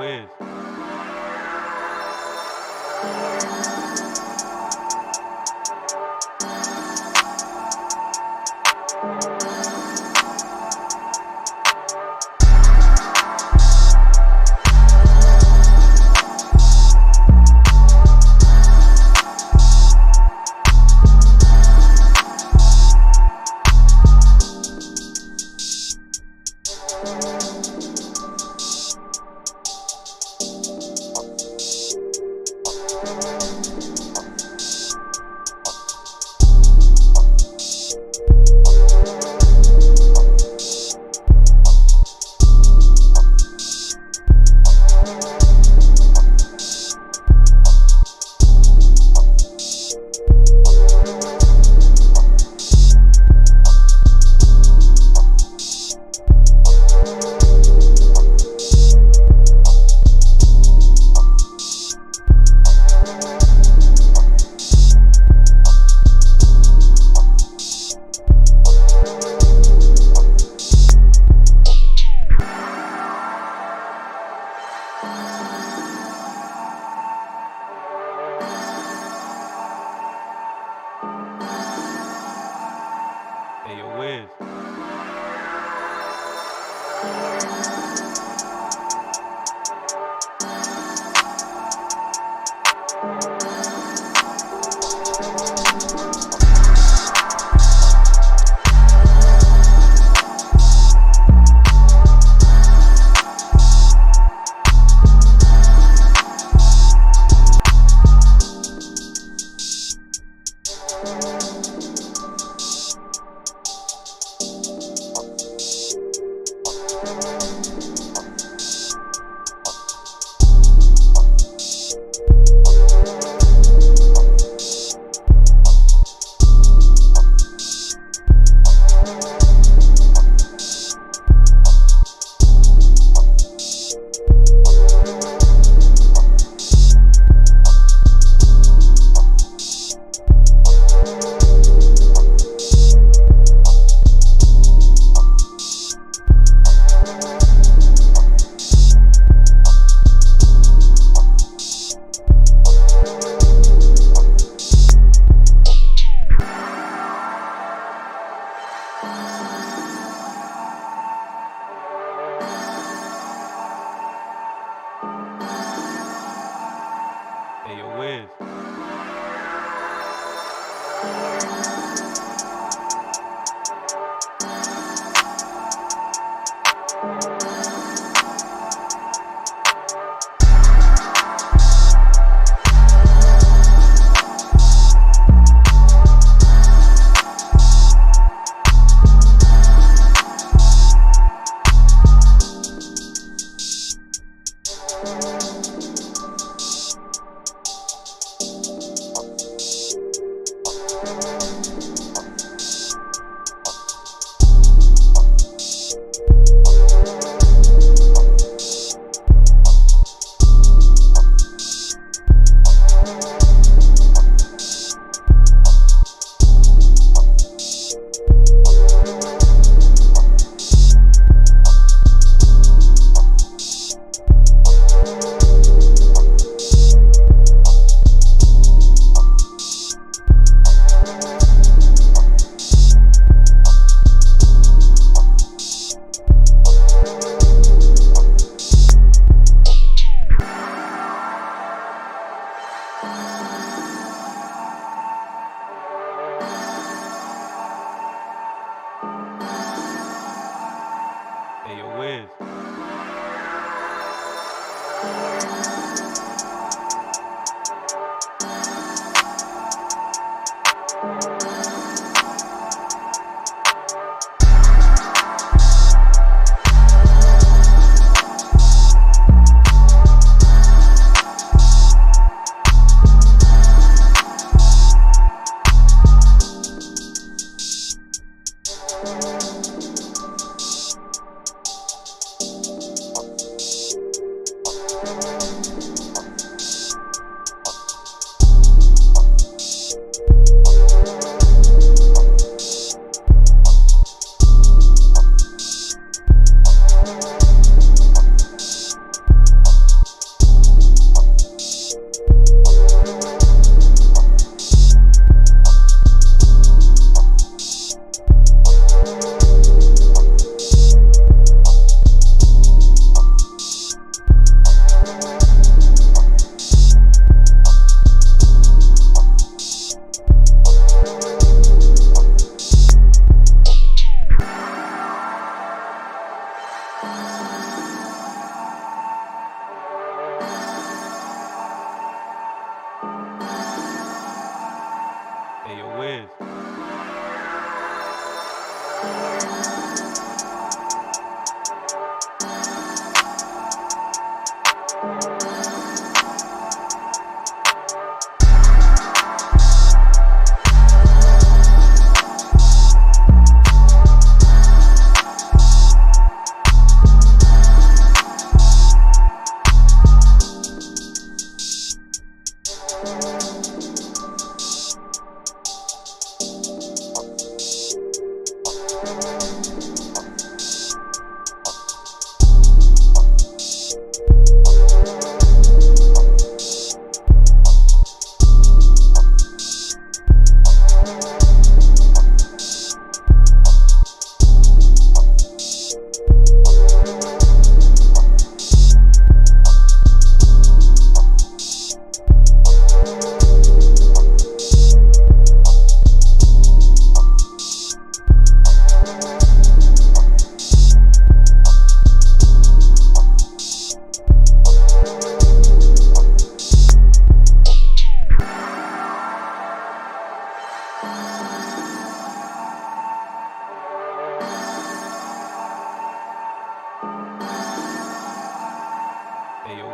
Wiz. Hey, yo, Wiz. Hey, yo, Wiz.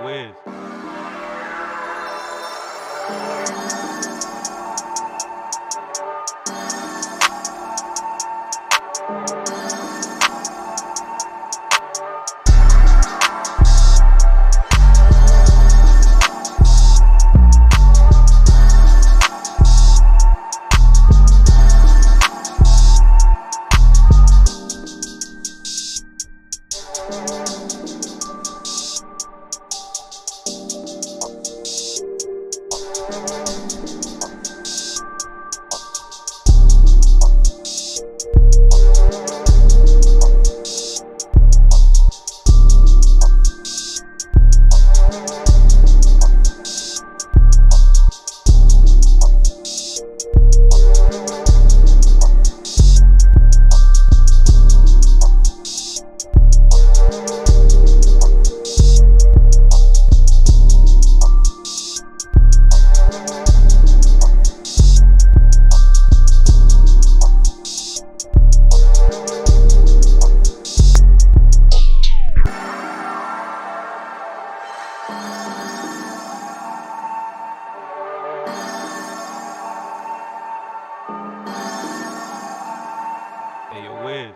Wiz. Hey, yo, Wiz.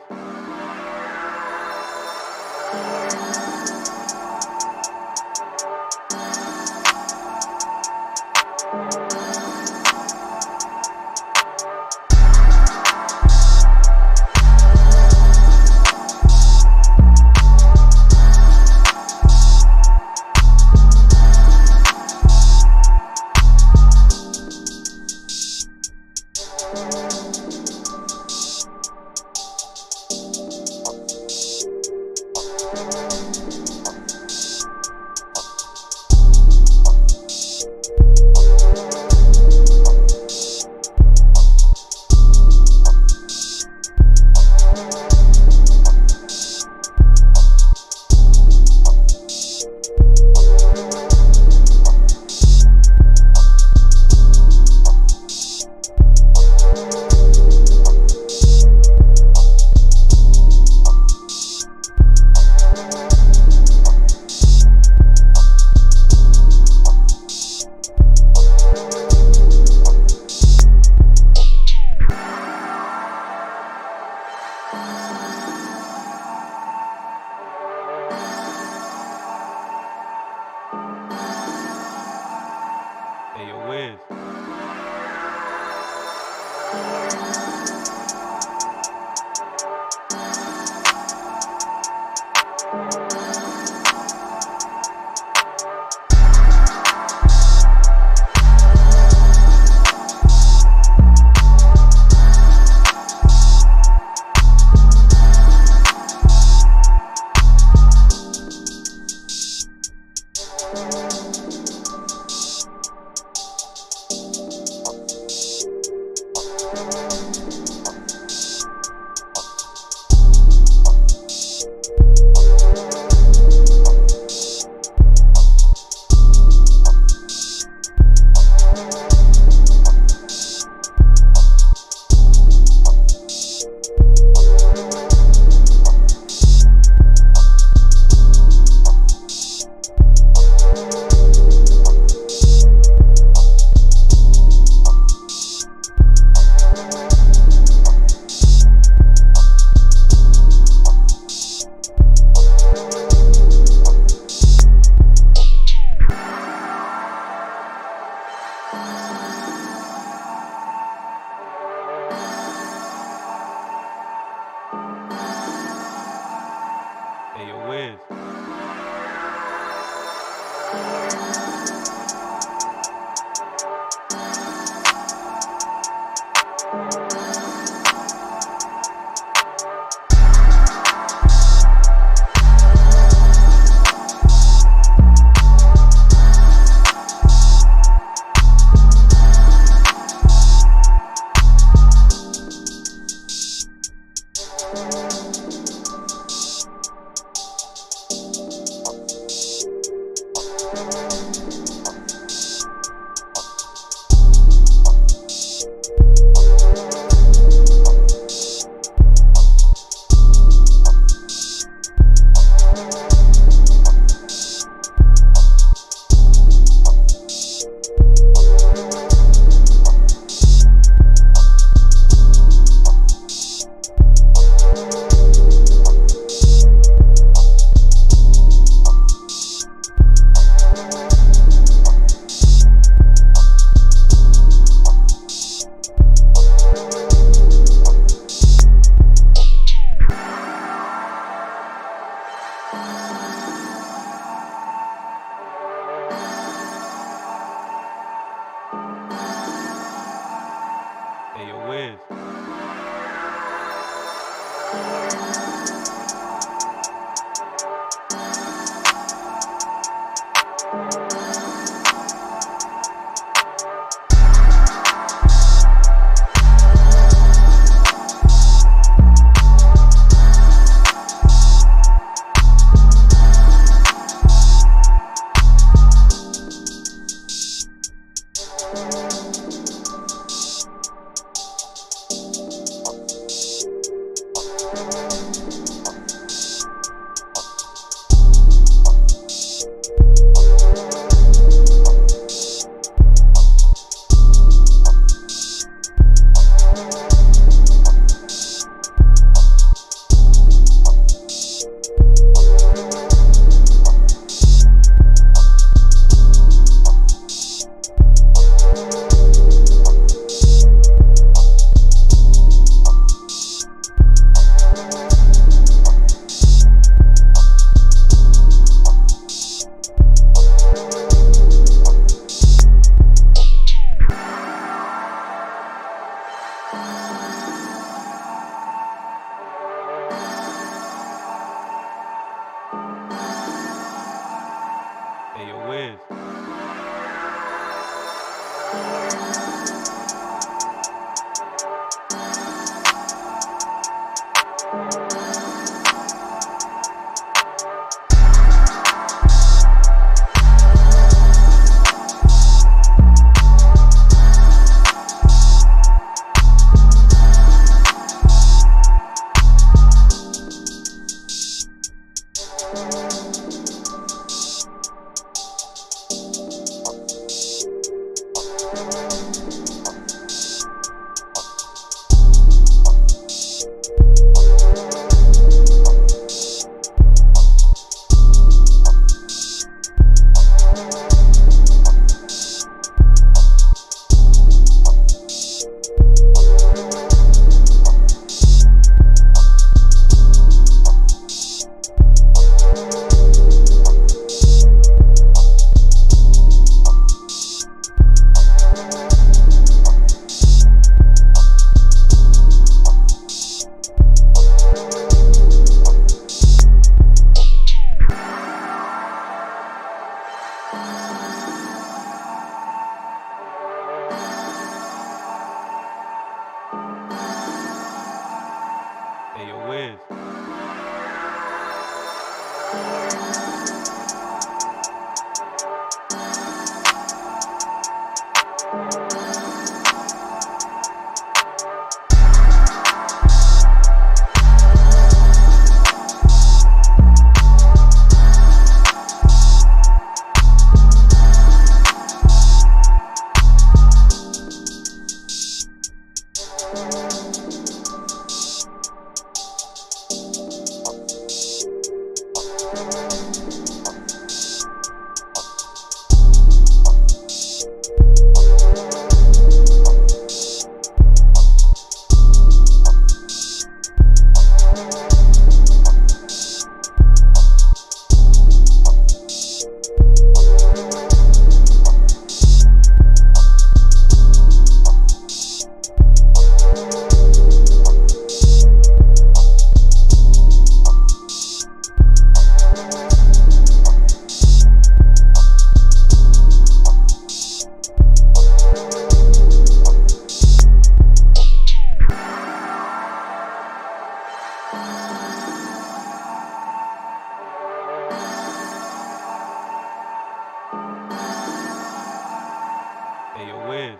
Hey, yo, Wiz. whiz. Hey, yo, whiz. Hey, yo, whiz.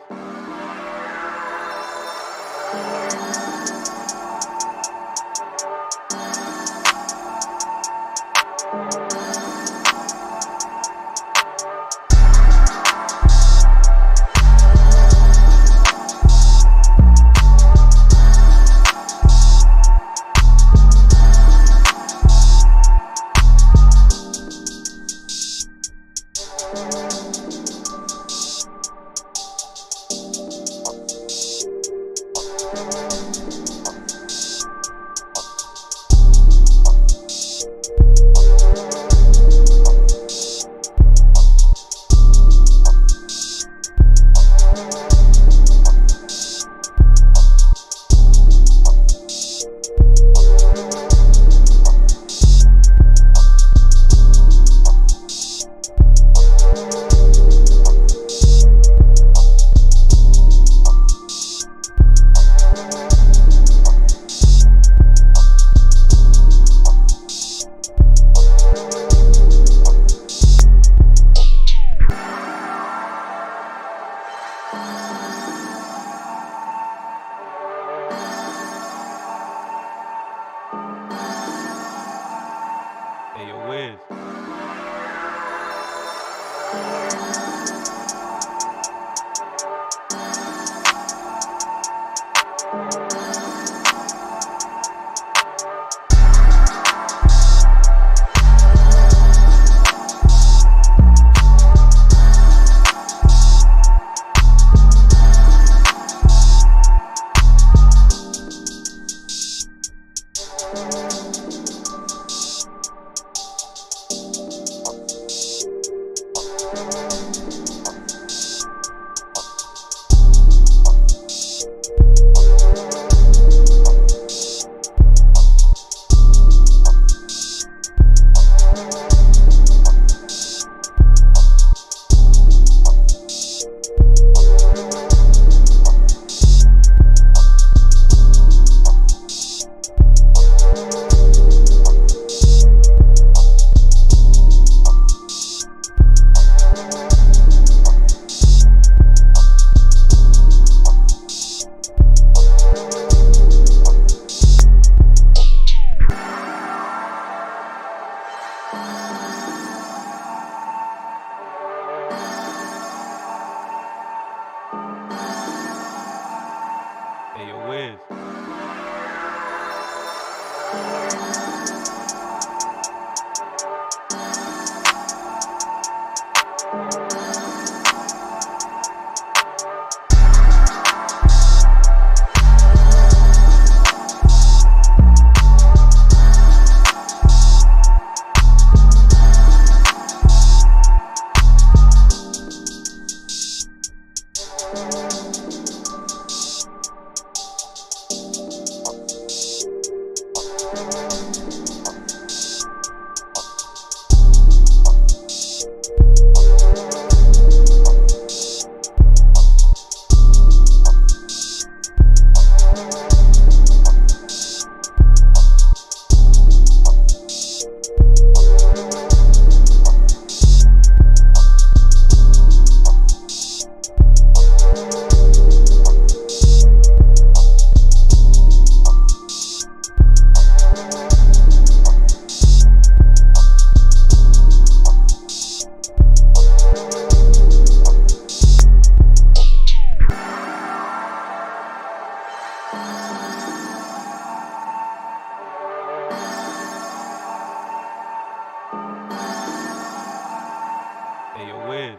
whiz.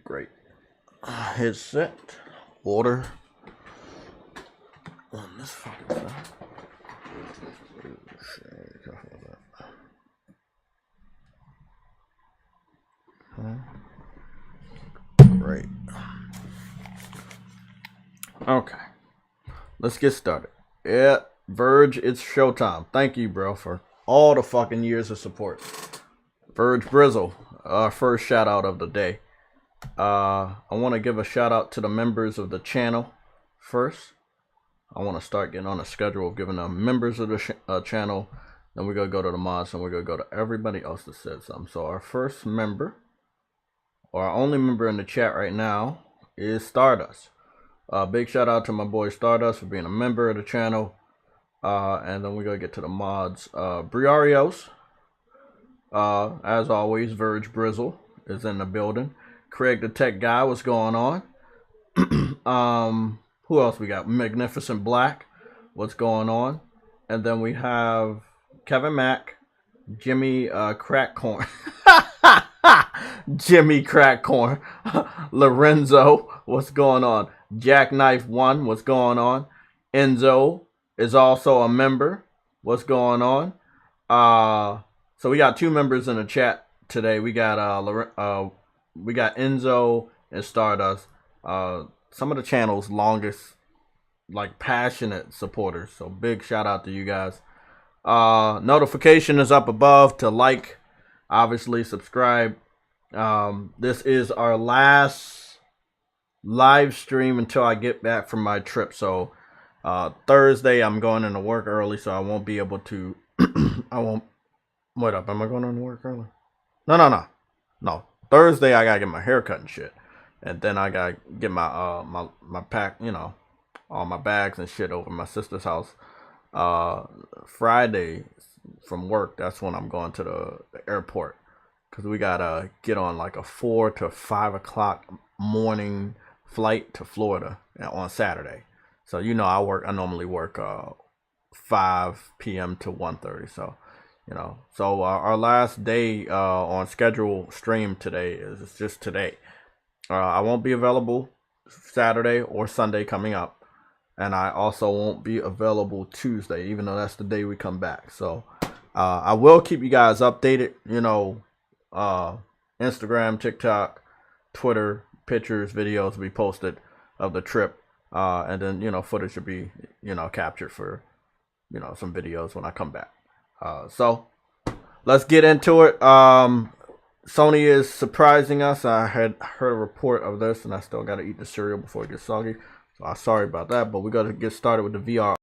Great. Hit set. Order. On this fucking thing. Great. Okay. Let's get started. Yeah, Verge, it's showtime. Thank you, bro, for all the fucking years of support. Verge Brizzle, our first shout out of the day. I want to give a shout out to the members of the channel first. I want to start getting on a schedule of giving the members of the channel. Then we're going to go to the mods and we're going to go to everybody else that said something. So our first member, or our only member in the chat right now, is Stardust. Big shout out to my boy Stardust for being a member of the channel. And then we're going to get to the mods. Briarios, as always, Verge Brizzle is in the building. Craig the Tech Guy, what's going on? Who else we got? Magnificent Black, what's going on? And then we have Kevin Mack, Jimmy Crackcorn, Jimmy Crackcorn, Lorenzo, what's going on? Jackknife One, what's going on? Enzo is also a member, what's going on? So we got two members in the chat today. We got Enzo and Stardust. Some of the channel's longest, like, passionate supporters. So big shout out to you guys. Notification is up above to like, obviously subscribe. This is our last live stream until I get back from my trip. So Thursday I'm going into work early, so I won't be able to. Wait up, am I going into work early? No. Thursday I gotta get my hair cut and shit. And then I gotta get my my pack, you know, all my bags and shit over my sister's house. Friday from work, that's when I'm going to the airport. Because we gotta get on like a 4 to 5 o'clock morning flight to Florida on Saturday. So, you know, I normally work 5 p.m. to 1:30. So, you know, so our last day on schedule stream today is just today. I won't be available Saturday or Sunday coming up. And I also won't be available Tuesday, even though that's the day we come back. So I will keep you guys updated, you know, Instagram, TikTok, Twitter, pictures, videos will be posted of the trip. And then, you know, footage will be, you know, captured for, you know, some videos when I come back. So let's get into it. Sony is surprising us. I had heard a report of this, and I still got to eat the cereal before it gets soggy. So I'm sorry about that, but we got to get started with the VRR.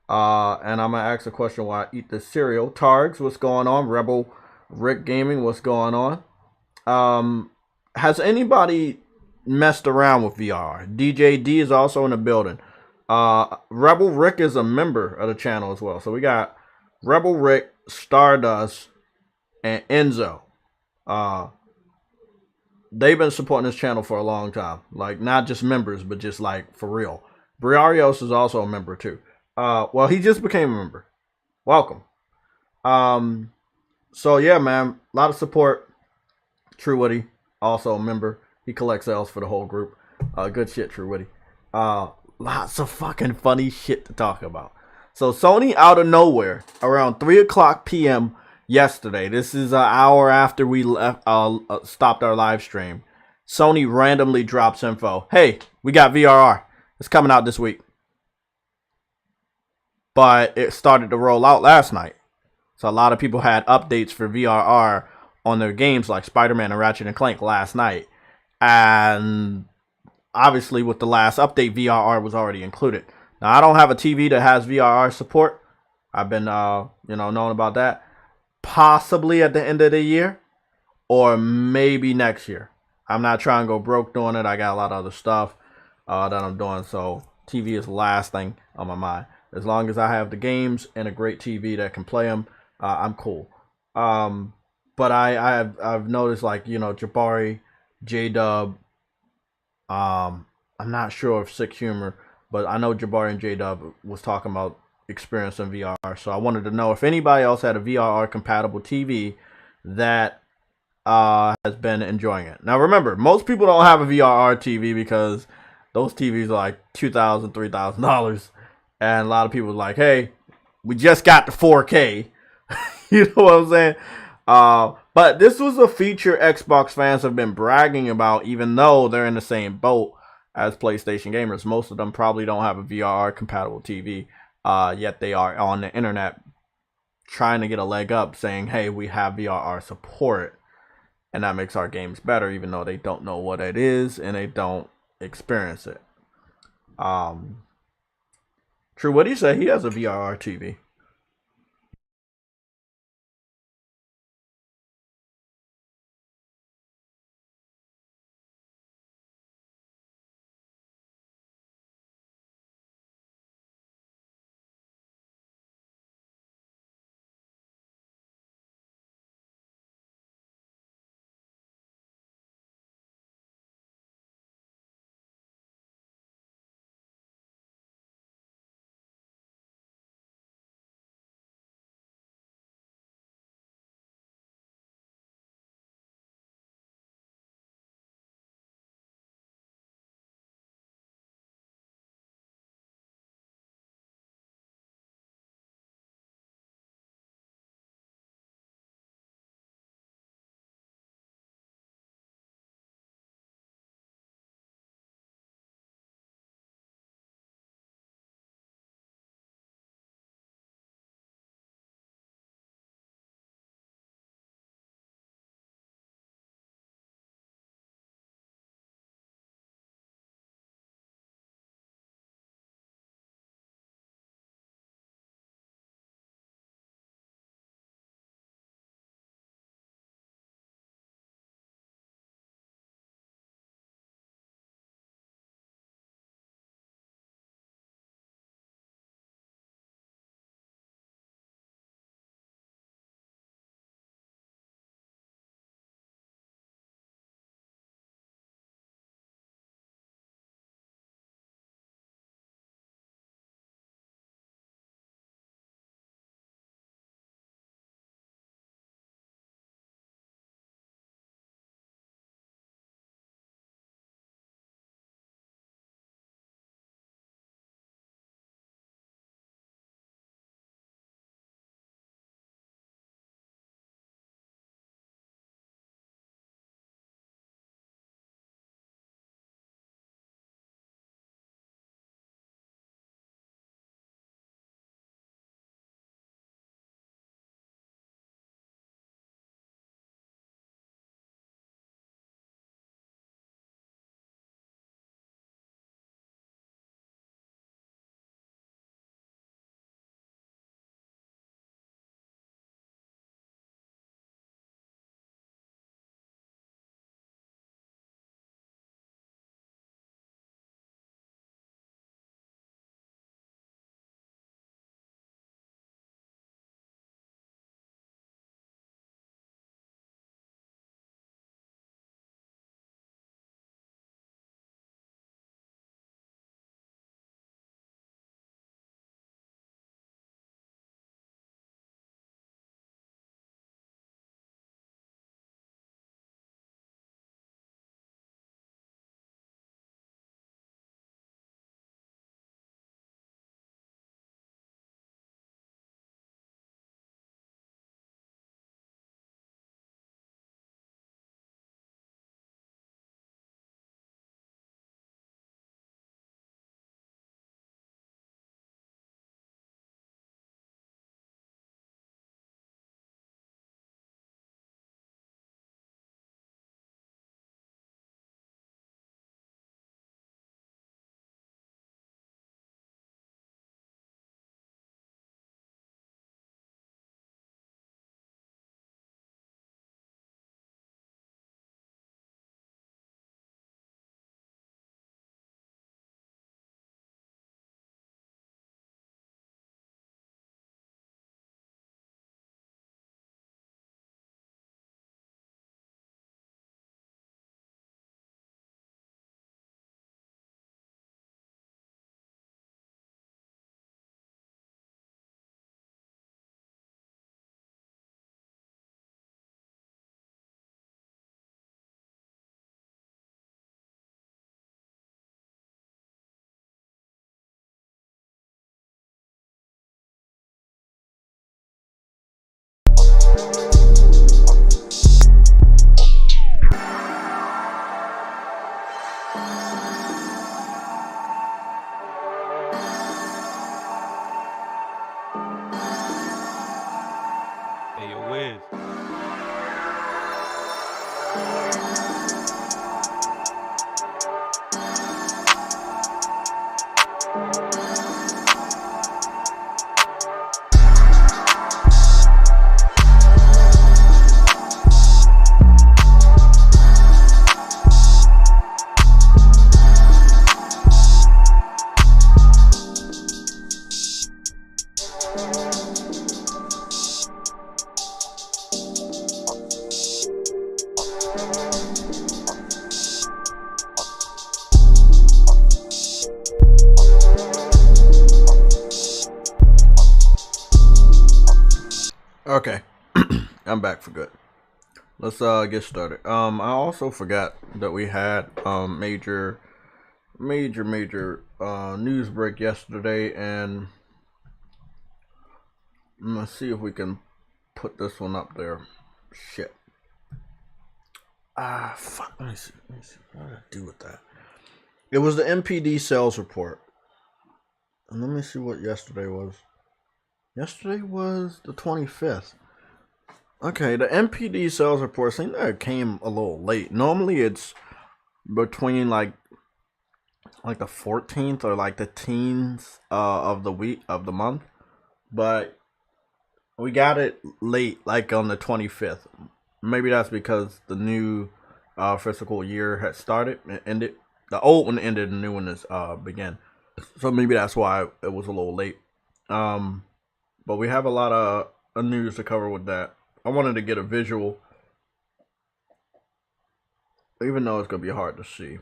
And I'm going to ask a question while I eat the cereal. Targs, what's going on? Rebel Rick Gaming, what's going on? Has anybody messed around with VRR? DJ D is also in the building. Rebel Rick is a member of the channel as well. So we got Rebel Rick, Stardust, and Enzo. They've been supporting this channel for a long time. Like, not just members, but just like for real. Briarios is also a member too. Well, he just became a member. Welcome. So yeah, man, a lot of support. True Woody, also a member. He collects L's for the whole group. Good shit, True Woody. Lots of fucking funny shit to talk about. So Sony, out of nowhere, around 3 o'clock p.m. yesterday, this is an hour after we left, stopped our live stream, Sony randomly drops info. Hey, we got VRR. It's coming out this week. But it started to roll out last night. So a lot of people had updates for VRR on their games like Spider-Man and Ratchet and Clank last night. And obviously with the last update, VRR was already included. Now I don't have a TV that has VRR support. I've been knowing about that. Possibly at the end of the year or maybe next year. I'm not trying to go broke doing it. I got a lot of other stuff that I'm doing. So TV is the last thing on my mind. As long as I have the games and a great TV that can play them, I'm cool. But I've noticed, like, Jabari, J-Dub, I'm not sure of Sick Humor, but I know Jabari and J-Dub was talking about experiencing VR. So I wanted to know if anybody else had a VRR compatible TV that has been enjoying it. Now remember, most people don't have a VRR TV because those TVs are like $2,000, $3,000, and a lot of people are like, "Hey, we just got the 4K." You know what I'm saying? But this was a feature Xbox fans have been bragging about, even though they're in the same boat as PlayStation gamers. Most of them probably don't have a VRR compatible TV, yet they are on the internet trying to get a leg up, saying, "Hey, we have VRR support." And that makes our games better, even though they don't know what it is and they don't experience it. True, what do you say? He has a VRR TV. Okay, I'm back for good. Let's get started. I also forgot that we had major news break yesterday, and let's see if we can put this one up there. Shit. Fuck. Let me see. What did I do with that? It was the MPD sales report. And let me see what yesterday was. Yesterday was the 25th. Okay, the MPD sales report seemed like it came a little late. Normally it's between like the 14th or like the teens of the week of the month, but we got it late, like on the 25th. Maybe that's because the new fiscal year had started and ended. The old one ended, the new one is began. So maybe that's why it was a little late. But we have a lot of news to cover with that. I wanted to get a visual, even though it's gonna be hard to see.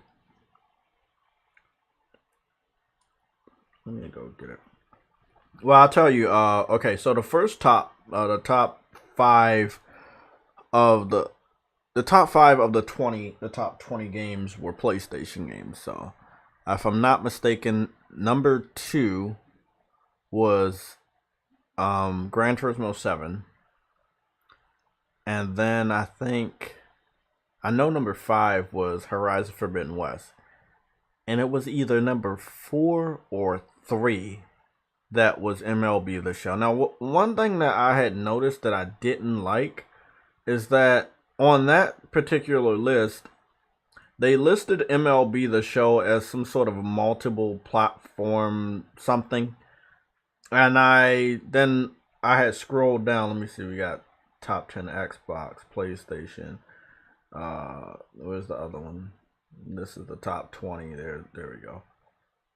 Let me go get it. Well, I'll tell you. Okay, so the first the top five of the top 20 games were PlayStation games. So, if I'm not mistaken, number 2 was Gran Turismo 7, and then I know number 5 was Horizon Forbidden West, and it was either number 4 or 3 that was MLB the Show. Now, one thing that I had noticed that I didn't like is that on that particular list, they listed MLB the Show as some sort of multiple platform something. And I had scrolled down. Let me see. We got top 10 Xbox, PlayStation. Where's the other one? This is the top 20. There we go.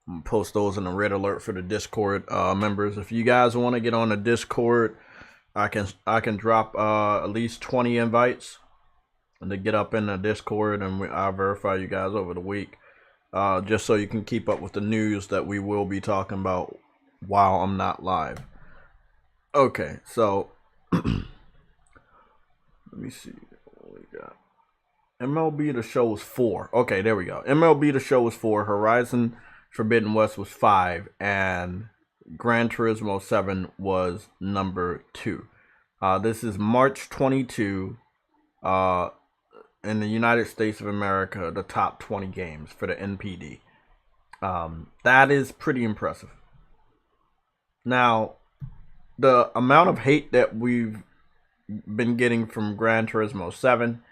I'm gonna post those in the red alert for the Discord members. If you guys want to get on the Discord, I can drop at least 20 invites and to get up in the Discord, and I'll verify you guys over the week, just so you can keep up with the news that we will be talking about while I'm not live. Okay, so let me see what we got. MLB the Show was 4. Okay, there we go. MLB the Show was 4. Horizon Forbidden West was 5, and Gran Turismo 7 was number 2. This is March 22. In the United States of America, the top 20 games for the NPD. That is pretty impressive. Now, the amount of hate that we've been getting from Gran Turismo 7,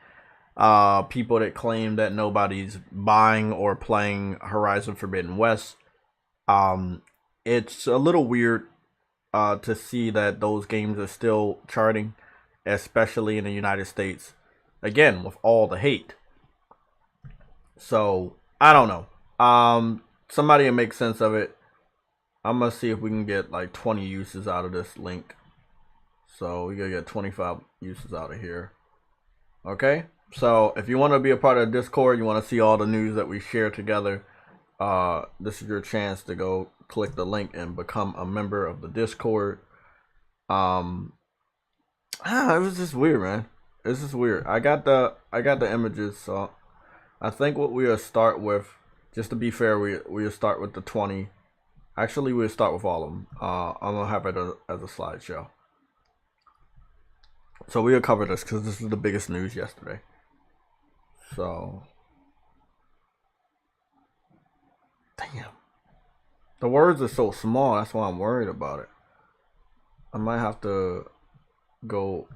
people that claim that nobody's buying or playing Horizon Forbidden West, it's a little weird to see that those games are still charting, especially in the United States. Again, with all the hate. So, I don't know. Somebody will make sense of it. I'm going to see if we can get like 20 uses out of this link. So, we're going to get 25 uses out of here. Okay? So, if you want to be a part of the Discord, you want to see all the news that we share together, this is your chance to go click the link and become a member of the Discord. It was just weird, man. This is weird. I got the images, so I think what we'll start with, just to be fair, we'll start with the 20. Actually, we'll start with all of them. I'm gonna have it as a slideshow. So we'll cover this because this is the biggest news yesterday. So, damn, the words are so small. That's why I'm worried about it. I might have to go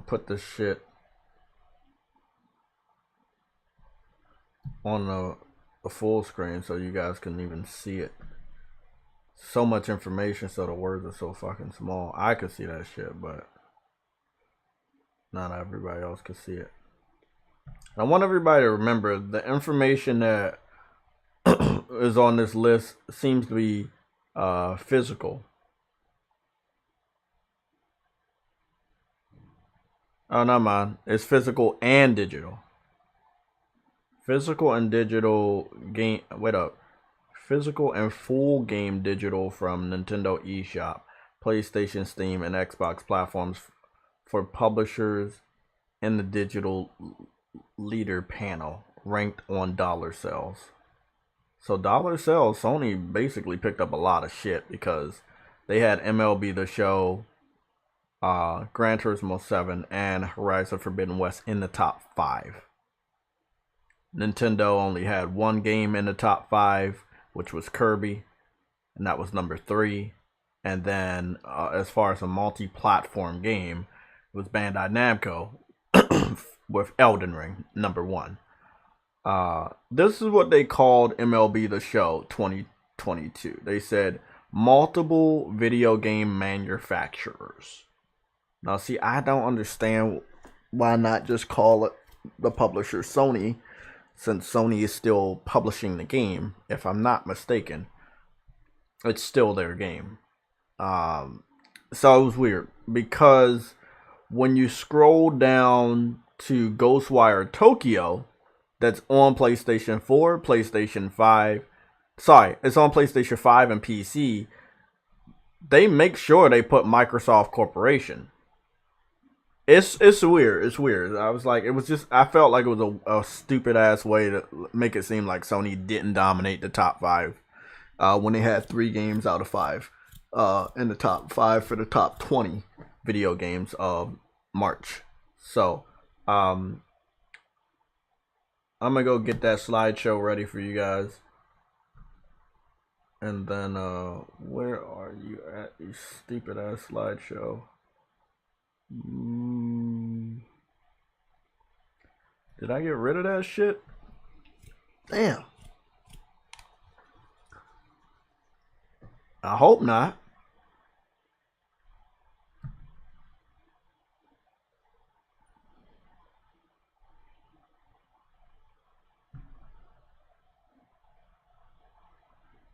put this shit on the full screen so you guys can even see it. So much information, so the words are so fucking small. I could see that shit, but not everybody else could see it. I want everybody to remember the information that is on this list seems to be physical. Oh, not mine. It's physical and digital. Physical and digital game. Wait up. Physical and full game digital from Nintendo eShop, PlayStation, Steam, and Xbox platforms for publishers in the digital leader panel, ranked on dollar sales. So dollar sales, Sony basically picked up a lot of shit because they had MLB The Show, Gran Turismo 7, and Horizon Forbidden West in the top 5. Nintendo only had one game in the top 5, which was Kirby, and that was number 3. And then as far as a multi-platform game, it was Bandai Namco with Elden Ring, number 1. This is what they called MLB The Show 2022. They said multiple video game manufacturers. Now, see, I don't understand why not just call it the publisher Sony, since Sony is still publishing the game. If I'm not mistaken, it's still their game. So it was weird because when you scroll down to Ghostwire Tokyo, that's on PlayStation 4, PlayStation 5. Sorry, it's on PlayStation 5 and PC. They make sure they put Microsoft Corporation. It's weird. It's weird. I felt like it was a stupid ass way to make it seem like Sony didn't dominate the top 5 when they had 3 games out of 5 in the top 5 for the top 20 video games of March. So, I'm gonna go get that slideshow ready for you guys. And then, where are you at, you stupid ass slideshow? Did I get rid of that shit? Damn. I hope not.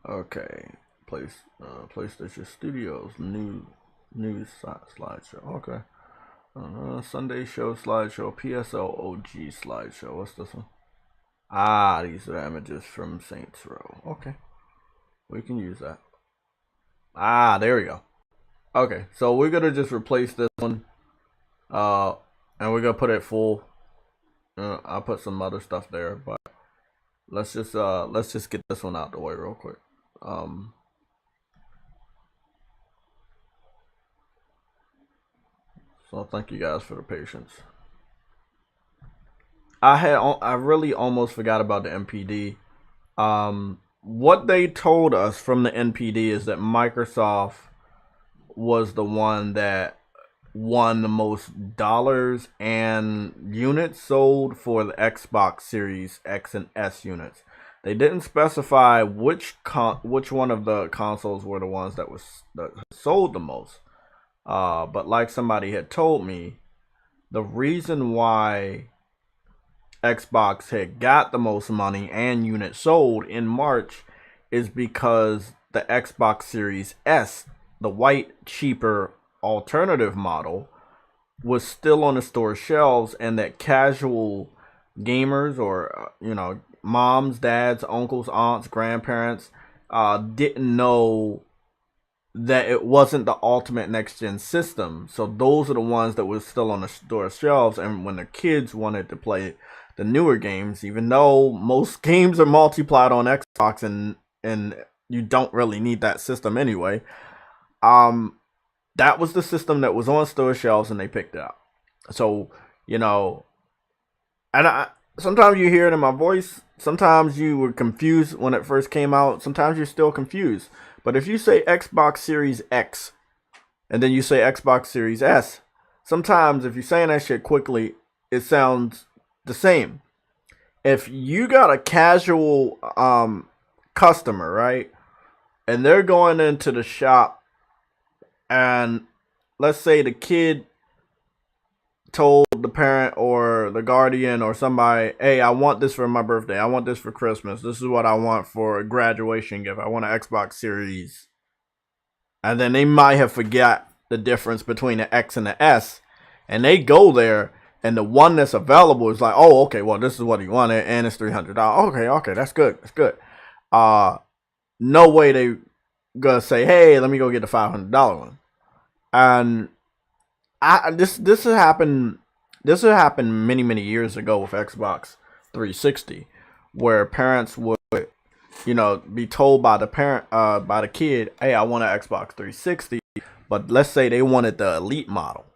Okay, PlayStation Studios news slideshow. Okay, Sunday show slideshow, PSLOG slideshow. What's this one? These are images from Saints Row. Okay, we can use that. There we go. Okay, so we're gonna just replace this one, and we're gonna put it full. I'll put some other stuff there, but let's just get this one out the way real quick. So thank you guys for the patience. I really almost forgot about the NPD. What they told us from the NPD is that Microsoft was the one that won the most dollars and units sold for the Xbox Series X and S units. They didn't specify which one of the consoles were the ones that sold the most. But like somebody had told me, the reason why Xbox had got the most money and units sold in March is because the Xbox Series S, the white, cheaper alternative model, was still on the store shelves, and that casual gamers, or moms, dads, uncles, aunts, grandparents didn't know that it wasn't the ultimate next gen system. So those are the ones that were still on the store shelves, and when the kids wanted to play the newer games, even though most games are multiplied on Xbox and you don't really need that system anyway, that was the system that was on store shelves and they picked it up. So, and sometimes you hear it in my voice. Sometimes you were confused when it first came out. Sometimes you're still confused. But if you say Xbox Series X and then you say Xbox Series S, sometimes if you're saying that shit quickly, it sounds the same. If you got a casual customer, right, and they're going into the shop, and let's say the kid told the parent or the guardian or somebody, hey, I want this for my birthday, I want this for Christmas, this is what I want for a graduation gift, I want an Xbox Series. And then they might have forgot the difference between the X and the S, and they go there, and the one that's available is like, oh, okay, well, this is what he wanted, and it's $300. Okay, that's good. No way they gonna say, hey, let me go get the $500 one. And This has happened. This had happened many years ago with Xbox 360, where parents would, be told by the by the kid, hey, I want an Xbox 360, but let's say they wanted the Elite model,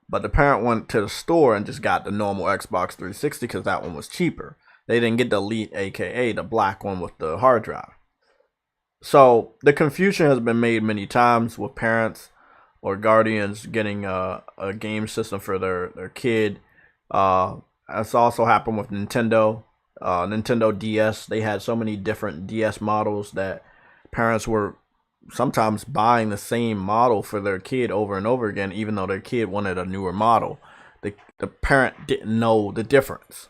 but the parent went to the store and just got the normal Xbox 360 because that one was cheaper. They didn't get the Elite, aka the black one with the hard drive. So the confusion has been made many times with parents or guardians getting a game system for their kid. That's also happened with Nintendo. Nintendo DS, they had so many different DS models that parents were sometimes buying the same model for their kid over and over again, even though their kid wanted a newer model. The parent didn't know the difference.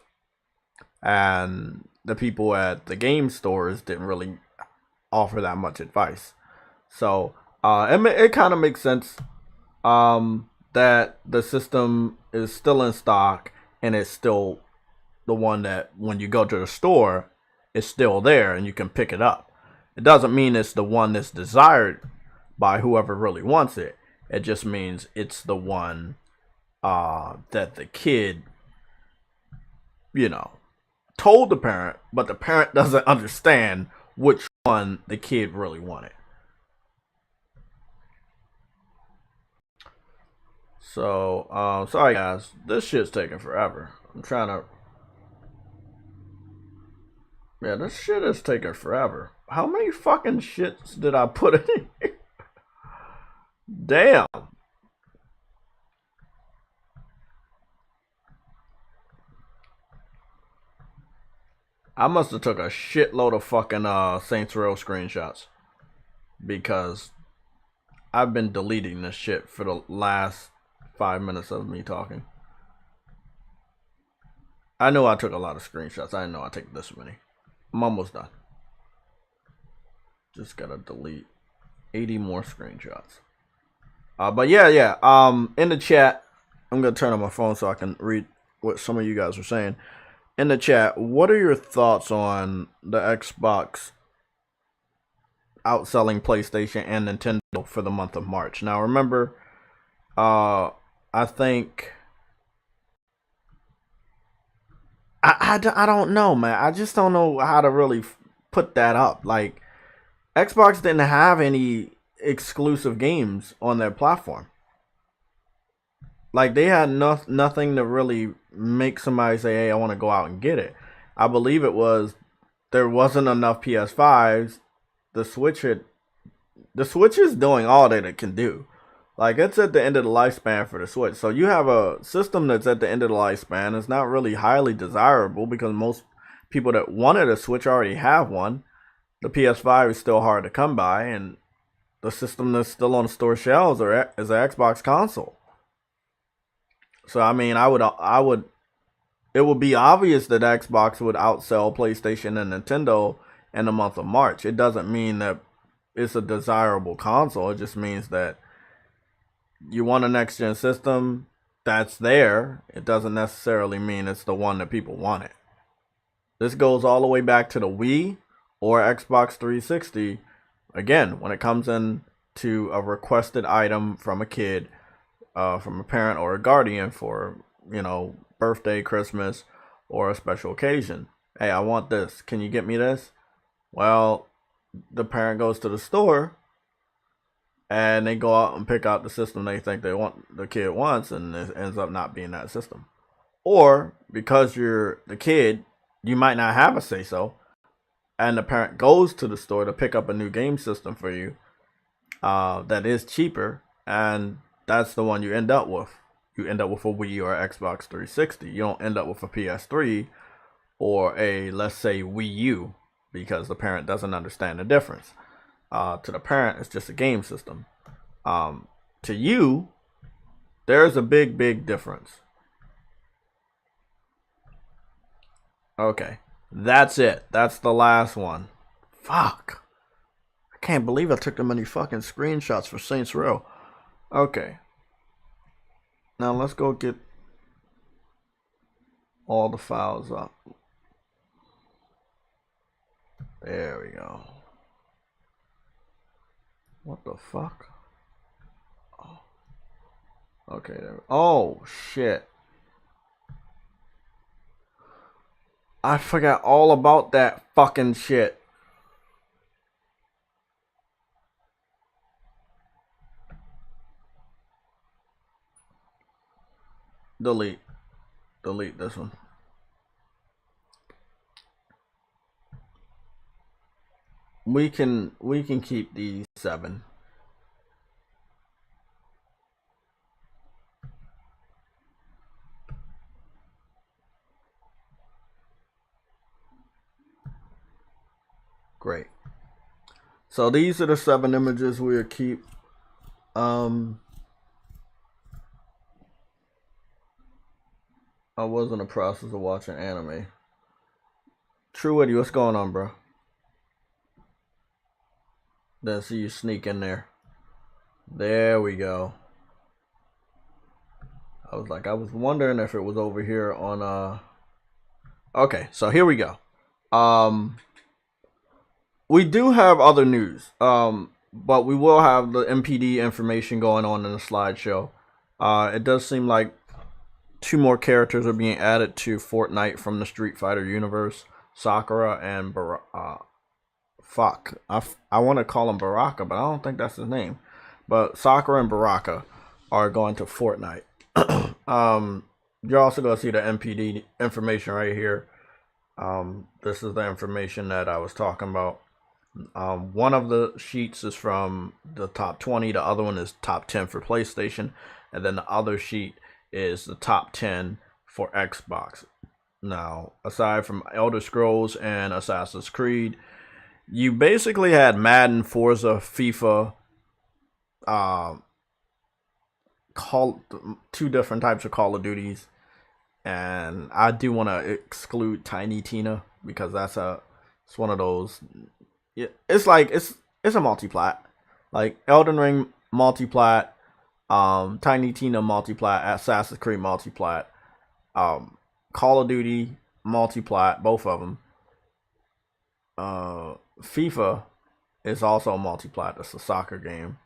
And the people at the game stores didn't really offer that much advice. So it kind of makes sense that the system is still in stock and it's still the one that when you go to the store, it's still there and you can pick it up. It doesn't mean it's the one that's desired by whoever really wants it. It just means it's the one that the kid, told the parent, but the parent doesn't understand which one the kid really wanted. So, sorry guys, this shit's taking forever. I'm trying to. Yeah, this shit is taking forever. How many fucking shits did I put in here? Damn. I must have took a shitload of fucking Saints Row screenshots because I've been deleting this shit for the last 5 minutes of me talking. I know I took a lot of screenshots. I didn't know I'd take this many. I'm almost done. Just gotta delete 80 more screenshots. But yeah. In the chat, I'm gonna turn on my phone so I can read what some of you guys are saying. In the chat, what are your thoughts on the Xbox outselling PlayStation and Nintendo for the month of March? Now remember, I think I don't know, man. I just don't know how to really put that up. Like, Xbox didn't have any exclusive games on their platform. Like, they had nothing to really make somebody say, hey, I want to go out and get it. I believe it was there wasn't enough PS5s. The Switch is doing all that it can do. Like, it's at the end of the lifespan for the Switch. So you have a system that's at the end of the lifespan. It's not really highly desirable because most people that wanted a Switch already have one. The PS5 is still hard to come by, and the system that's still on the store shelves is an Xbox console. So I mean, it would be obvious that Xbox would outsell PlayStation and Nintendo in the month of March. It doesn't mean that it's a desirable console. It just means that you want a next gen system that's there. It doesn't necessarily mean it's the one that people wanted. This goes all the way back to the Wii or Xbox 360. Again, when it comes in to a requested item from a kid, from a parent or a guardian for, birthday, Christmas, or a special occasion. Hey, I want this. Can you get me this? Well, the parent goes to the store and they go out and pick out the system they think the kid wants, and it ends up not being that system. Or because you're the kid, you might not have a say so, and the parent goes to the store to pick up a new game system for you that is cheaper, and that's the one you end up with. You end up with a Wii or Xbox 360. You don't end up with a PS3 or a, let's say, Wii U, because the parent doesn't understand the difference. To the parent, it's just a game system. To you, there's a big difference. Okay, that's it. That's the last one. Fuck. I can't believe I took that many fucking screenshots for Saints Row. Okay. Now let's go get all the files up. There we go. What the fuck? Oh. Okay. Oh shit! I forgot all about that fucking shit. Delete this one. We can keep these 7. Great. So these are the 7 images we'll keep. I was in the process of watching anime. True Eddie, what's going on, bro? Then see you sneak in there. There we go. I was wondering if it was over here on Okay, so here we go. We do have other news. But we will have the MPD information going on in the slideshow. It does seem like 2 more characters are being added to Fortnite from the Street Fighter universe. Sakura and I want to call him Baraka, but I don't think that's his name. But Sakura and Baraka are going to Fortnite. You're also going to see the MPD information right here. This is the information that I was talking about. One of the sheets is from the top 20. The other one is top 10 for PlayStation. And then the other sheet is the top 10 for Xbox. Now, aside from Elder Scrolls and Assassin's Creed, you basically had Madden, Forza, FIFA, 2 different types of Call of Duties. And I do want to exclude Tiny Tina because it's one of those. It's like it's a multi-plat, like Elden Ring multi-plat, Tiny Tina multi-plat, Assassin's Creed multi-plat, Call of Duty multi-plat, both of them. FIFA is also a multi-plat. It's a soccer game.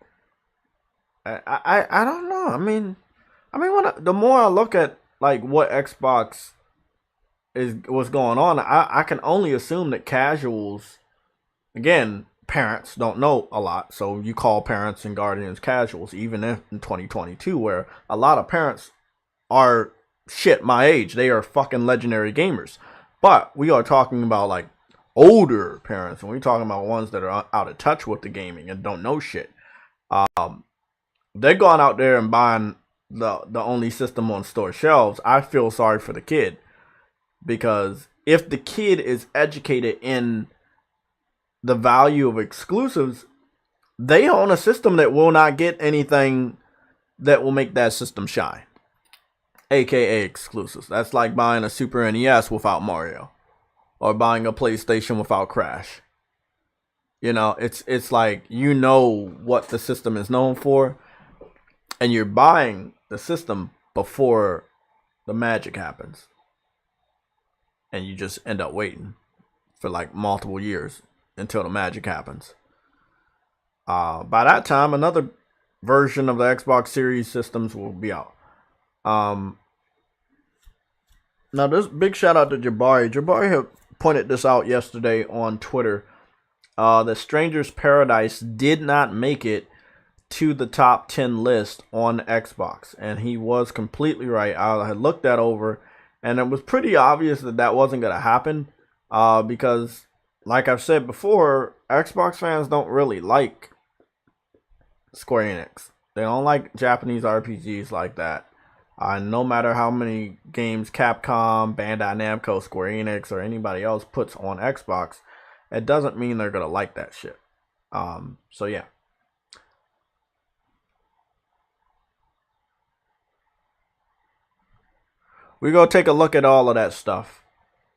I don't know. I mean, the more I look at like what Xbox what's going on, I can only assume that casuals. Again, parents don't know a lot, so you call parents and guardians casuals, even in 2022, where a lot of parents are shit my age. They are fucking legendary gamers. But we are talking about like older parents, and we're talking about ones that are out of touch with the gaming and don't know shit. They're going out there and buying the only system on store shelves. I feel sorry for the kid, because if the kid is educated in the value of exclusives, they own a system that will not get anything that will make that system shine, aka exclusives. That's like buying a Super NES without Mario, or buying a PlayStation without Crash. You know, it's like, you know what the system is known for, and you're buying the system before the magic happens, and you just end up waiting for like multiple years until the magic happens. By that time, another version of the Xbox Series systems will be out. Now, this big shout out to Jabari. Jabari had pointed this out yesterday on Twitter. That Stranger's Paradise did not make it to the top 10 list on Xbox, and he was completely right. I had looked that over, and it was pretty obvious that wasn't going to happen, because, like I've said before, Xbox fans don't really like Square Enix. They don't like Japanese RPGs like that. No matter how many games Capcom, Bandai Namco, Square Enix, or anybody else puts on Xbox, it doesn't mean they're gonna like that shit. So yeah. We're gonna take a look at all of that stuff.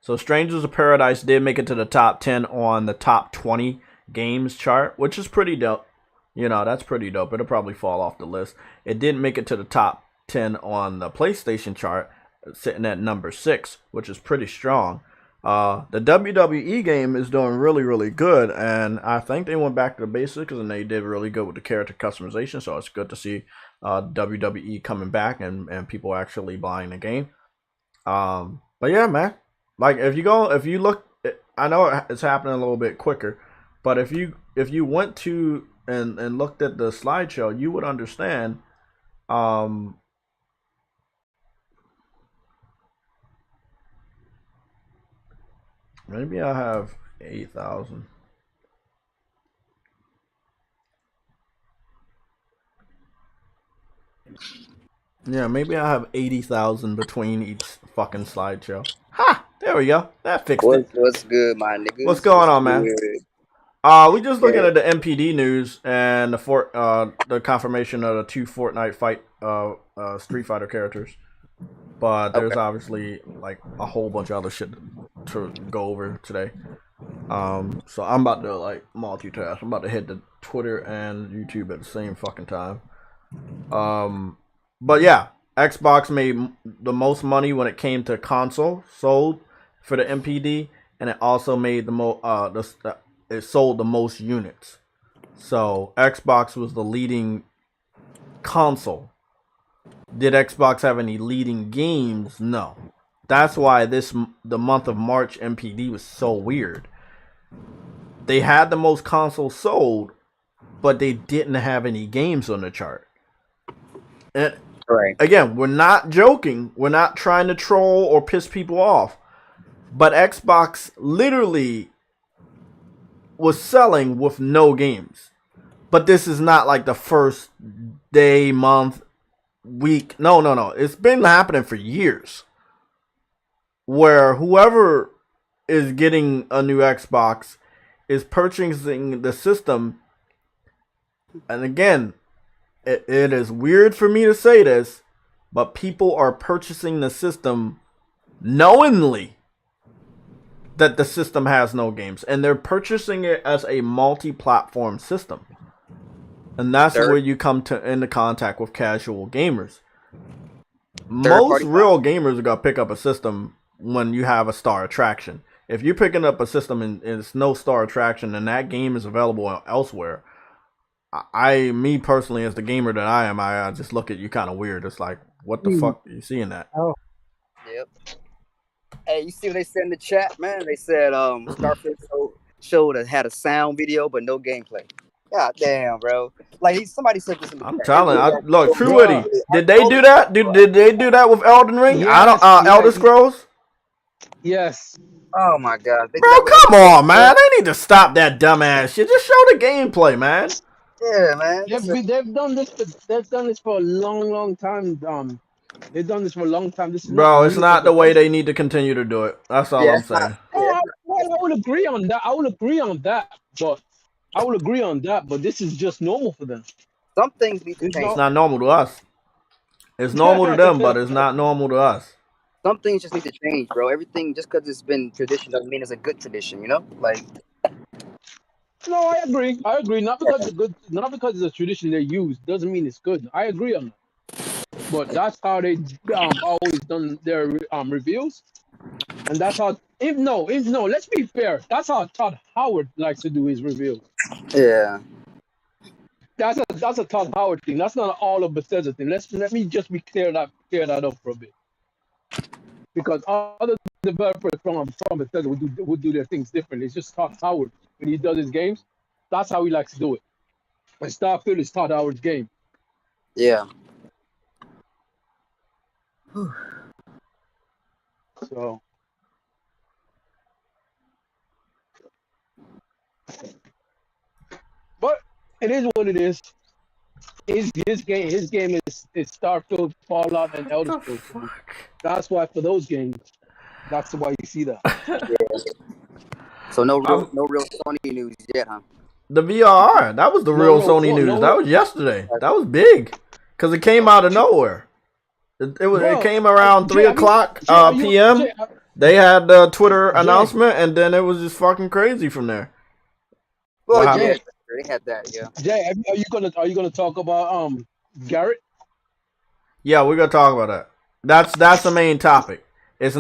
So Strangers of Paradise did make it to the top 10 on the top 20 games chart, which is pretty dope. You know, that's pretty dope. It'll probably fall off the list. It didn't make it to the top 10 on the PlayStation chart, sitting at number 6, which is pretty strong. The WWE game is doing really, really good, and I think they went back to the basics and they did really good with the character customization. So it's good to see WWE coming back and people actually buying the game. But yeah, man, like if you look, I know it's happening a little bit quicker, but if you went to and looked at the slideshow, you would understand. Maybe I have 8,000. Yeah, maybe I have 80,000 between each fucking slideshow. Ha! There we go. That fixed it. What's good, my niggas? What's going on, man? We just looking at the MPD news and the confirmation of the 2 Fortnite fight Street Fighter characters. But there's obviously like a whole bunch of other shit to go over today. So I'm about to like multitask. I'm about to hit the Twitter and YouTube at the same fucking time. But yeah, Xbox made the most money when it came to console sold for the MPD, and it also made it sold the most units. So Xbox was the leading console. Did Xbox have any leading games? No. That's why the month of March MPD was so weird. They had the most consoles sold, but they didn't have any games on the chart. And again, we're not joking. We're not trying to troll or piss people off. But Xbox literally was selling with no games. But this is not like the first day, month, week. No. It's been happening for years. Where whoever is getting a new Xbox is purchasing the system. And again, it is weird for me to say this, but people are purchasing the system knowingly that the system has no games. And they're purchasing it as a multi-platform system. And that's where you come into contact with casual gamers. Most real gamers are going to pick up a system when you have a star attraction. If you're picking up a system and it's no star attraction and that game is available elsewhere, me personally, as the gamer that I am, I just look at you kind of weird. It's like, what the fuck are you seeing that? Oh. Yep. Hey, you see what they said in the chat, man? They said Starfield showed had a sound video but no gameplay. God damn, bro. Like somebody said this in the chat. I'm telling you, look, True Witty, did they do that? Did they do that with Elden Ring? Yes, Elder Scrolls? Yes. Oh my god. Bro, come on, man. They need to stop that dumbass shit. Just show the gameplay, man. Yeah, man. They've done this. They've done this for a long time. They've done this for a long time. This is bro, it's not the way they need to continue to do it. That's all I'm saying. I would agree on that. But this is just normal for them. Some things need to change. It's not normal to us. It's normal to them, but it's not normal to us. Some things just need to change, bro. Everything just because it's been tradition doesn't mean it's a good tradition, you know? Like. No, I agree. Not because it's good, not because it's a tradition they use doesn't mean it's good. I agree on that. But that's how they always done their reviews, and that's how. Let's be fair. That's how Todd Howard likes to do his reviews. Yeah. That's a Todd Howard thing. That's not all of Bethesda thing. Let me just be clear that up for a bit. Because other developers from Bethesda would do their things differently. It's just Todd Howard when he does his games. That's how he likes to do it. And Starfield is Todd Howard's game. Yeah. So. But it is what it is. His game is Starfield, Fallout, and Elder Scrolls. That's why for those games, that's why you see that. Yeah. So no real Sony news yet, huh? The VRR, that was the real Sony news. That was yesterday. That was big because it came out of nowhere. It came around 3 o'clock p.m. They had the Twitter announcement, and then it was just fucking crazy from there. Well, yeah, they had that, yeah. Jay, are you gonna talk about Garrett? Yeah, we're gonna talk about that. That's the main topic. It's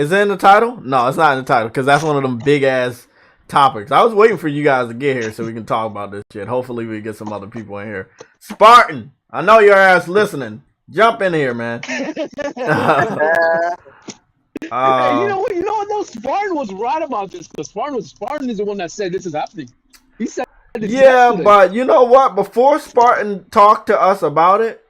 Is it in the title? No, it's not in the title because that's one of them big ass topics. I was waiting for you guys to get here so we can talk about this shit. Hopefully we get some other people in here. Spartan, I know your ass listening. Jump in here, man. Hey, you know what? No, Spartan was right about this because Spartan is the one that said this is happening. He said this yesterday. But you know what? Before Spartan talked to us about it,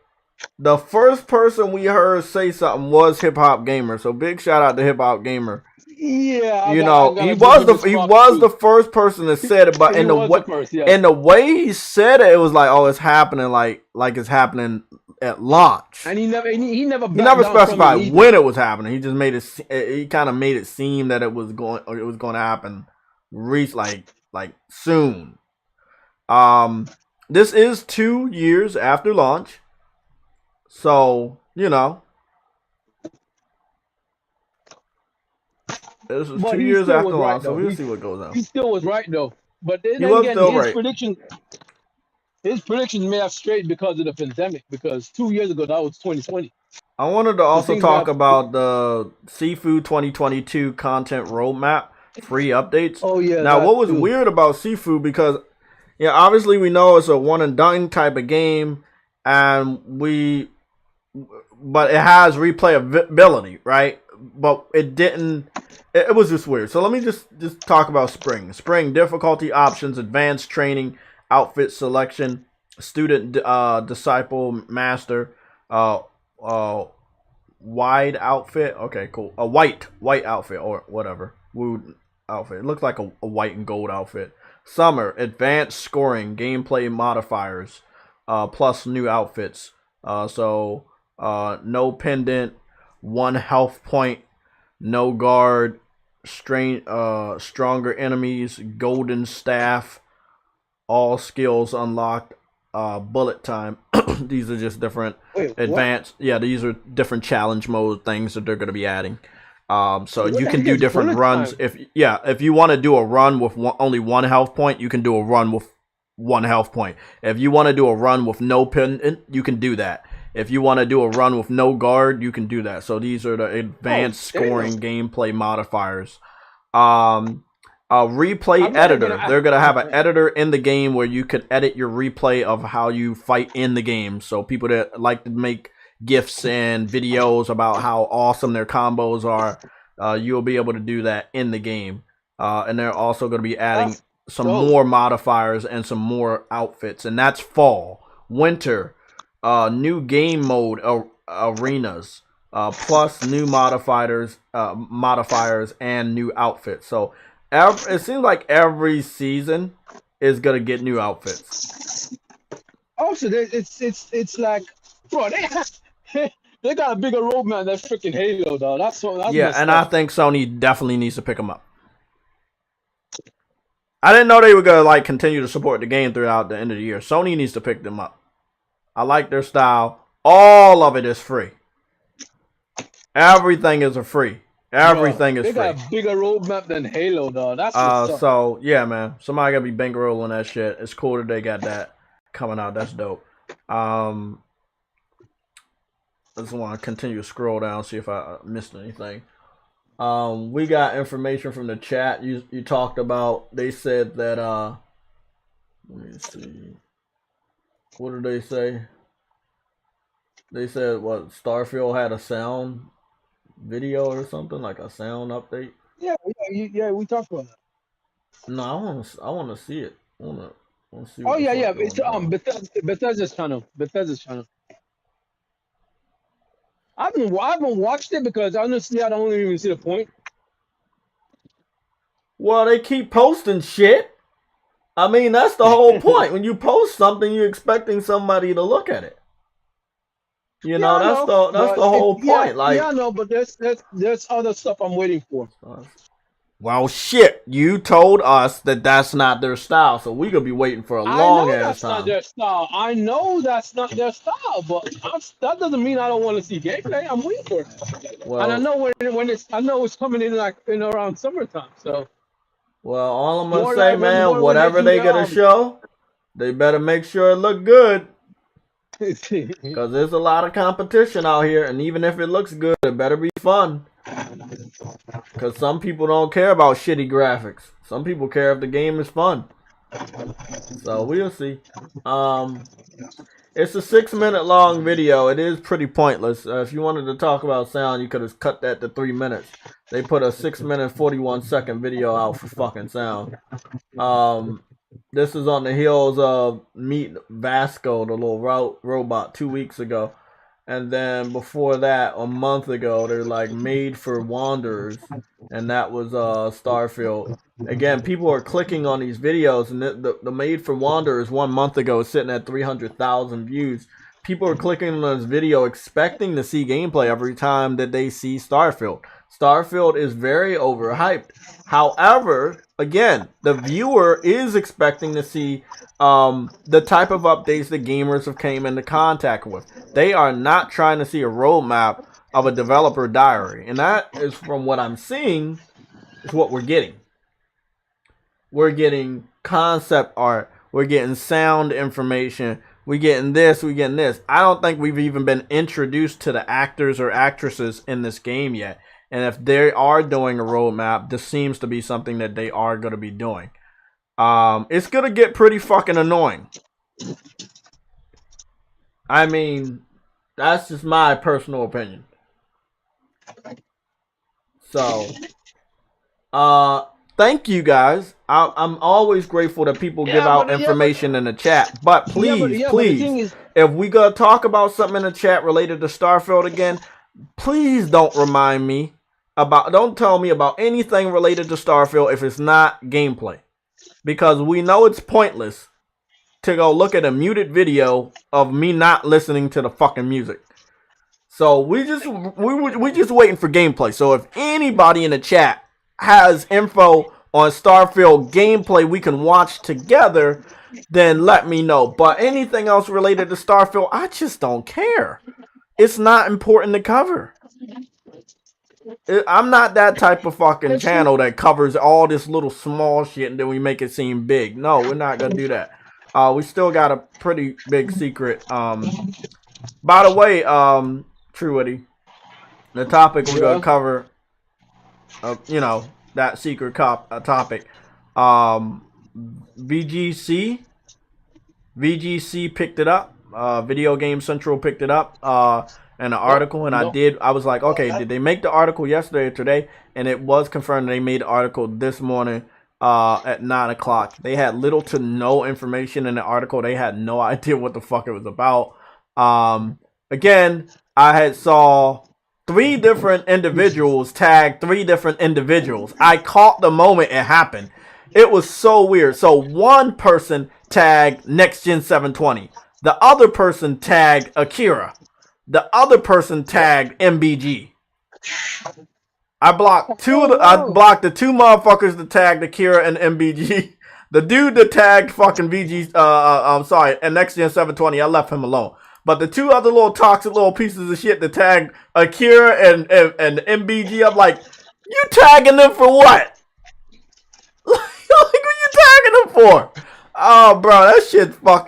the first person we heard say something was Hip Hop Gamer. So big shout out to Hip Hop Gamer. Yeah, he was the first person that said it, but in the way he said it, it was like, oh, it's happening like it's happening at launch. And he never specified when it was happening. He just made it. He kind of made it seem that it was going to happen, like soon. This is 2 years after launch, so you know. This was 2 years after launch, so we'll see what goes on. He still was right though, but then his predictions may have strayed because of the pandemic. Because 2 years ago, that was 2020. I wanted to also talk about the Seafood 2022 content roadmap, free updates. Oh yeah. Now, what was weird about Seafood, because obviously we know it's a one and done type of game, but it has replayability, right? But it didn't. It was just weird. So let me just talk about Spring. Spring difficulty options, advanced training, outfit selection, student disciple master, wide outfit. Okay, cool. A white outfit or whatever. Wood outfit. It looks like a white and gold outfit. Summer advanced scoring, gameplay modifiers, plus new outfits. So no pendant, 1 health point, no guard, stronger enemies, golden staff, all skills unlocked, bullet time. These are just different advanced. What? Yeah, these are different challenge mode things that they're going to be adding. So you can do different runs. If you want to do a run with only 1 health point, you can do a run with 1 health point. If you want to do a run with no pendant, you can do that. If you want to do a run with no guard, you can do that. So these are the advanced scoring gameplay modifiers. Replay editor. They're going to have an editor in the game where you could edit your replay of how you fight in the game. So people that like to make GIFs and videos about how awesome their combos are, you'll be able to do that in the game. And they're also going to be adding some more modifiers and some more outfits. And that's fall. Winter. New game mode arenas, plus new modifiers and new outfits. So it seems like every season is gonna get new outfits. Also, it's like, bro, they got a bigger roadmap than freaking Halo, though. That's and I think Sony definitely needs to pick them up. I didn't know they were gonna continue to support the game throughout the end of the year. Sony needs to pick them up. I like their style. All of it is free. Everything is free. Everything is free. They got a bigger roadmap than Halo, though. That's so yeah, man. Somebody gotta be bankrolling that shit. It's cool that they got that coming out. That's dope. I just want to continue to scroll down, see if I missed anything. We got information from the chat. You talked about. They said that. Let me see. What did they say? They said what Starfield had a sound video or something, like a sound update. Yeah, we talked about that. No, I want to see it. I want to see. Oh yeah. It's Bethesda's channel. I haven't watched it because honestly, I don't even see the point. Well, they keep posting shit. I mean, that's the whole point. When you post something, you're expecting somebody to look at it. You know, that's the whole point. But there's other stuff I'm waiting for. Well, shit, you told us that that's not their style, so we gonna be waiting for a long ass time. Not their style. I know that's not their style, but that doesn't mean I don't want to see gameplay. I'm waiting for it, and I know when it's coming in in around summertime. So. Well, all I'm gonna say, man, whatever they gonna show, they better make sure it look good. Because there's a lot of competition out here, and even if it looks good, it better be fun. Because some people don't care about shitty graphics. Some people care if the game is fun. So we'll see. It's a 6-minute long video. It is pretty pointless. If you wanted to talk about sound, you could have cut that to 3 minutes. They put a 6-minute 41-second video out for fucking sound. This is on the heels of Meet Vasco, the little robot, 2 weeks ago. And then before that, a month ago, they're like Made for Wanderers. And that was Starfield. Again, people are clicking on these videos. And the Made for Wanderers 1 month ago is sitting at 300,000 views. People are clicking on this video expecting to see gameplay every time that they see Starfield. Starfield is very overhyped. However, again, the viewer is expecting to see the type of updates that gamers have came into contact with. They are not trying to see a roadmap of a developer diary. And that is, from what I'm seeing, is what we're getting. We're getting concept art. We're getting sound information. We're getting this. We're getting this. I don't think we've even been introduced to the actors or actresses in this game yet. And if they are doing a roadmap, this seems to be something that they are going to be doing. It's going to get pretty fucking annoying. I mean, that's just my personal opinion. So, thank you guys. I'm always grateful that people give out information in the chat. But please, please, if we gonna talk about something in the chat related to Starfield again, please don't remind me about, don't tell me about anything related to Starfield if it's not gameplay. Because we know it's pointless to go look at a muted video of me not listening to the fucking music. So we just waiting for gameplay. So if anybody in the chat has info on Starfield gameplay we can watch together, then let me know. But anything else related to Starfield, I just don't care. It's not important to cover. I'm not that type of fucking channel that covers all this little small shit and then we make it seem big. No, we're not gonna do that. We still got a pretty big secret. By the way, Truity, the topic we're gonna cover, you know, that secret topic. VGC picked it up. Video Game Central picked it up. And an article, and I was like, okay, did they make the article yesterday or today? And it was confirmed they made the article this morning at 9 o'clock. They had little to no information in the article. They had no idea what the fuck it was about. Again, I had saw 3 different individuals tag 3 different individuals. I caught the moment it happened. It was so weird. So one person tagged Next Gen 720. The other person tagged Akira. The other person tagged MBG. I blocked the 2 motherfuckers that tagged Akira and MBG. The dude that tagged fucking VG, I'm sorry, and Next Gen 720, I left him alone. But the 2 other little toxic little pieces of shit that tagged Akira and MBG, I'm like, you tagging them for what? Like, what you tagging them for? Oh, bro,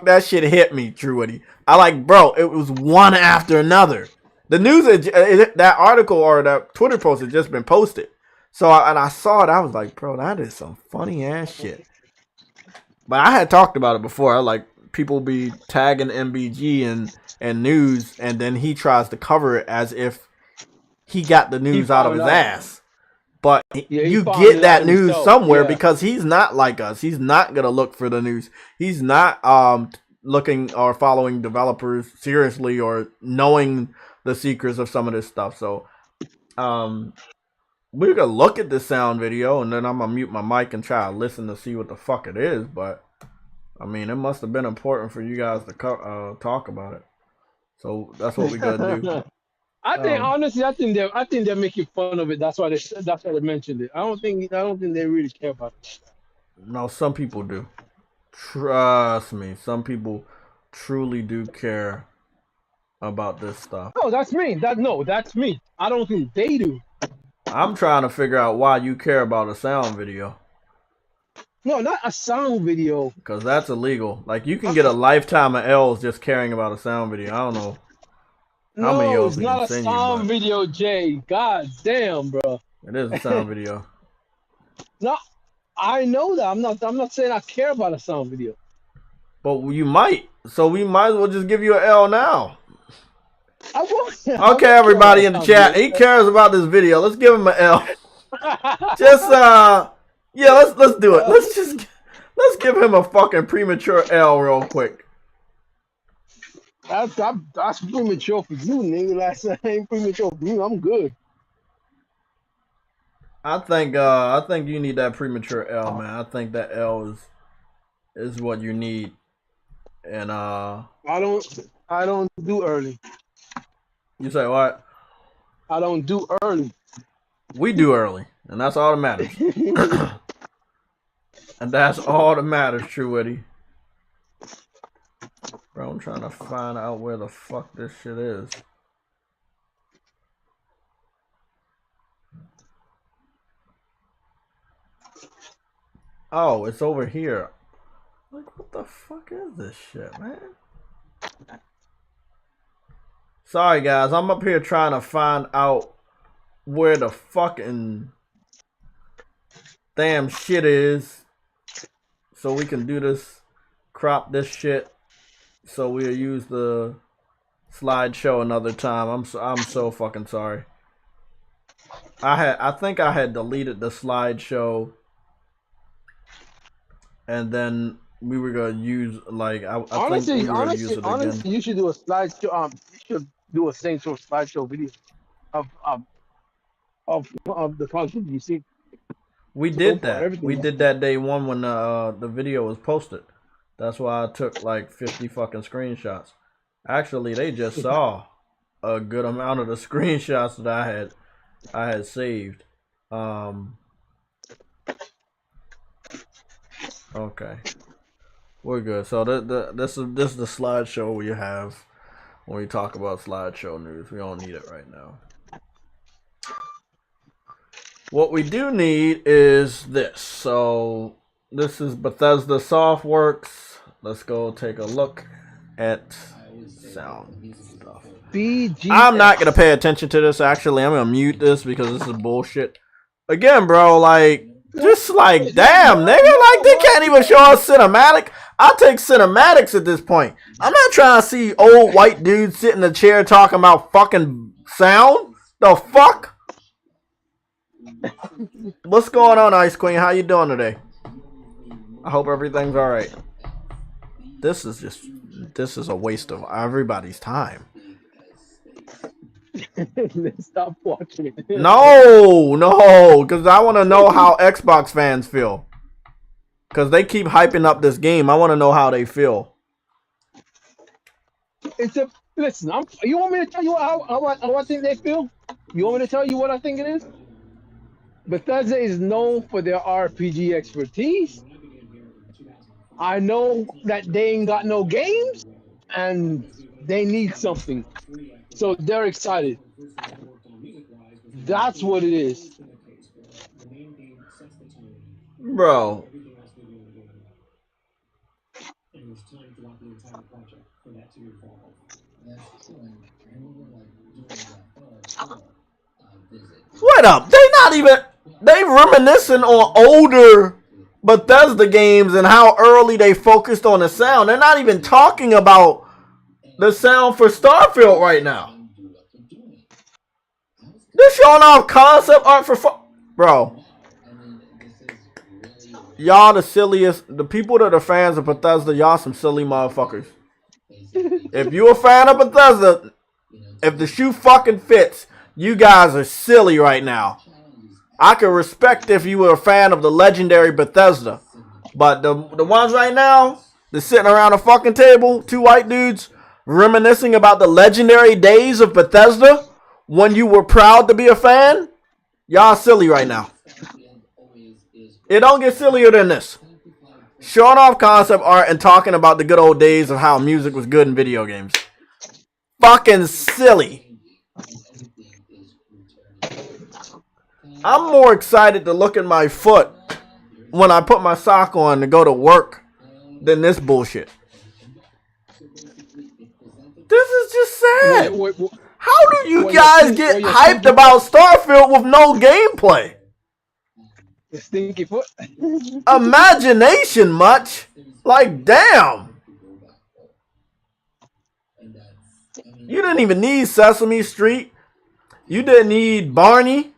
that shit hit me, Truity. I like, bro, it was one after another. The news, that article or that Twitter post had just been posted. So, I saw it, I was like, bro, that is some funny ass shit. But I had talked about it before. I like, people be tagging MBG and news, and then he tries to cover it as if he got the news out of his ass. But you get that news somewhere because he's not like us. He's not going to look for the news. He's not looking or following developers seriously or knowing the secrets of some of this stuff. So we're going to look at the sound video, and then I'm going to mute my mic and try to listen to see what the fuck it is. But, I mean, it must have been important for you guys to talk about it. So that's what we're going to do. I think honestly, I think they're making fun of it. That's why they mentioned it. I don't think they really care about it. No, some people do. Trust me, some people truly do care about this stuff. No, that's me. That's me. I don't think they do. I'm trying to figure out why you care about a sound video. No, not a sound video. Because that's illegal. Like, you can get a lifetime of L's just caring about a sound video. I don't know. How many No, O's it's we not can a send you, sound but video, Jay. God damn, bro. it is a sound video. No, I know that. I'm not saying I care about a sound video. But you might. So we might as well just give you an L now. I won't. Okay, everybody in the chat. He cares about this video. Let's give him an L. Just yeah, let's do it. Let's give him a fucking premature L real quick. That's premature for you, nigga. That's ain't premature for you. I'm good. I think you need that premature L, man. I think that L is what you need. And I don't do early. You say what? I don't do early. We do early, and that's all that matters. And that's all that matters, True Witty. Bro, I'm trying to find out where the fuck this shit is. Oh, it's over here. Like, what the fuck is this shit, man? Sorry, guys. I'm up here trying to find out where the fucking damn shit is, so we can do this, crop this shit, so we'll use the slideshow another time. I'm so fucking sorry. I think I had deleted the slideshow, and then we were gonna use like I think we were gonna use it again. Honestly, you should do a slideshow. You should do a Saints Row slideshow video of the content you see. We did that. We did that day one when the video was posted. That's why I took like 50 fucking screenshots. Actually, they just saw a good amount of the screenshots that I had saved. Okay, we're good. So this is the slideshow we have when we talk about slideshow news. We don't need it right now. What we do need is this. So this is Bethesda Softworks. Let's go take a look at sound stuff. I'm not gonna pay attention to this. Actually, I'm gonna mute this because this is bullshit. Again, bro, like just like damn, nigga, like they can't even show us cinematic. I'll take cinematics at this point. I'm not trying to see old white dudes sit in a chair talking about fucking sound. The fuck? What's going on, Ice Queen? How you doing today? I hope everything's all right. This is a waste of everybody's time. Stop watching it. No, because I want to know how Xbox fans feel. Because they keep hyping up this game. I want to know how they feel. Listen. You want me to tell you how I think they feel? You want me to tell you what I think it is? Bethesda is known for their RPG expertise. I know that they ain't got no games, and they need something. So they're excited. That's what it is. Bro. What up? They reminiscing on older Bethesda games and how early they focused on the sound. They're not even talking about the sound for Starfield right now. They're showing off concept art for bro. Y'all the silliest. The people that are fans of Bethesda, y'all some silly motherfuckers. If you a fan of Bethesda, if the shoe fucking fits, you guys are silly right now. I could respect if you were a fan of the legendary Bethesda. But the ones right now, they're sitting around a fucking table, two white dudes, reminiscing about the legendary days of Bethesda when you were proud to be a fan. Y'all silly right now. It don't get sillier than this. Showing off concept art and talking about the good old days of how music was good in video games. Fucking silly. I'm more excited to look at my foot when I put my sock on to go to work than this bullshit. This is just sad. How do you Well, guys well, get you're hyped thinking- about Starfield with no gameplay? Stinky foot. Imagination much? Like, damn. You didn't even need Sesame Street. You didn't need Barney.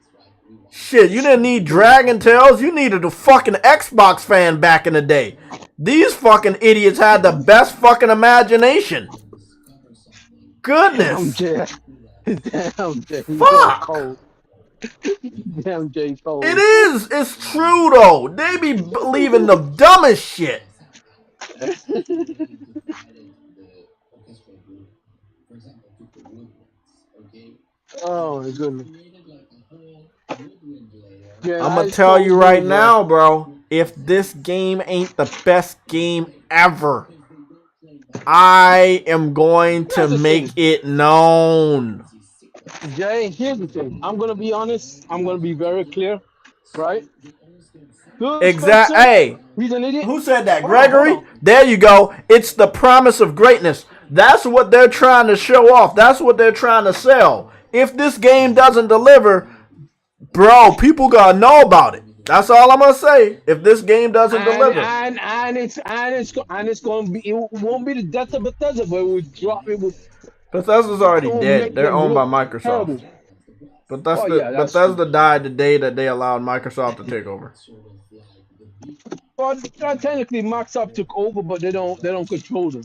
Shit, you didn't need Dragon Tales. You needed a fucking Xbox fan back in the day. These fucking idiots had the best fucking imagination. Goodness. Damn, Jay. Fuck. Cold. Damn, Jay. Cold. It is. It's true, though. They be believing the dumbest shit. Oh, my goodness. Yeah, I'm going to tell you right now, bro. If this game ain't the best game ever, I am going to make it known. Jay, here's the thing. I'm going to be honest. I'm going to be very clear. Right? Exactly. Hey, he's an idiot. Who said that? Hold Gregory? on. There you go. It's the promise of greatness. That's what they're trying to show off. That's what they're trying to sell. If this game doesn't deliver, bro, people gotta know about it. That's all I'm gonna say. If this game doesn't deliver, and it's gonna be, it won't be the death of Bethesda, but it will drop. It will. Bethesda's already Don't dead. make They're them owned by look Microsoft. terrible. Bethesda died the day that they allowed Microsoft to take over. Well, technically, Microsoft took over, but they don't control them.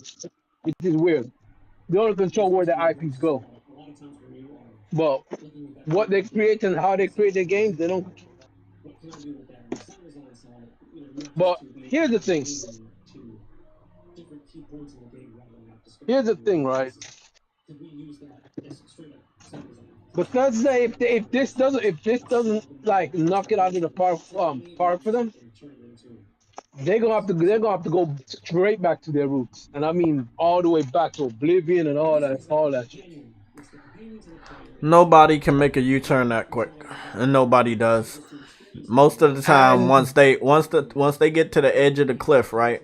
It is weird. They don't control where the IPs go. But what they create and how they create their games, they don't. But here's the thing. Here's the thing, right? Bethesda, if this doesn't like knock it out of the park for them, they're gonna have to go straight back to their roots, and I mean all the way back to Oblivion and all that shit. Nobody can make a U-turn that quick, and nobody does. Most of the time, once they get to the edge of the cliff, right?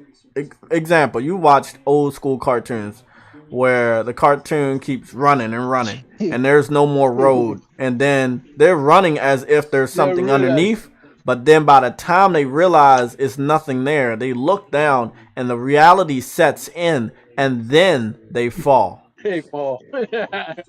Example: you watched old school cartoons where the cartoon keeps running and running, and there's no more road, and then they're running as if there's something underneath. But then by the time they realize it's nothing there, they look down and the reality sets in, and then they fall.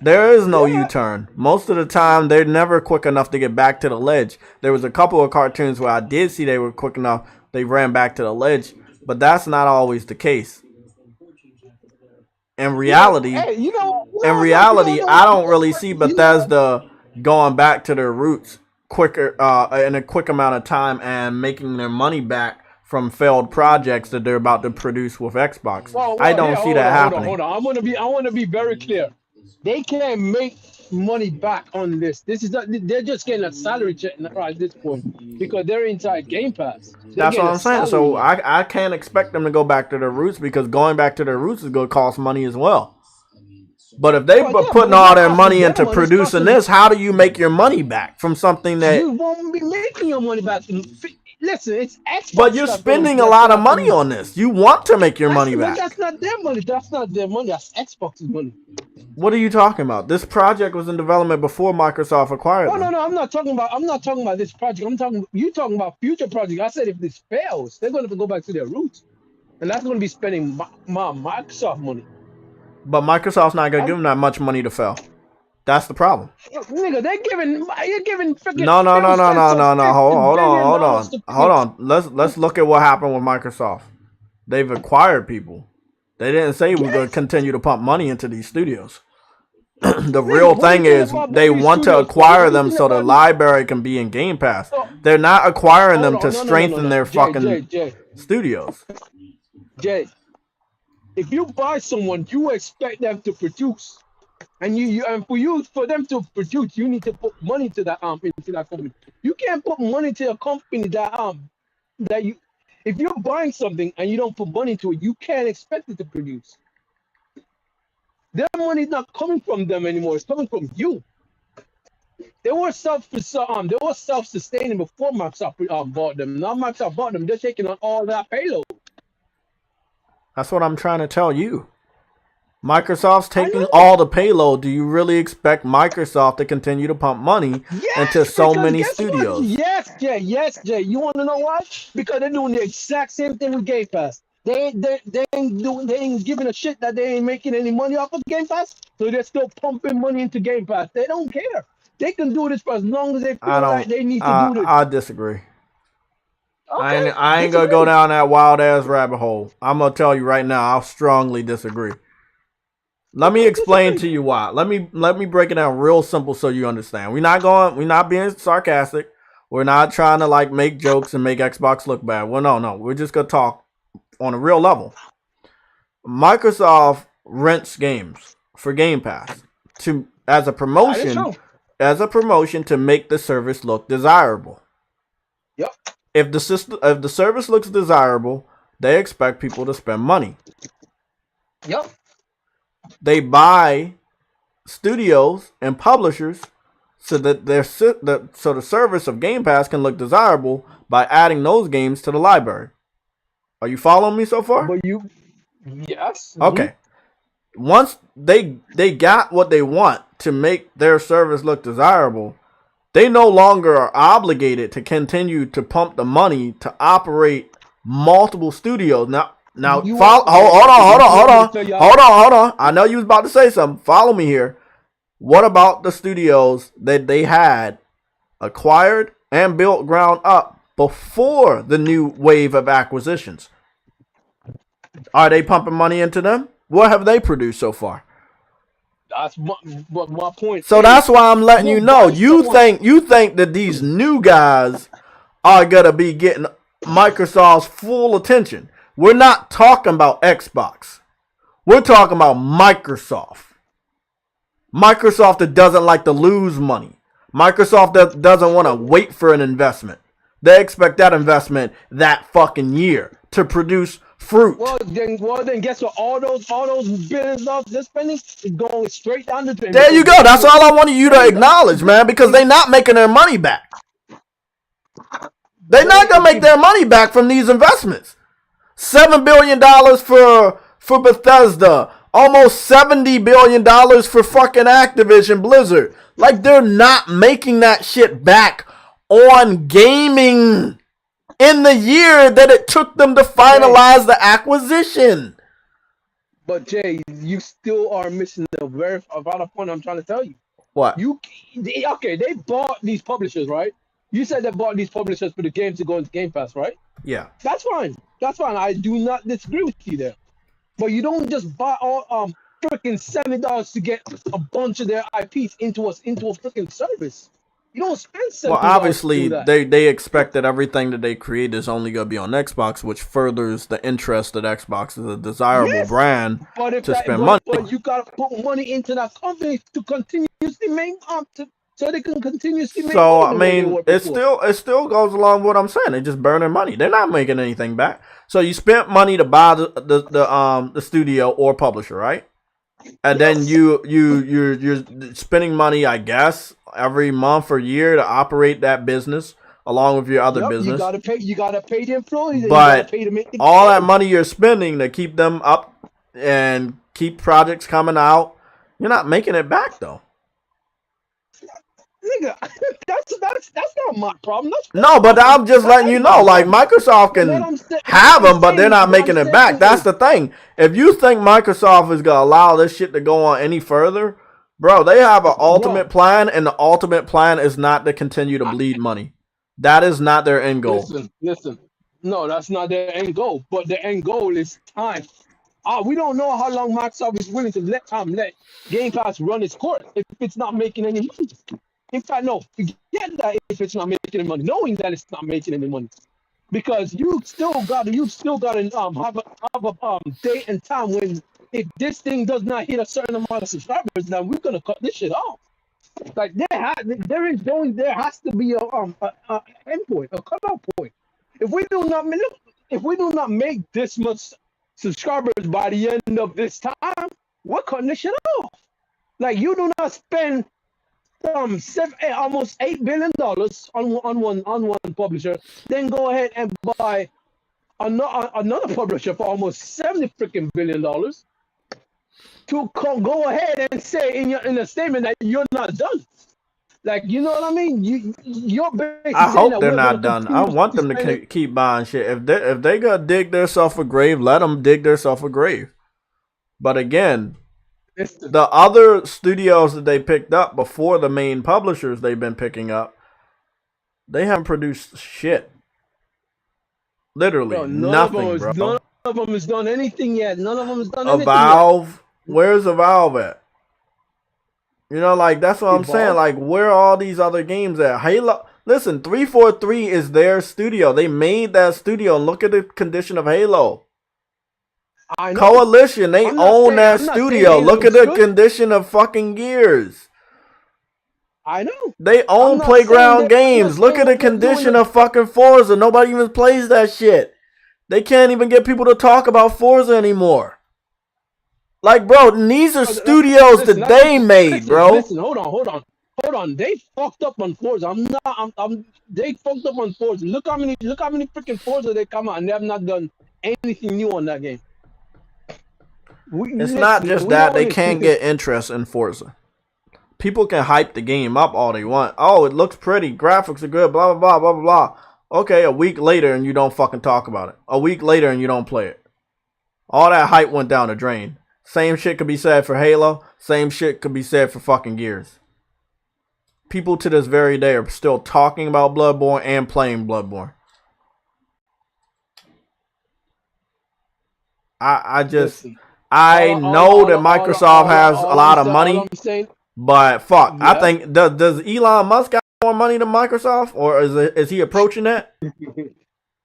There is no U-turn. Most of the time, they're never quick enough to get back to the ledge. There was a couple of cartoons where I did see they were quick enough. They ran back to the ledge, but that's not always the case. In reality, I don't really see Bethesda going back to their roots quicker in a quick amount of time and making their money back from failed projects that they're about to produce with Xbox. I don't see that happening. Hold on. I want to be very clear. They can't make money back on this. They're just getting a salary check at this point because they're inside Game Pass. That's what I'm saying. So I can't expect them to go back to their roots because going back to their roots is going to cost money as well. But if they putting all their money into producing this, how do you make your money back from something that you won't be making your money back? Listen, it's Xbox. But you're spending a lot of money on this. You want to make your money back. That's not their money. That's not their money. That's Xbox's money. What are you talking about? This project was in development before Microsoft acquired them. No. I'm not talking about this project. You talking about future project. I said if this fails, they're going to go back to their roots, and that's going to be spending Microsoft money. But Microsoft's not going to give them that much money to fail. That's the problem. Nigga, you're giving freaking No. Hold on. Let's look at what happened with Microsoft. They've acquired people. They didn't say we're going to continue to pump money into these studios. The real thing is they want to acquire them so the library can be in Game Pass. They're not acquiring them to strengthen their fucking studios. Jay, if you buy someone, you expect them to produce. And for them to produce, you need to put money into that company. You can't put money to a company that you. If you're buying something and you don't put money into it, you can't expect it to produce. Their money's not coming from them anymore; it's coming from you. They were self-sustaining before Microsoft bought them. Now Microsoft bought them; they're taking on all that payload. That's what I'm trying to tell you. Microsoft's I taking know. all the payload. Do you really expect Microsoft to continue to pump money into so because many guess studios? What? Yes, Jay. You want to know why? Because they're doing the exact same thing with Game Pass. They ain't giving a shit that they ain't making any money off of Game Pass, so they're still pumping money into Game Pass. They don't care. They can do this for as long as they I feel like don't. they need to do this. I disagree. Okay, I ain't gonna go down that wild ass rabbit hole. I'm gonna tell you right now. I'll strongly disagree. Let me explain to you why. Let me break it down real simple so you understand. We're not being sarcastic. We're not trying to like make jokes and make Xbox look bad. Well, no. We're just gonna talk on a real level. Microsoft rents games for Game Pass as a promotion to make the service look desirable. Yep. If the service looks desirable, they expect people to spend money. Yep. They buy studios and publishers so that the service of Game Pass can look desirable by adding those games to the library. Are you following me so far? But yes. Okay. Once they got what they want to make their service look desirable, they no longer are obligated to continue to pump the money to operate multiple studios. Now, hold on. I know you was about to say something. Follow me here. What about the studios that they had acquired and built ground up before the new wave of acquisitions? Are they pumping money into them? What have they produced so far? That's my point. So that's why I'm letting you know. You think that these new guys are gonna be getting Microsoft's full attention. We're not talking about Xbox. We're talking about Microsoft. Microsoft that doesn't like to lose money. Microsoft that doesn't want to wait for an investment. They expect that investment that fucking year to produce fruit. Well, then guess what? All those billions of they're spending is going straight down the drain. There you go. That's all I wanted you to acknowledge, man, because they're not making their money back. They're not gonna make their money back from these investments. $7 billion for Bethesda. Almost $70 billion for fucking Activision Blizzard. Like, they're not making that shit back on gaming in the year that it took them to finalize the acquisition. But Jay, you still are missing the very vital point I'm trying to tell you. What? They bought these publishers, right? You said they bought these publishers for the games to go into Game Pass, right? Yeah. That's fine. I do not disagree with you there. But you don't just buy all freaking $70 to get a bunch of their IPs into a freaking service. You don't spend $70. Well, obviously they expect that everything that they create is only gonna be on Xbox, which furthers the interest that Xbox is a desirable brand to spend money. But you gotta put money into that company to continuously make so they can continuously make. So I mean, it still goes along with what I'm saying. They're just burning money. They're not making anything back. So you spent money to buy the studio or publisher, right? And then you're spending money, I guess, every month or year to operate that business along with your other business. You gotta pay the employees. But all that money you're spending to keep them up and keep projects coming out, you're not making it back though. Nigga, that's not my problem. No, but I'm just letting you know, like, Microsoft can have them, but they're not making it back. That's the thing. If you think Microsoft is gonna allow this shit to go on any further, bro, they have an ultimate plan, and the ultimate plan is not to continue to bleed money. That is not their end goal. Listen. No, that's not their end goal. But the end goal is time. We don't know how long Microsoft is willing to let Game Pass run its course if it's not making any money. In fact, no, forget that if it's not making any money, knowing that it's not making any money, because you've still got to have a date and time when if this thing does not hit a certain amount of subscribers, then we're gonna cut this shit off. Like there has to be a endpoint, a cutoff point. If we do not make this much subscribers by the end of this time, we're cutting this shit off. Like you do not spend almost $8 billion on one publisher, then go ahead and buy another publisher for almost $70 freaking billion. to go ahead and say in a statement that you're not done. Like, you know what I mean? You're basically I saying hope that they're we're not gonna done. I want them to keep buying shit. If they gonna dig themselves a grave, let them dig themselves a grave. But again, the other studios that they picked up before the main publishers they've been picking up, they haven't produced shit. Literally nothing, bro. None of them has done anything yet. None of them has done anything Valve, yet. where's the Valve at? You know, like, that's what I'm saying. Like, where are all these other games at? Halo. Listen, 343 is their studio. They made that studio. And look at the condition of Halo. I know. Coalition, they own that studio. Look at the condition of fucking Gears. I know. They own Playground Games. Look at the condition of fucking Forza. Nobody even plays that shit. They can't even get people to talk about Forza anymore. Like, bro, these are studios that they made, bro. Listen, hold on. They fucked up on Forza. They fucked up on Forza. Look how many freaking Forza they come out and they have not done anything new on that game. It's not just that they can't get interest in Forza. People can hype the game up all they want. Oh, it looks pretty. Graphics are good. Blah, blah, blah, blah, blah, blah. Okay, a week later and you don't fucking talk about it. A week later and you don't play it. All that hype went down the drain. Same shit could be said for Halo. Same shit could be said for fucking Gears. People to this very day are still talking about Bloodborne and playing Bloodborne. I know that Microsoft has a lot of money, but fuck, yeah. I think does Elon Musk got more money than Microsoft, or is he approaching that?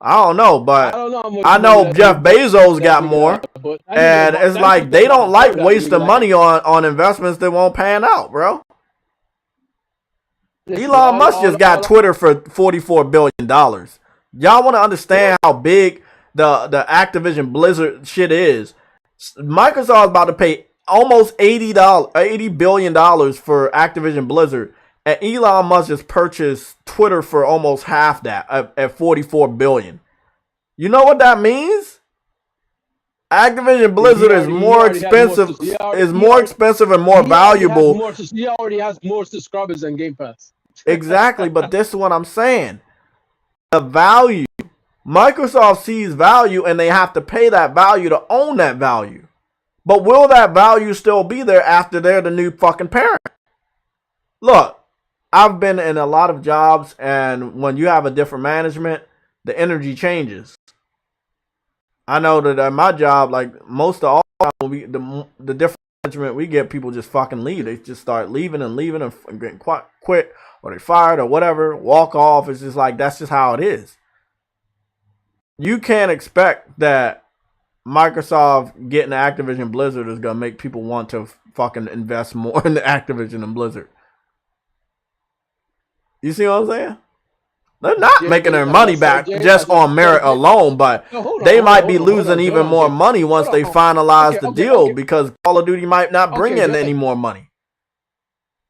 I don't know, but I know Jeff Bezos got more, and it's like they don't like wasting money on investments that won't pan out, bro. Elon Musk just got Twitter for $44 billion. Y'all want to understand how big the Activision Blizzard shit is? Microsoft's about to pay almost $80 billion for Activision Blizzard, and Elon Musk just purchased Twitter for almost half that at $44 billion. You know what that means? Activision Blizzard is more expensive. More expensive and more valuable. He already has more subscribers than Game Pass. Exactly, but this is what I'm saying. The value. Microsoft sees value and they have to pay that value to own that value. But will that value still be there after they're the new fucking parent? Look, I've been in a lot of jobs, and when you have a different management, the energy changes. I know that at my job, like most of all, the different management we get, people just fucking leave. They just start leaving and getting quit, or they fired or whatever, walk off. It's just like, that's just how it is. You can't expect that Microsoft getting Activision Blizzard is going to make people want to fucking invest more in the Activision and Blizzard. You see what I'm saying? They're not making their money back just on merit alone, but they might be losing even more money once they finalize the deal, because Call of Duty might not bring in any more money.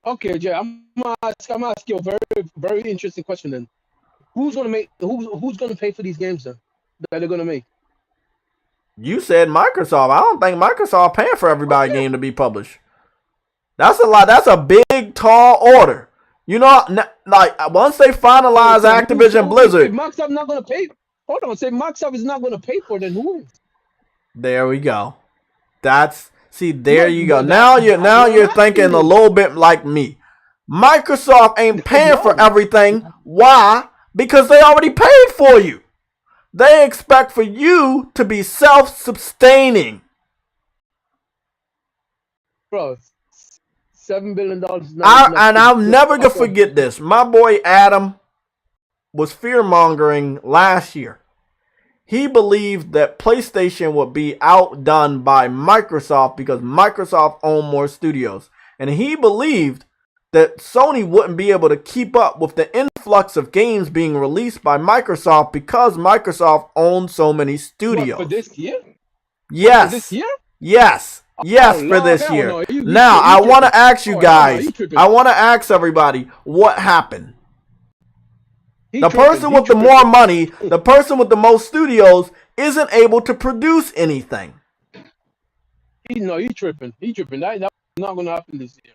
Okay, Jay, I'm gonna ask you a very, very interesting question then. Who's gonna pay for these games then that they're gonna make? You said Microsoft. I don't think Microsoft paying for everybody's game to be published. That's a lot. That's a big, tall order. You know, like once they finalize Activision Blizzard, if Microsoft not gonna pay. Hold on, say Microsoft is not gonna pay for it, then who is? There we go. There you go. Now you're thinking a little bit like me. Microsoft ain't paying for everything. Why? Because they already paid for you. They expect for you to be self-sustaining. Bro, $7 billion. I'll never gonna forget this. My boy Adam was fear-mongering last year. He believed that PlayStation would be outdone by Microsoft because Microsoft owned more studios. And he believed that Sony wouldn't be able to keep up with the influx of games being released by Microsoft because Microsoft owned so many studios. What, for this year? Yes. For this year? Yes. Yes, for this year. Now, I want to ask you guys, I want to ask everybody, what happened? The person with the more money, the person with the most studios, isn't able to produce anything. He tripping. He tripping. That's not gonna happen this year.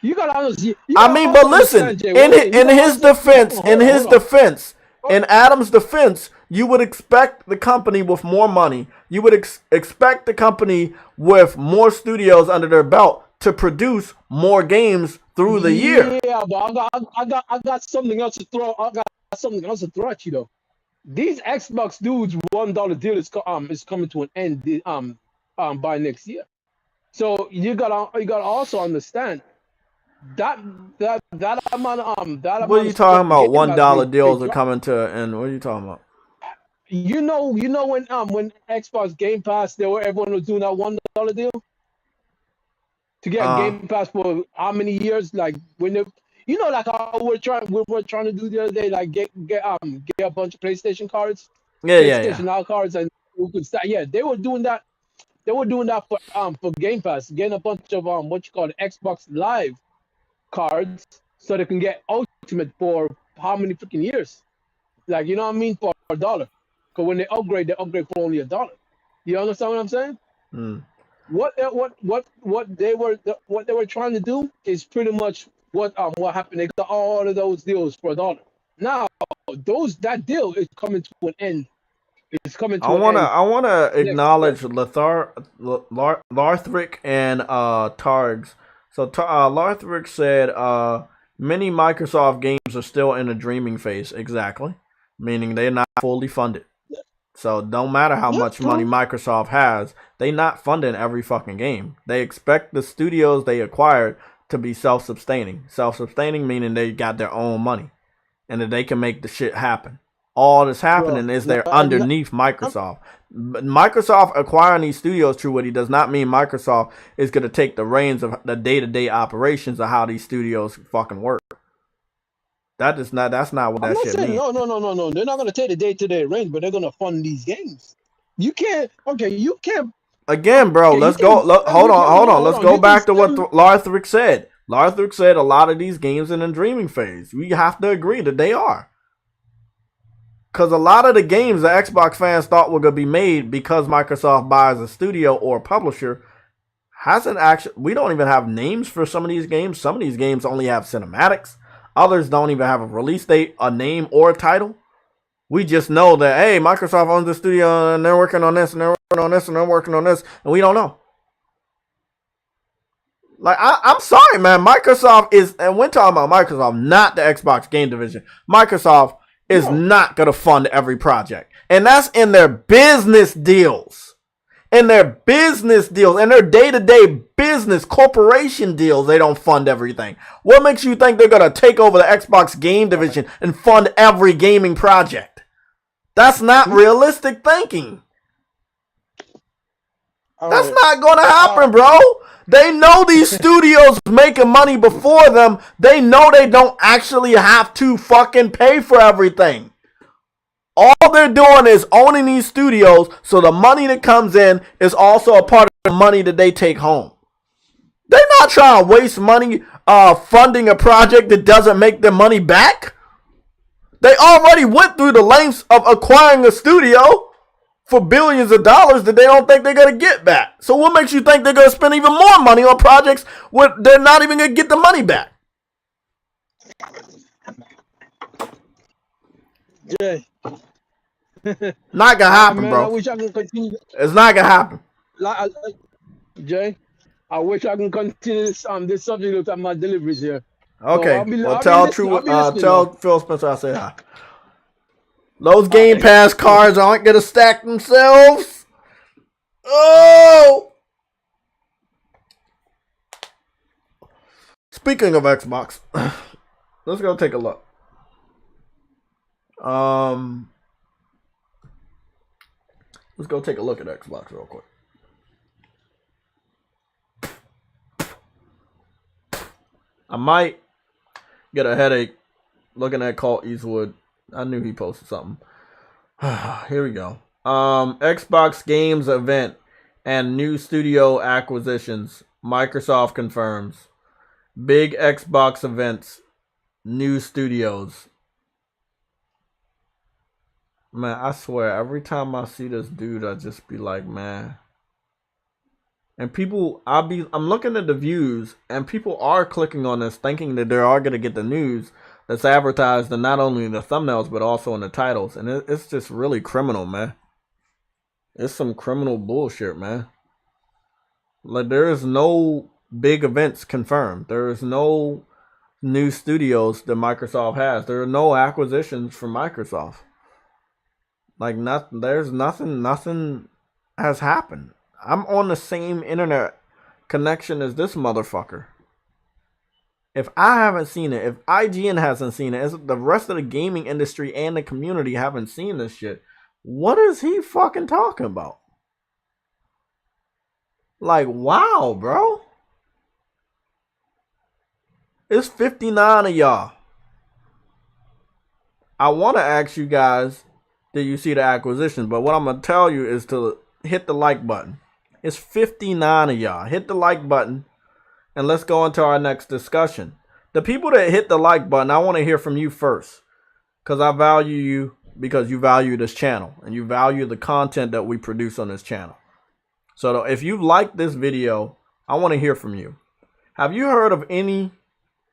You gotta understand. I mean, but listen, in his defense, in Adam's defense, you would expect the company with more money, you would expect the company with more studios under their belt to produce more games through the year. Yeah, but I got something else to throw. I got something else to throw at you though. These Xbox dudes $1 deal is coming to an end by next year. So you gotta also understand that amount What are you talking about? $1 deals are coming to an end. What are you talking about? You know when Xbox Game Pass, everyone was doing that $1 deal to get Game Pass for how many years? Like when they, like how we're trying to do the other day, like get a bunch of PlayStation cards, PlayStation Now cards, and we could start. Yeah, they were doing that. They were doing that for Game Pass, getting a bunch of what you call Xbox Live cards, so they can get Ultimate for how many freaking years? Like, you know what I mean, for $1. Because when they upgrade for only $1. You understand what I'm saying? Mm. What they were trying to do is pretty much what happened. They got all of those deals for $1. Now that deal is coming to an end. It's coming to an end. I wanna acknowledge Larthric and Targs. So Larthric said many Microsoft games are still in a dreaming phase. Exactly. Meaning they're not fully funded. So don't matter how much money Microsoft has, they not funding every fucking game. They expect the studios they acquired to be self-sustaining. Self-sustaining meaning they got their own money and that they can make the shit happen. All that's happening is they're underneath Microsoft. Microsoft acquiring these studios, True Witty, does not mean Microsoft is going to take the reins of the day-to-day operations of how these studios fucking work. That's not what that shit means. No. They're not going to take the day-to-day reins, but they're going to fund these games. You can't. Again, bro, let's go. Hold on. Let's go back to what Larthric said. Larthric said a lot of these games are in a dreaming phase. We have to agree that they are. Because a lot of the games the Xbox fans thought were going to be made because Microsoft buys a studio or a publisher hasn't actually. We don't even have names for some of these games. Some of these games only have cinematics. Others don't even have a release date, a name, or a title. We just know that, hey, Microsoft owns the studio and they're working on this and they're working on this and they're working on this, and we don't know. Like, I'm sorry, man. Microsoft is, and we're talking about Microsoft, not the Xbox game division. Microsoft is not going to fund every project. And that's in their business deals. In their business deals, in their day-to-day business corporation deals, they don't fund everything. What makes you think they're going to take over the Xbox game division and fund every gaming project? That's not realistic thinking. That's not going to happen, bro. They know these studios making money before them. They know they don't actually have to fucking pay for everything. All they're doing is owning these studios, so the money that comes in is also a part of the money that they take home. They're not trying to waste money funding a project that doesn't make their money back. They already went through the lengths of acquiring a studio for billions of dollars that they don't think they're going to get back. So what makes you think they're going to spend even more money on projects where they're not even going to get the money back? Jay. Not gonna happen, bro. I wish I can continue. It's not gonna happen. Jay, I wish I can continue this subject of my deliveries here. Okay, tell Phil Spencer I say hi. Those Game Pass cards aren't gonna stack themselves. Oh! Speaking of Xbox, let's go take a look. Let's go take a look at Xbox real quick. I might get a headache looking at Colt Eastwood. I knew he posted something. Here we go. Xbox Games event and new studio acquisitions. Microsoft confirms. Big Xbox events. New studios. Man, I swear, every time I see this dude, I just be like, man, And people, I'm looking at the views, and people are clicking on this thinking that they are going to get the news that's advertised in not only the thumbnails, but also in the titles. And it's just really criminal, man. It's some criminal bullshit, man. Like, there is no big events confirmed. There is no new studios that Microsoft has. There are no acquisitions from Microsoft. Like, there's nothing has happened. I'm on the same internet connection as this motherfucker. If I haven't seen it, if IGN hasn't seen it, if the rest of the gaming industry and the community haven't seen this shit, what is he fucking talking about? Like, wow, bro. It's 59 of y'all. I want to ask you guys, did you see the acquisition? But what I'm going to tell you is to hit the like button. It's 59 of y'all. Hit the like button and let's go into our next discussion. The people that hit the like button, I want to hear from you first. Because I value you, because you value this channel and you value the content that we produce on this channel. So if you like this video, I want to hear from you. Have you heard of any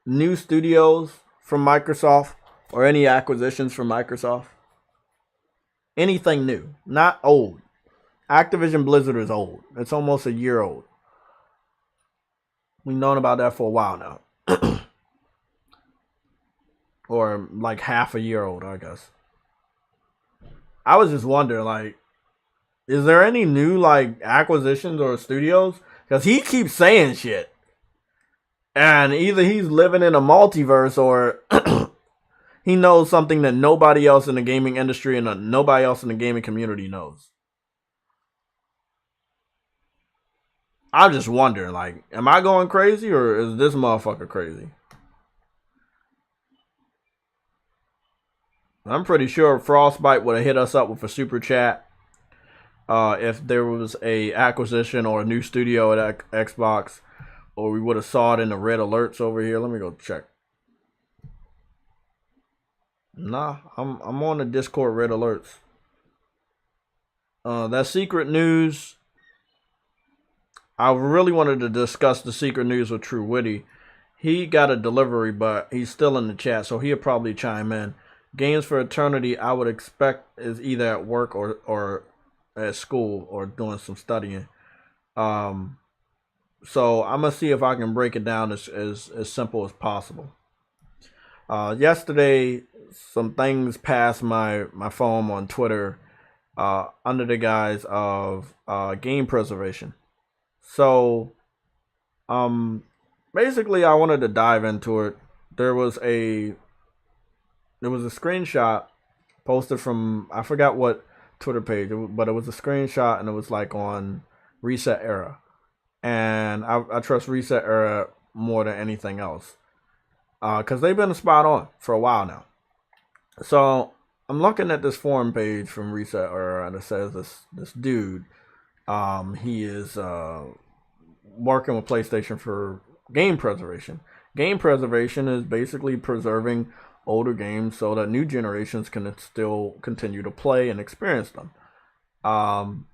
new studios from Microsoft or any acquisitions from Microsoft? Anything new, not old. Activision Blizzard is old. It's almost a year old. We've known about that for a while now. Or like half a year old, I guess. I was just wondering, like, is there any new like acquisitions or studios? Because he keeps saying shit. And either he's living in a multiverse or he knows something that nobody else in the gaming industry and nobody else in the gaming community knows. I'm just wondering, like, am I going crazy or is this motherfucker crazy? I'm pretty sure Frostbite would have hit us up with a super chat if there was a acquisition or a new studio at Xbox, or we would have saw it in the red alerts over here. Let me go check. Nah, I'm on the Discord red alerts. That secret news, I really wanted to discuss the secret news with True Witty. He got a delivery, but he's still in the chat, so he'll probably chime in. Games for Eternity, I would expect, is either at work or at school or doing some studying. So I'm going to see if I can break it down as simple as possible. Yesterday, some things passed my phone on Twitter under the guise of game preservation. So, basically, I wanted to dive into it. There was a screenshot posted from, I forgot what Twitter page, but it was a screenshot and it was like on Reset Era. And I trust Reset Era more than anything else. Because they've been spot on for a while now. So I'm looking at this forum page from Reset Era and it says this dude, he is working with PlayStation for game preservation. Game preservation is basically preserving older games so that new generations can still continue to play and experience them.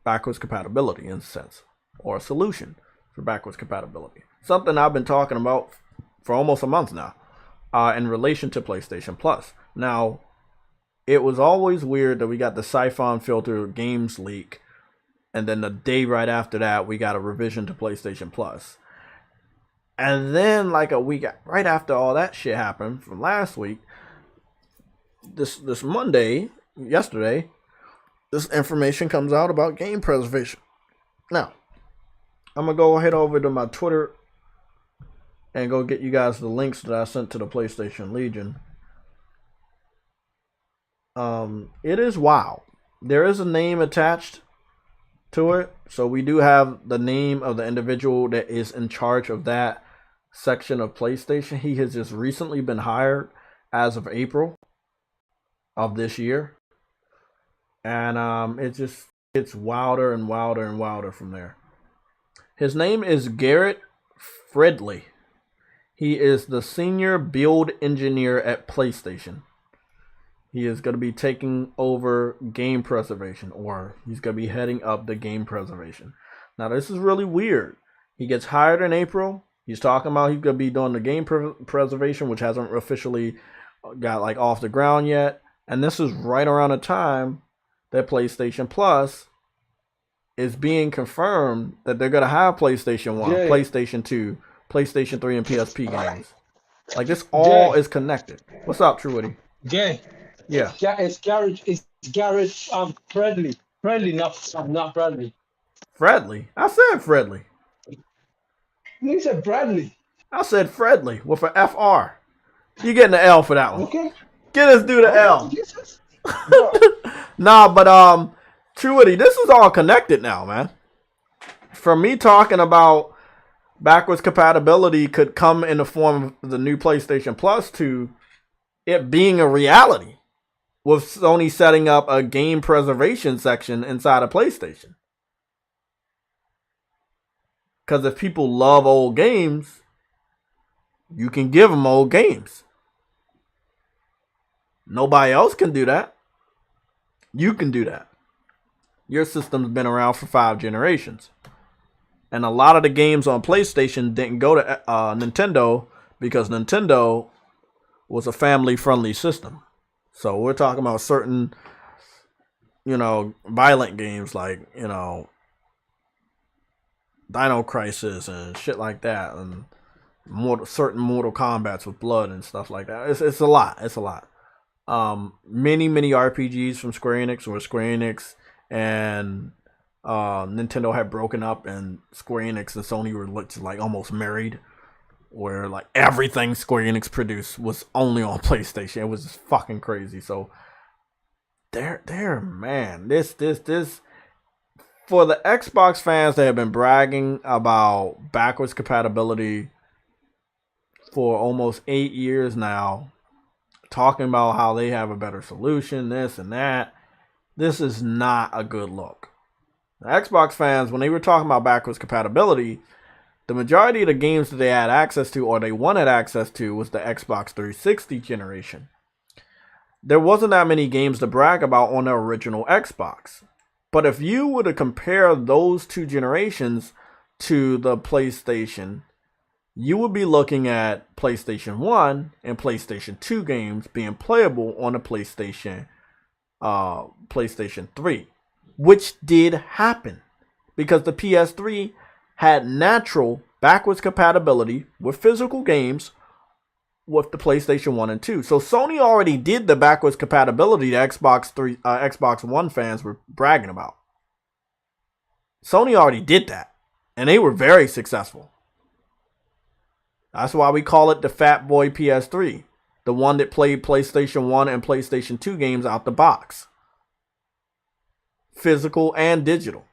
Backwards compatibility, in a sense, or a solution for backwards compatibility. Something I've been talking about for almost a month now in relation to PlayStation Plus. Now, it was always weird that we got the Siphon Filter games leak, and then the day right after that, we got a revision to PlayStation Plus. And then, like a week right after all that shit happened from last week, this Monday, yesterday, this information comes out about game preservation. Now, I'm going to go head over to my Twitter and go get you guys the links that I sent to the PlayStation Legion. It is wild. There is a name attached to it. So we do have the name of the individual that is in charge of that section of PlayStation. He has just recently been hired as of April of this year. And it just gets wilder and wilder and wilder from there. His name is Garrett Fredley. He is the senior build engineer at PlayStation. He is going to be taking over game preservation, or he's going to be heading up the game preservation. Now, this is really weird He gets hired in April. He's talking about he's going to be doing the game preservation, which hasn't officially got like off the ground yet. And this is right around the time that PlayStation Plus is being confirmed that they're going to have PlayStation 1, Jay. PlayStation 2, PlayStation 3, and PSP games. Like, this all is connected. What's up, True Woody? Jay. Yeah. It's Garrett Fredley. Fredley, not Bradley. Fredley? I said Fredley. You said Bradley. I said Fredley with an FR. You getting the L for that one. Okay. Get us do the L. Nah, but True Woody, this is all connected now, man. From me talking about backwards compatibility could come in the form of the new PlayStation Plus to it being a reality with Sony setting up a game preservation section inside of PlayStation. Because if people love old games, you can give them old games. Nobody else can do that. You can do that. Your system's been around for 5 generations. And a lot of the games on PlayStation didn't go to Nintendo because Nintendo was a family-friendly system. So we're talking about certain, violent games like, Dino Crisis and shit like that, and certain Mortal Kombats with blood and stuff like that. It's a lot. It's a lot. Many RPGs from Square Enix, where Square Enix and Nintendo had broken up, and Square Enix and Sony were like almost married, where like everything Square Enix produced was only on PlayStation. It was just fucking crazy. So man, this for the Xbox fans that have been bragging about backwards compatibility for almost 8 years now, talking about how they have a better solution, this and that, this is not a good look. The Xbox fans, when they were talking about backwards compatibility, the majority of the games that they had access to or they wanted access to was the Xbox 360 generation. There wasn't that many games to brag about on the original Xbox. But if you were to compare those two generations to the PlayStation, you would be looking at PlayStation 1 and PlayStation 2 games being playable on the PlayStation 3, which did happen because the PS3 had natural backwards compatibility with physical games with the PlayStation 1 and 2. So Sony already did the backwards compatibility that Xbox One fans were bragging about. Sony already did that, and they were very successful. That's why we call it the Fat Boy PS3, the one that played PlayStation 1 and PlayStation 2 games out the box. Physical and digital.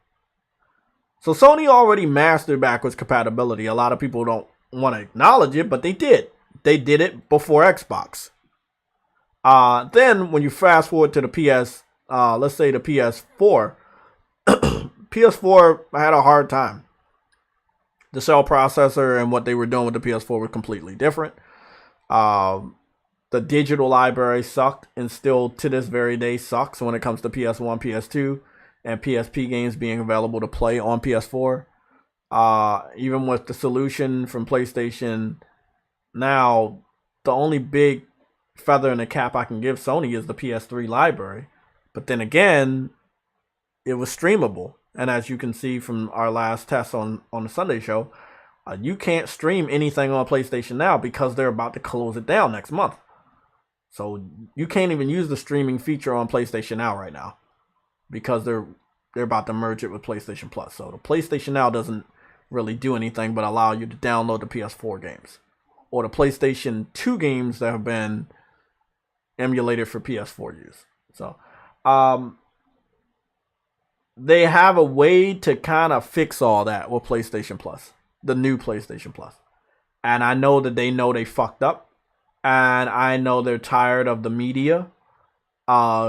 So Sony already mastered backwards compatibility. A lot of people don't want to acknowledge it, but they did. They did it before Xbox. Then when you fast forward to the let's say the PS4, PS4 had a hard time. The cell processor and what they were doing with the PS4 were completely different. The digital library sucked and still to this very day sucks when it comes to PS1, PS2, and PSP games being available to play on PS4. Even with the solution from PlayStation now, the only big feather in the cap I can give Sony is the PS3 library. But then again, it was streamable. And as you can see from our last test on the Sunday show, you can't stream anything on PlayStation Now because they're about to close it down next month. So you can't even use the streaming feature on PlayStation Now right now because they're about to merge it with PlayStation Plus. So the PlayStation Now doesn't really do anything but allow you to download the PS4 games or the PlayStation 2 games that have been emulated for PS4 use. So they have a way to kind of fix all that with PlayStation Plus, the new PlayStation Plus. And I know that they know they fucked up. And I know they're tired of the media, bragging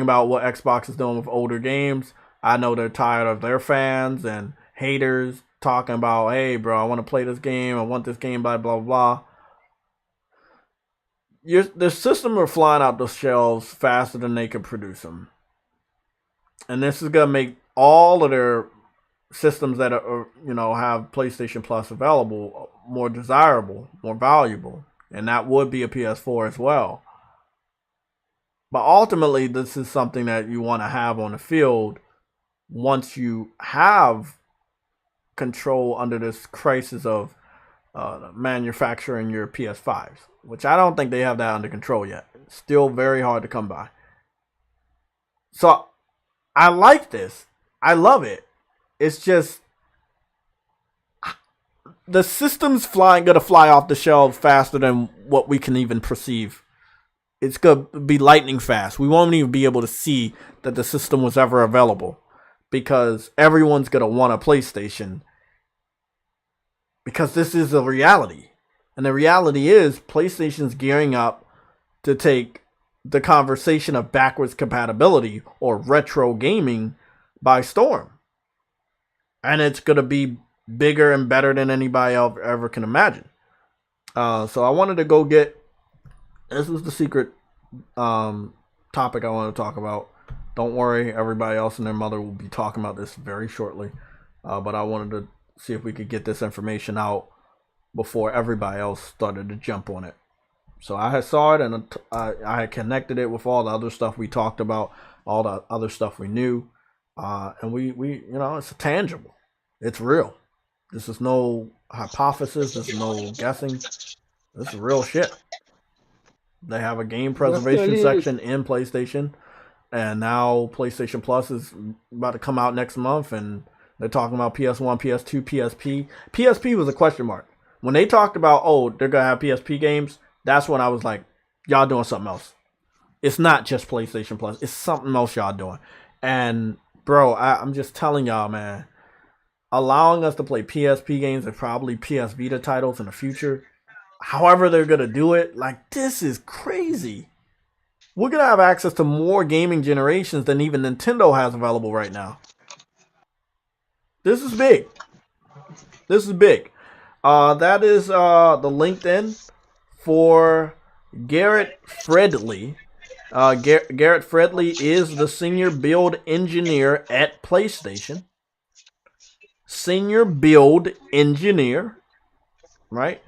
about what Xbox is doing with older games. I know they're tired of their fans and haters talking about, hey, bro, I want to play this game. I want this game, blah, blah, blah. The system are flying out the shelves faster than they can produce them. And this is going to make all of their systems that are, have PlayStation Plus available more desirable, more valuable, and that would be a PS4 as well. But ultimately, this is something that you want to have on the field once you have control under this crisis of manufacturing your PS5s, which I don't think they have that under control yet. It's still very hard to come by. So I like this. I love it. It's just the system's gonna fly off the shelves faster than what we can even perceive. It's gonna be lightning fast. We won't even be able to see that the system was ever available because everyone's gonna want a PlayStation because this is a reality. And the reality is PlayStation's gearing up to take the conversation of backwards compatibility or retro gaming by storm. And it's going to be bigger and better than anybody else ever can imagine. So I wanted to go get... This was the secret topic I wanted to talk about. Don't worry, everybody else and their mother will be talking about this very shortly. But I wanted to see if we could get this information out before everybody else started to jump on it. So I saw it and I had connected it with all the other stuff we talked about, all the other stuff we knew. And we it's tangible. It's real. This is no hypothesis. This is no guessing. This is real shit. They have a game preservation section in PlayStation. And now PlayStation Plus is about to come out next month. And they're talking about PS1, PS2, PSP. PSP was a question mark. When they talked about, they're going to have PSP games, that's when I was like, y'all doing something else. It's not just PlayStation Plus. It's something else y'all doing. And, bro, I'm just telling y'all, man, allowing us to play PSP games and probably PS Vita titles in the future, however they're going to do it, like, this is crazy. We're going to have access to more gaming generations than even Nintendo has available right now. This is big. This is big. That is the LinkedIn for Garrett Fredley. Garrett Fredley is the senior build engineer at PlayStation. Senior build engineer, right?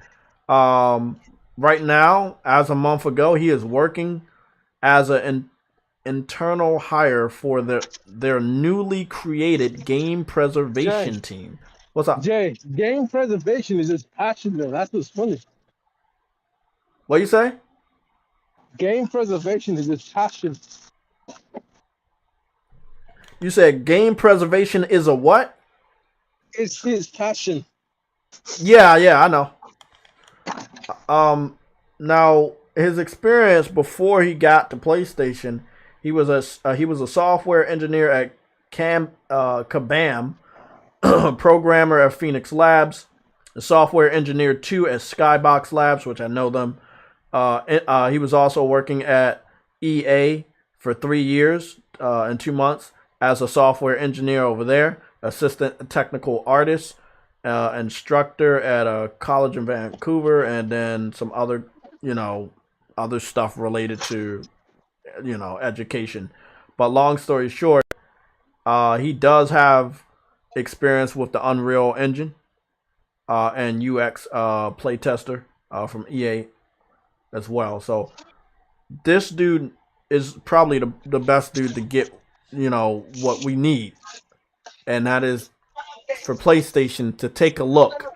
Right now, as a month ago, he is working as an internal hire for their newly created game preservation team. What's up? Jay, game preservation is his passion, though. That's what's funny. What you say? Game preservation is his passion. You said game preservation is a what? It's his passion. Yeah, I know. Now his experience before he got to PlayStation, he was a software engineer at Kabam, programmer at Phoenix Labs, a software engineer too at Skybox Labs, which I know them. He was also working at EA for 3 years and 2 months as a software engineer over there, assistant technical artist, instructor at a college in Vancouver, and then some other, other stuff related to, education. But long story short, he does have experience with the Unreal Engine and UX playtester from EA as well. So this dude is probably the best dude to get, what we need. And that is for PlayStation to take a look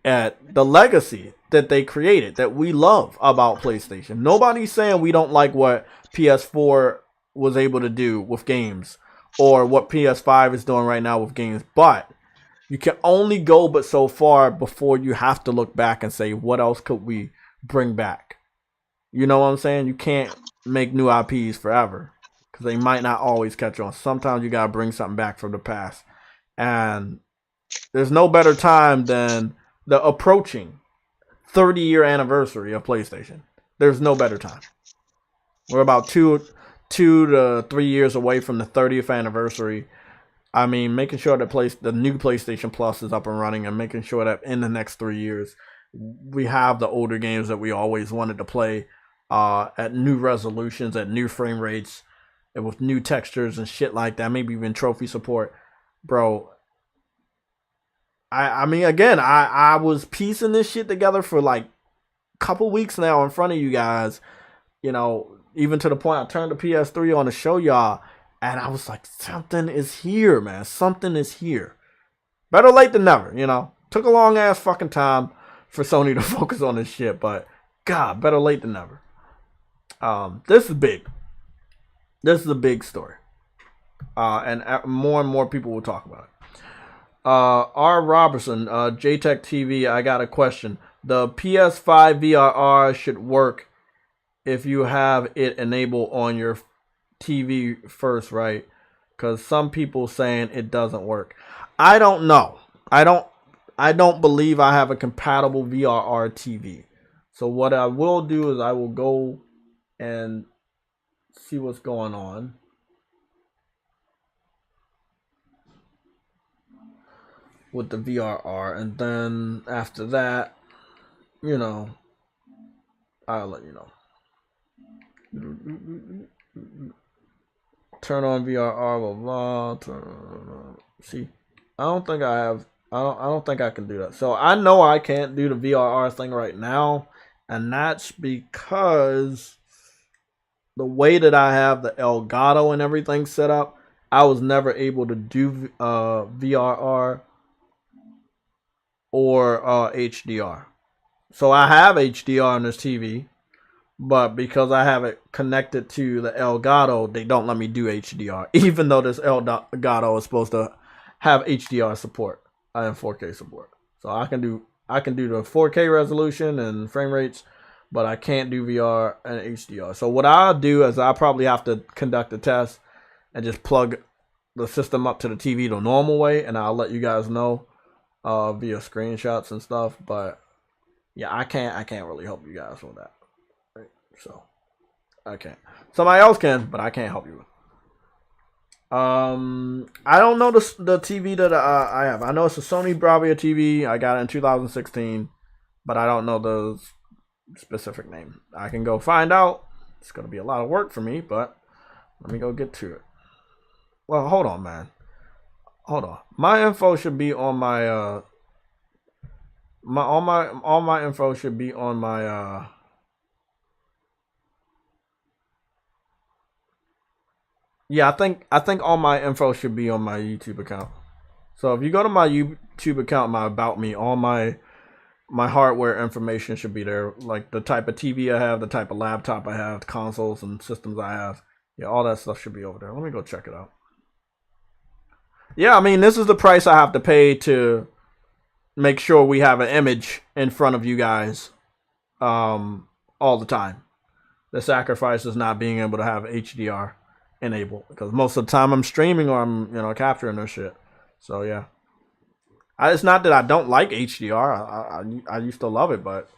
at the legacy that they created, that we love about PlayStation. Nobody's saying we don't like what PS4 was able to do with games or what PS5 is doing right now with games. But you can only go but so far before you have to look back and say, what else could we bring back? You know what I'm saying? You can't make new IPs forever because they might not always catch on. Sometimes you got to bring something back from the past. And there's no better time than the approaching 30-year anniversary of PlayStation. There's no better time. We're about 2 to 3 years away from the 30th anniversary. I mean, making sure that the new PlayStation Plus is up and running and making sure that in the next 3 years, we have the older games that we always wanted to play at new resolutions, at new frame rates, and with new textures and shit like that. Maybe even trophy support. Bro, I mean, again, I was piecing this shit together for like a couple weeks now in front of you guys. You know, even to the point I turned the PS3 on to show y'all, and I was like, something is here, man. Something is here. Better late than never, you know. Took a long ass fucking time for Sony to focus on this shit, but God, better late than never. This is big. This is a big story. And more and more people will talk about it. R. Robertson, JayTechTV, I got a question. The PS5 VRR should work if you have it enabled on your TV first, right? Because some people saying it doesn't work. I don't know. I don't believe I have a compatible VRR TV. So what I will do is I will go and see what's going on. With the VRR, and then after that, you know, I'll let you know. Turn on VRR, blah blah. See, I don't think I have. I don't think I can do that. So I know I can't do the VRR thing right now, and that's because the way that I have the Elgato and everything set up, I was never able to do VRR or HDR. So I have HDR on this TV, but because I have it connected to the Elgato, they don't let me do HDR, even though this Elgato is supposed to have HDR support and 4K support. So I can do the 4K resolution and frame rates, but I can't do VR and HDR. So what I'll do is I'll probably have to conduct a test and just plug the system up to the TV the normal way, and I'll let you guys know via screenshots and stuff. But yeah, I can't really help you guys with that. Right? So I can't. Somebody else can, but I can't help you. I don't know the TV that I have. I know it's a Sony Bravia TV. I got it in 2016, but I don't know the specific name. I can go find out. It's gonna be a lot of work for me, but let me go get to it. Well, hold on, man. Hold on. My info should be on my all my info should be on my yeah, I think all my info should be on my YouTube account. So if you go to my YouTube account, my About Me, all my hardware information should be there. Like the type of TV I have, the type of laptop I have, consoles and systems I have. Yeah, all that stuff should be over there. Let me go check it out. Yeah, I mean, this is the price I have to pay to make sure we have an image in front of you guys all the time. The sacrifice is not being able to have HDR enabled, because most of the time I'm streaming or I'm capturing this shit. So yeah, it's not that I don't like HDR. I used to love it, but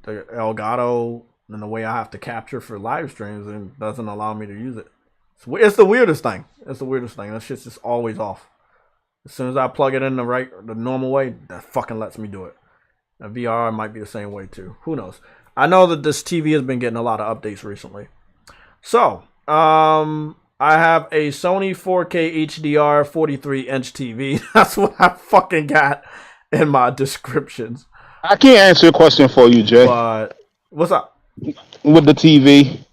the Elgato and the way I have to capture for live streams and doesn't allow me to use it. It's the weirdest thing. It's the weirdest thing. That shit's just always off. As soon as I plug it in the normal way, that fucking lets me do it. And VR might be the same way too. Who knows? I know that this TV has been getting a lot of updates recently. So, I have a Sony 4K HDR 43-inch TV. That's what I fucking got in my descriptions. I can't answer a question for you, Jay. But what's up? With the TV.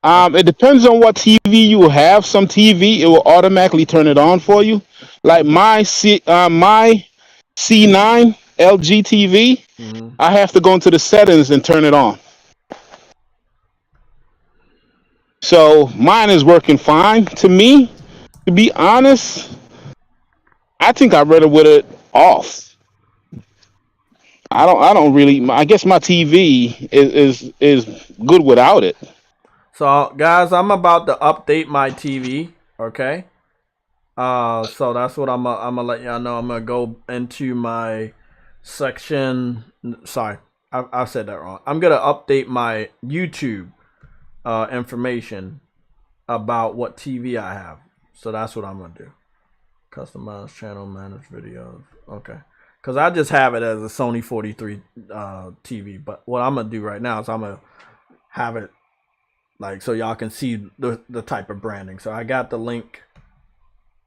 It depends on what TV you have. Some TV, it will automatically turn it on for you. Like my C9 LG TV, I have to go into the settings and turn it on. So mine is working fine. To me, to be honest, I think I'd rather with it off. I don't really. I guess my TV is good without it. So guys, I'm about to update my TV. Okay. So that's what I'm gonna let y'all know. I'm gonna go into my section. Sorry, I said that wrong. I'm gonna update my YouTube information about what TV I have. So that's what I'm gonna do. Customize channel, manage videos. Okay. Because I just have it as a Sony 43 TV. But what I'm gonna do right now is I'm gonna have it like so y'all can see the type of branding. So I got the link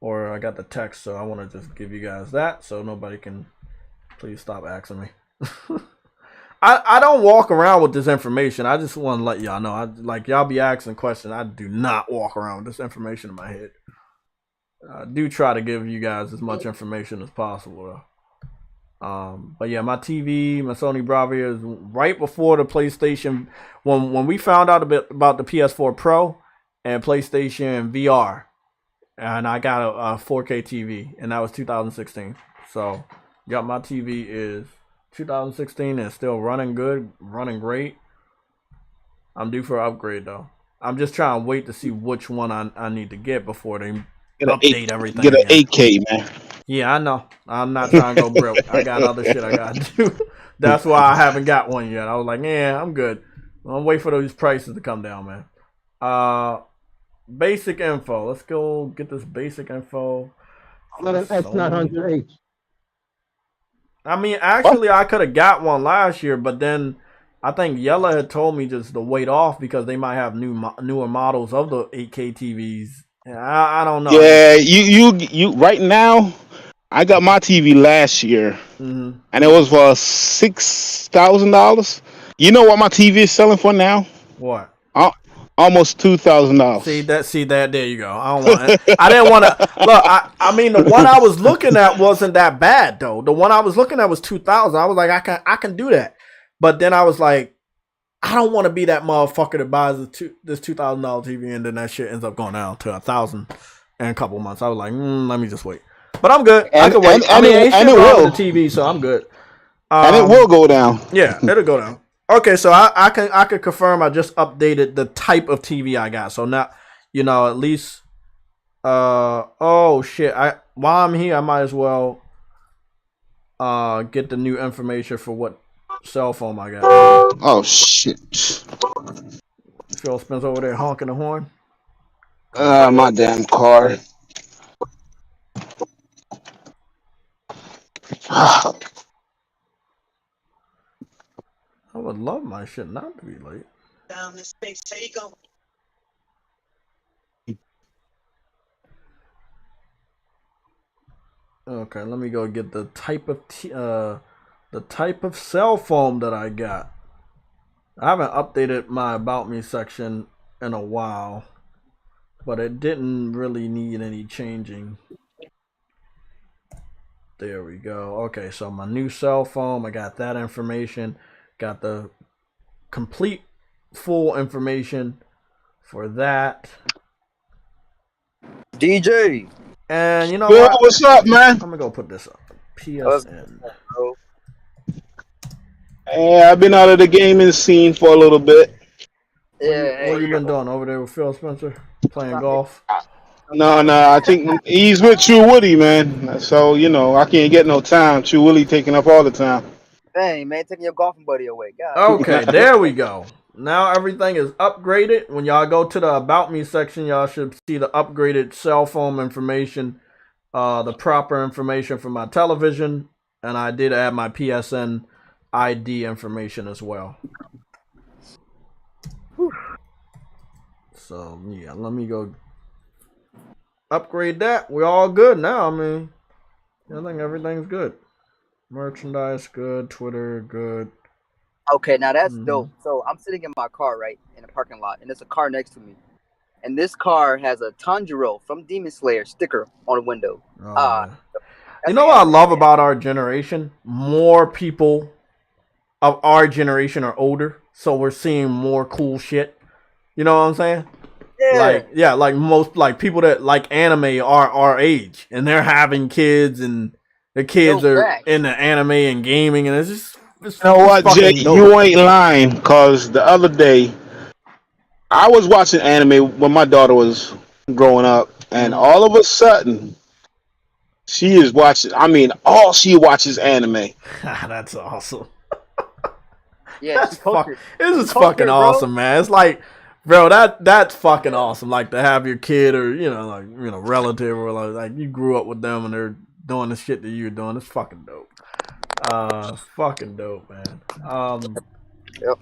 or I got the text, so I want to just give you guys that, so nobody can. Please stop asking me. I don't walk around with this information. I just want to let y'all know. Y'all be asking questions. I do not walk around with this information in my head. I do try to give you guys as much information as possible, though. But yeah, my TV, my Sony Bravia is right before the PlayStation. When we found out a bit about the PS4 Pro and PlayStation VR, and I got a 4K TV, and that was 2016. So, yeah, my TV is 2016 and still running good, running great. I'm due for an upgrade though. I'm just trying to wait to see which one I need to get before they update everything. Get an again. 8K, man. Yeah, I know. I'm not trying to go broke. I got other shit I got to do. That's why I haven't got one yet. I was like, yeah, I'm good. I'll wait for those prices to come down, man. Basic info. Let's go get this basic info. Not an X900H. I mean, actually, I could have got one last year, but then I think Yella had told me just to wait off because they might have newer models of the 8K TVs. I don't know. Yeah, you right now. I got my TV last year, and it was for $6,000. You know what my TV is selling for now? What? Almost $2,000. See that. There you go. I don't want it. I didn't want to look. I mean, the one I was looking at wasn't that bad though. The one I was looking at was 2,000. I was like, I can do that. But then I was like, I don't want to be that motherfucker that buys this $2,000 TV and then that shit ends up going down to 1,000 in a couple months. I was like, let me just wait. But I'm good. I can wait. And it will. The TV, so I'm good. And it will go down. Yeah, it'll go down. Okay, so I can confirm I just updated the type of TV I got. So now, at least oh shit. While I'm here, I might as well get the new information for what cell phone I got. Oh shit. Phil Spence over there honking the horn. My damn car. I would love my shit not to be late. Okay, let me go get the type of cell phone that I got. I haven't updated my About Me section in a while, but it didn't really need any changing. There we go. Okay, so my new cell phone, I got that information. Got the complete full information for that. DJ. And you know Yo, what? what's up, man? I'm gonna go put this up. PSN. Yeah, I've been out of the gaming scene for a little bit. Yeah. What you been doing over there with Phil Spencer? Playing golf? No, I think he's with True Woody, man. So, I can't get no time. True Woody taking up all the time. Dang, man, taking your golfing buddy away. God. Okay, there we go. Now everything is upgraded. When y'all go to the About Me section, y'all should see the upgraded cell phone information, the proper information for my television, and I did add my PSN ID information as well. So, yeah, let me go upgrade that. We're all good now. I mean, I think everything's good. Merchandise good, Twitter good. Okay, now that's dope. So I'm sitting in my car, right, in a parking lot, and there's a car next to me. And this car has a Tanjiro from Demon Slayer sticker on the window. You know what I love about our generation? More people of our generation are older, so we're seeing more cool shit. You know what I'm saying? Yeah. Like most people that like anime are our age, and they're having kids, and the kids are into anime and gaming, and it's just. You know what, Jay? Dope. You ain't lying, because the other day I was watching anime when my daughter was growing up, and all of a sudden she is watching. I mean, all she watches anime. That's awesome. Yeah, this is fucking awesome, man. It's like, bro, that's fucking awesome. Like to have your kid or relative or like you grew up with them and they're doing the shit that you're doing. It's fucking dope. Fucking dope, man. Yep.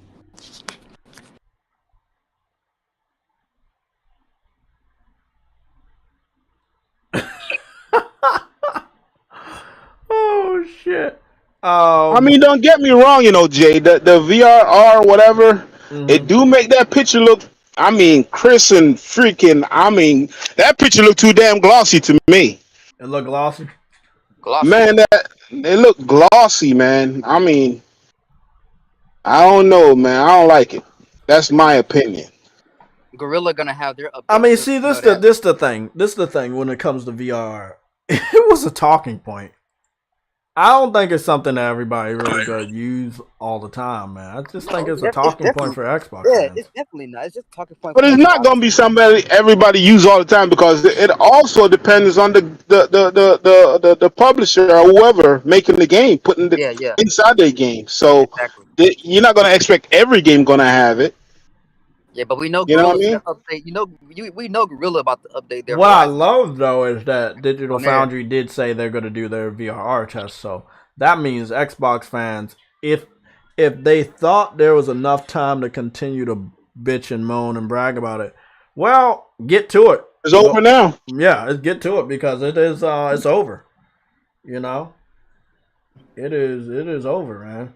I mean, don't get me wrong, Jay. The VRR, whatever, it do make that picture look. I mean, Chris and freaking. I mean, that picture look too damn glossy to me. It look glossy. Man, it look glossy, man. I mean, I don't know, man. I don't like it. That's my opinion. Gorilla gonna have their updates. I mean, see, this the thing. This the thing when it comes to VR. It was a talking point. I don't think it's something that everybody really gonna use all the time, man. I just think it's a talking point for Xbox. Yeah, fans. it's definitely not. It's just a talking point. But it's not gonna be somebody everybody use all the time because it also depends on the publisher or whoever making the game, putting the inside their game. So you're not gonna expect every game gonna have it. Yeah, but we know Gorilla's gonna update. We know Gorilla about to update their. What I love though is that Digital Foundry did say they're going to do their VRR test, so that means Xbox fans, if they thought there was enough time to continue to bitch and moan and brag about it, well, get to it. It's over now. Yeah, get to it because it is. It's over. It is over, man.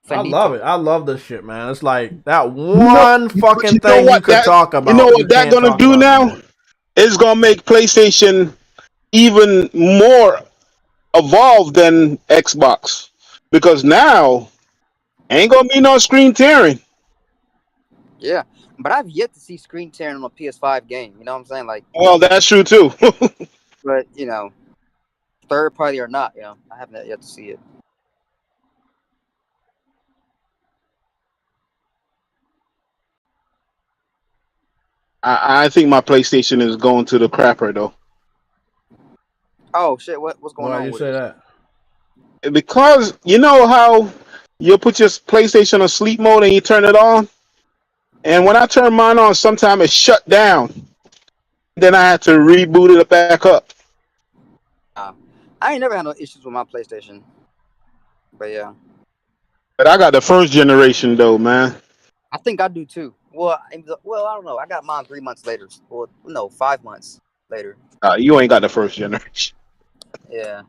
I love it. I love this shit, man. It's like that one fucking thing you could talk about. You know what that's gonna do now? It's gonna make PlayStation even more evolved than Xbox because now ain't gonna be no screen tearing. Yeah, but I've yet to see screen tearing on a PS5 game. You know what I'm saying? Like, well, that's true too. But third party or not, I haven't yet to see it. I think my PlayStation is going to the crapper though. Oh shit! What's going on? Why you say that? Because you know how you put your PlayStation on sleep mode and you turn it on, and when I turn mine on, sometimes it shut down. Then I had to reboot it back up. I ain't never had no issues with my PlayStation, but yeah. But I got the first generation though, man. I think I do too. Well, I don't know. I got mine 3 months later. Well, no, 5 months later. You ain't got the first generation. Yeah.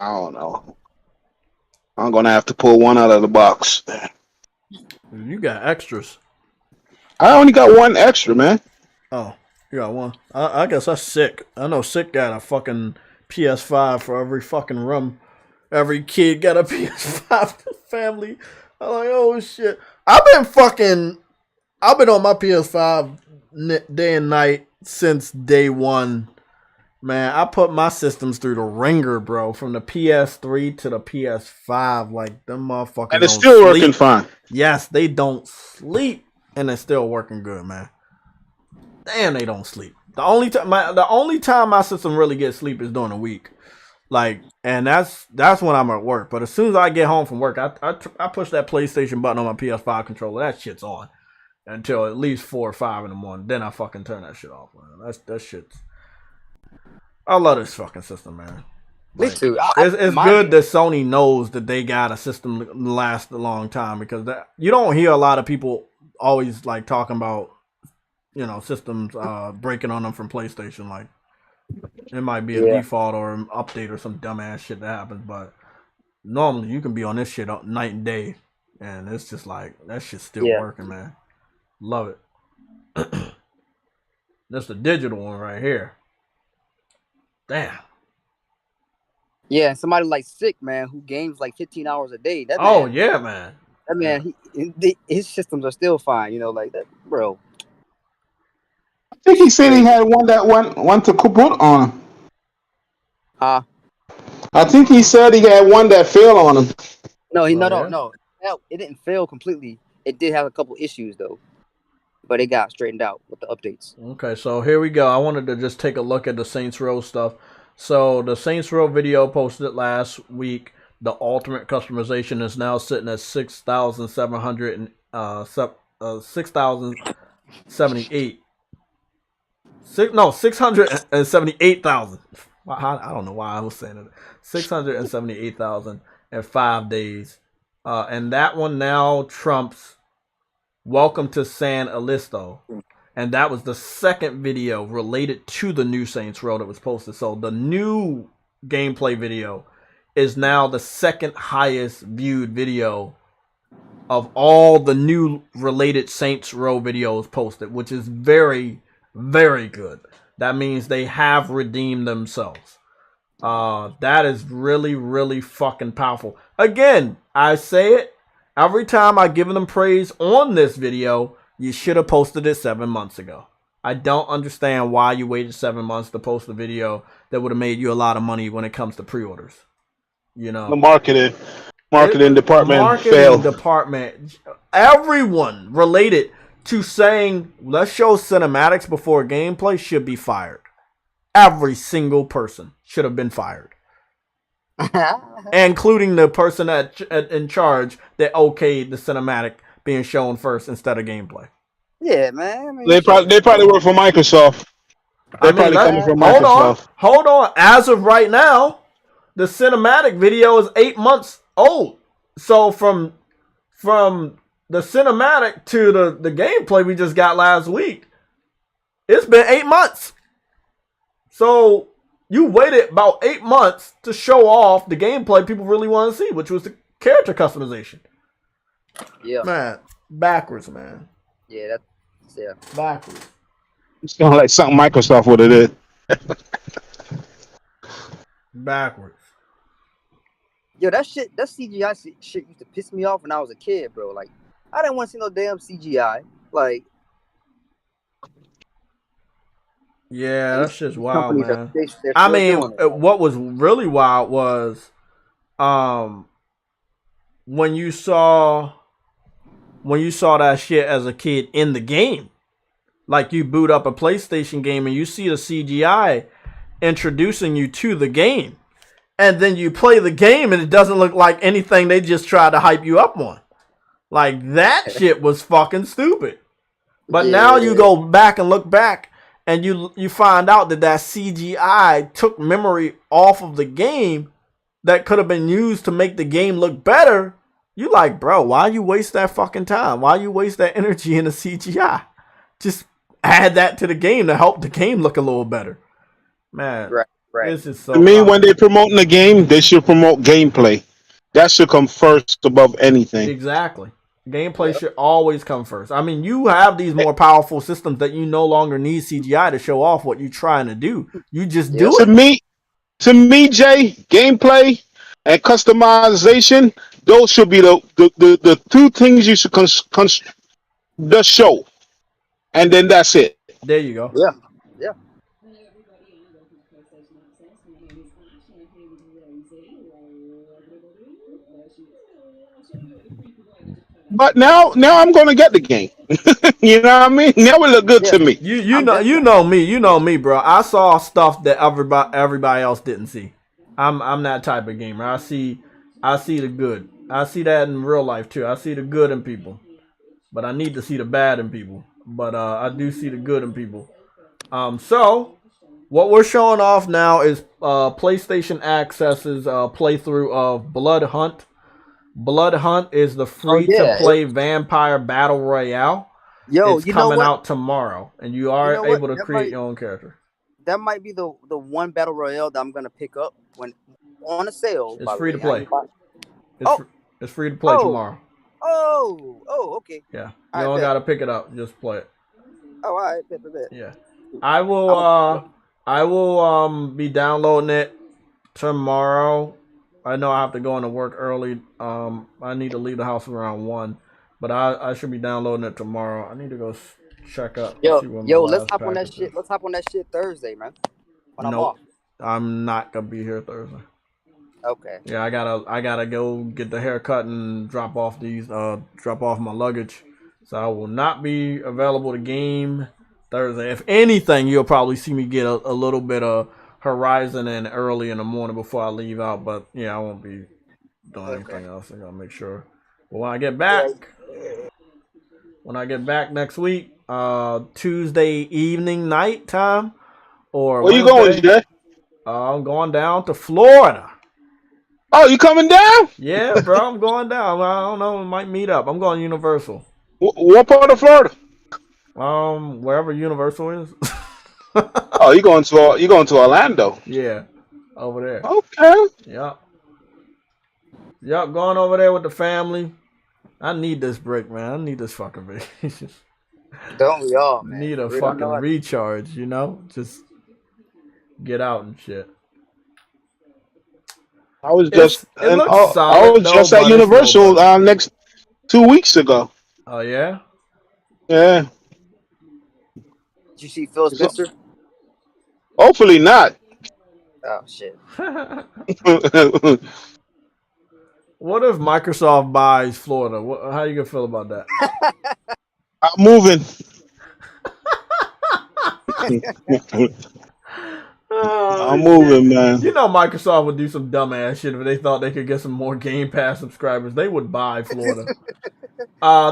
I don't know. I'm gonna have to pull one out of the box. You got extras. I only got one extra, man. Oh, you got one. I guess that's sick. I know Sick got a fucking PS5 for every fucking room. Every kid got a PS5 in the family. I'm like, oh shit. I've been on my PS5 day and night since day one. Man, I put my systems through the ringer, bro. From the PS3 to the PS5. Like, them motherfuckers and it's still working fine. Yes, they don't sleep. And it's still working good, man. Damn, they don't sleep. The only time my system really gets sleep is during the week. Like, and that's when I'm at work. But as soon as I get home from work, I push that PlayStation button on my PS5 controller. That shit's on until at least 4 or 5 in the morning. Then I fucking turn that shit off, man. That shit's. I love this fucking system, man. Me too. It's good that Sony knows that they got a system that lasts a long time because you don't hear a lot of people always like talking about systems breaking on them from PlayStation. Like, it might be a default or an update or some dumbass shit that happens, but normally you can be on this shit night and day, and it's just like that shit's still working, man. Love it. That's the digital one right here. Damn. Yeah, somebody like Sick, man, who games like 15 hours a day. Man. That man, his systems are still fine. Like that, bro. I think he said he had one that went to kaput on him. Huh? I think he said he had one that failed on him. No, no. It didn't fail completely. It did have a couple issues though, but it got straightened out with the updates. Okay, so here we go. I wanted to just take a look at the Saints Row stuff. So the Saints Row video posted last week. The ultimate customization is now sitting at 6,78. No, 678,000. I don't know why I was saying it. 678,000 in 5 days. And that one now trumps Welcome to San Elisto. And that was the second video related to the new Saints Row that was posted. So the new gameplay video is now the second highest viewed video of all the new related Saints Row videos posted, which is very, very good. That means they have redeemed themselves. That is really, really fucking powerful. Again, I say it every time I give them praise on this video. You should have posted it 7 months ago. I don't understand why you waited 7 months to post a video that would have made you a lot of money when it comes to pre-orders. You know, The marketing department failed. Everyone related to saying let's show cinematics before gameplay should be fired. Every single person should have been fired, including the person in charge that okayed the cinematic being shown first instead of gameplay. Yeah, man. I mean, They probably work for Microsoft. They're probably coming from Microsoft. Hold on. As of right now, the cinematic video is 8 months old. So from the cinematic to the gameplay we just got last week, it's been 8 months. So you waited about 8 months to show off the gameplay people really want to see, which was the character customization. Yeah. Man, backwards, man. Yeah, Backwards. It's kind of like something Microsoft would have did. Backwards. Yo, that CGI shit used to piss me off when I was a kid, bro. Like, I didn't want to see no damn CGI. Like, yeah, that's just wild, man. They're I mean, what was really wild was, when you saw that shit as a kid in the game. Like, you boot up a PlayStation game and you see the CGI introducing you to the game. And then you play the game and it doesn't look like anything they just tried to hype you up on. Like, that shit was fucking stupid. But now you go back and look back and you find out that CGI took memory off of the game that could have been used to make the game look better. You like, bro, why you waste that fucking time? Why you waste that energy in the CGI? Just add that to the game to help the game look a little better. Man, right. This is so. I mean, when they're promoting the game, they should promote gameplay. That should come first above anything. Exactly. Gameplay should always come first. I mean, you have these more powerful systems that you no longer need CGI to show off what you're trying to do. You just do it. To me, Jay, gameplay and customization, those should be the two things you should the show, and then that's it. There you go. Yeah. But now I'm gonna get the game. You know what I mean? Now it look good to me. You know me, bro. I saw stuff that everybody else didn't see. I'm that type of gamer. I see the good. I see that in real life too. I see the good in people, but I need to see the bad in people. But I do see the good in people. So what we're showing off now is PlayStation Access's playthrough of Blood Hunt. Blood Hunt is the free-to-play vampire battle royale. Yo, it's coming out tomorrow, and you are able to create your own character. That might be the one battle royale that I'm gonna pick up when on a sale. It's free to play. It's free to play tomorrow. Oh, okay. Yeah, you don't gotta pick it up; just play it. Oh, all right, bet. Yeah, I will be downloading it tomorrow. I know I have to go into work early. I need to leave the house around 1, but I should be downloading it tomorrow. I need to go check up. Yo, let's hop on that shit. Let's hop on that shit Thursday, man. When I'm off. I'm not gonna be here Thursday. Okay. Yeah, I gotta go get the haircut and drop off my luggage. So I will not be available to game Thursday. If anything, you'll probably see me get a little bit of Horizon and early in the morning before I leave out, but yeah, I won't be doing anything else. I gotta make sure. But when I get back next week, Tuesday evening night time, or where you going, Jay? I'm going down to Florida. Oh, you coming down? Yeah, bro, I'm going down. I don't know, we might meet up. I'm going to Universal. What part of Florida? Wherever Universal is. Oh, you going to Orlando? Yeah, over there. Okay. Yep. Yep, going over there with the family. I need this break, man. I need this fucking vacation. Don't we all, man? Need For a real. I fucking know. recharge, you know? Just get out and shit. I was It just and looks I solid was though, just at but it's low Universal budget. next 2 weeks ago. Oh yeah? Yeah. Did you see Phil So, Spencer? hopefully not. Oh shit. What if Microsoft buys Florida? How you gonna feel about that? I'm moving. I'm moving, man. You know Microsoft would do some dumbass shit if they thought they could get some more Game Pass subscribers. They would buy Florida.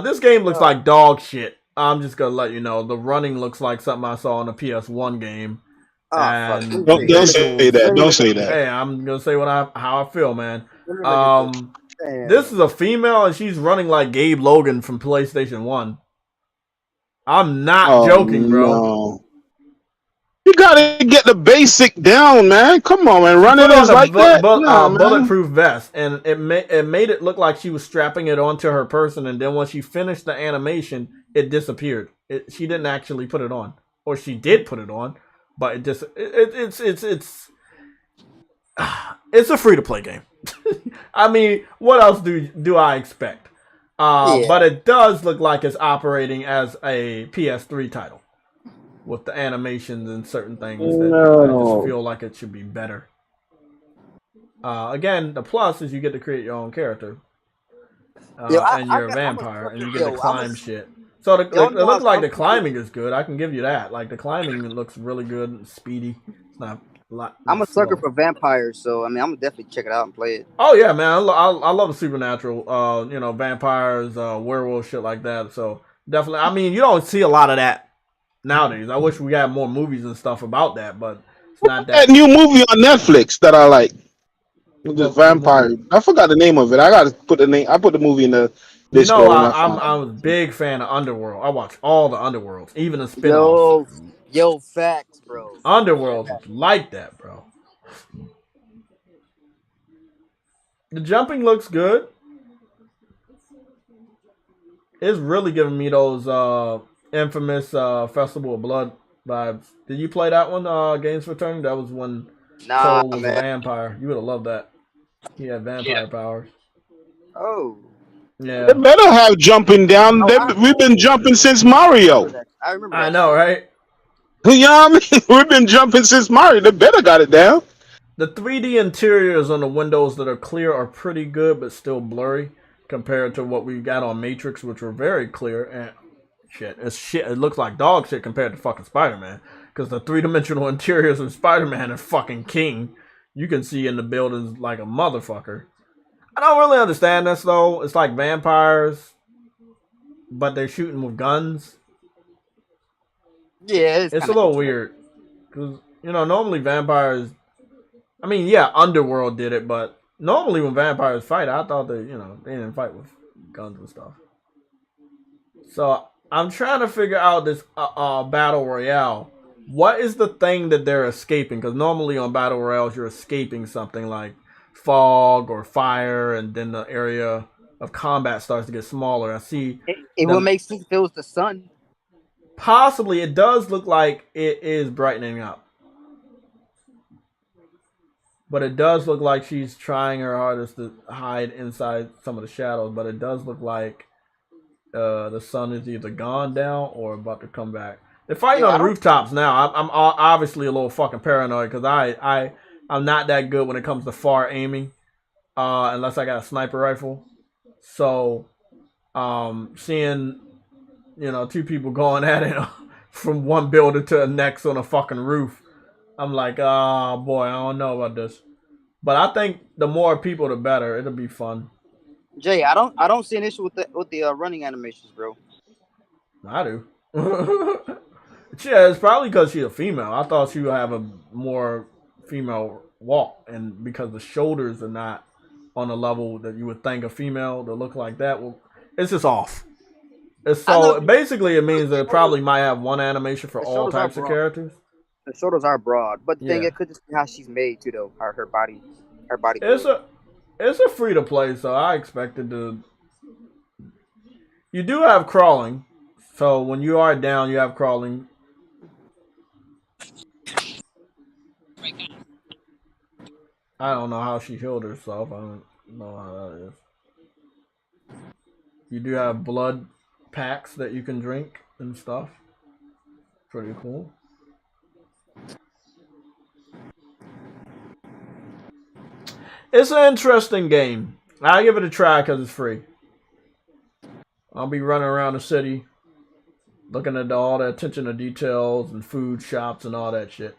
This game looks like dog shit. I'm just gonna let you know. The running looks like something I saw in a PS1 game. Oh fuck. And Don't say that. Don't say that. Hey, I'm gonna say how I feel, man. Damn. This is a female and she's running like Gabe Logan from PlayStation 1. I'm not joking, bro. No. You gotta get the basic down, man. Come on, man. Running is like that. Bulletproof vest, and it made it look like she was strapping it onto her person, and then when she finished the animation, it disappeared. She didn't actually put it on, or she did put it on, but it's a free to play game. I mean, what else do I expect? But it does look like it's operating as a PS3 title with the animations and certain things that I just feel like it should be better. Again, the plus is you get to create your own character, and you're a vampire, and you get to climb shit. So it looks like the climbing is good. I can give you that. Like the climbing looks really good and speedy. It's not. I'm a sucker for vampires, so I mean, I'm gonna definitely check it out and play it. Oh yeah, man, I love the supernatural, vampires, werewolves, shit like that. So definitely, I mean, you don't see a lot of that nowadays. I wish we had more movies and stuff about that, but it's not that. That new movie on Netflix that I like, the vampire. I forgot the name of it. I gotta put the name. I put the movie in the. I'm a big fan of Underworld. I watch all the Underworlds, even the spin-offs. Yo, facts, bro. Underworld is like that, bro. The jumping looks good. It's really giving me those infamous Festival of Blood vibes. Did you play that one, Games for Turn? That was when Cole was a vampire. You would have loved that. He had vampire powers. Oh. Yeah. They better have jumping down. We've been jumping since Mario. I remember. I know, right? You know what I mean? We've been jumping since Mario. They better got it down. The 3D interiors on the windows that are clear are pretty good, but still blurry compared to what we got on Matrix, which were very clear. And it looks like dog shit compared to fucking Spider-Man. Because the 3-dimensional interiors of Spider-Man are fucking king. You can see in the buildings like a motherfucker. I don't really understand this though. It's like vampires, but they're shooting with guns. Yeah, it's a little weird. Because, normally vampires... I mean, yeah, Underworld did it, but normally when vampires fight, I thought they didn't fight with guns and stuff. So, I'm trying to figure out this Battle Royale. What is the thing that they're escaping? Because normally on Battle Royales, you're escaping something like fog or fire, and then the area of combat starts to get smaller. I see... It will make sense if it was the sun. Possibly, it does look like it is brightening up. But it does look like she's trying her hardest to hide inside some of the shadows. But it does look like the sun is either gone down or about to come back. They're fighting on the rooftops now. I'm obviously a little fucking paranoid because I'm not that good when it comes to far aiming, unless I got a sniper rifle. So, seeing... two people going at it from one building to the next on a fucking roof. I'm like, oh boy, I don't know about this. But I think the more people, the better. It'll be fun. Jay, I don't see an issue with the running animations, bro. I do. Yeah, it's probably because she's a female. I thought she would have a more female walk, and because the shoulders are not on a level that you would think a female to look like that. Well, it's just off. So basically, it means that it probably might have one animation for all types of characters. The shoulders are broad, but the thing it could just be how she's made too, though. Her body. It's a free to play, so I expected to. You do have crawling, so when you are down, you have crawling. I don't know how she healed herself. I don't know how that is. You do have blood packs that you can drink and stuff. Pretty cool. It's an interesting game. I'll give it a try because it's free. I'll be running around the city looking at all the attention to details and food shops and all that shit.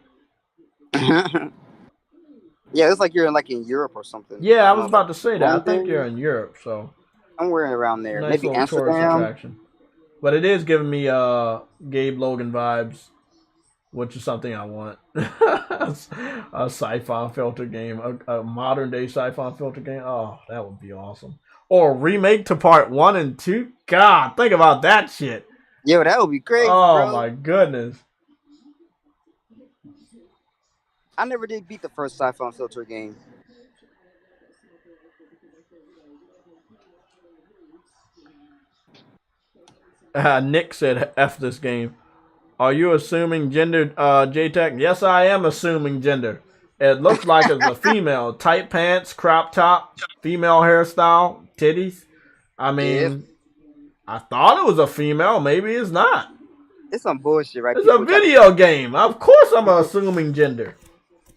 Yeah, it's like you're in Europe or something. Yeah, I was about to say that. I think you're in Europe, so somewhere around there. Nice Maybe Amsterdam. Attraction. But it is giving me Gabe Logan vibes, which is something I want. A Siphon filter game, a modern day Siphon filter game. Oh, that would be awesome. Or a remake to part 1 and 2. God, think about that shit. Yo, that would be crazy. Oh bro. my goodness. I never did beat the first Siphon filter game. Nick said, F this game. Are you assuming gender, JTech? Yes, I am assuming gender. It looks like it's a female. Tight pants, crop top, female hairstyle, titties. I mean, I thought it was a female. Maybe it's not. It's some bullshit, right? It's a video game. Of course I'm assuming gender.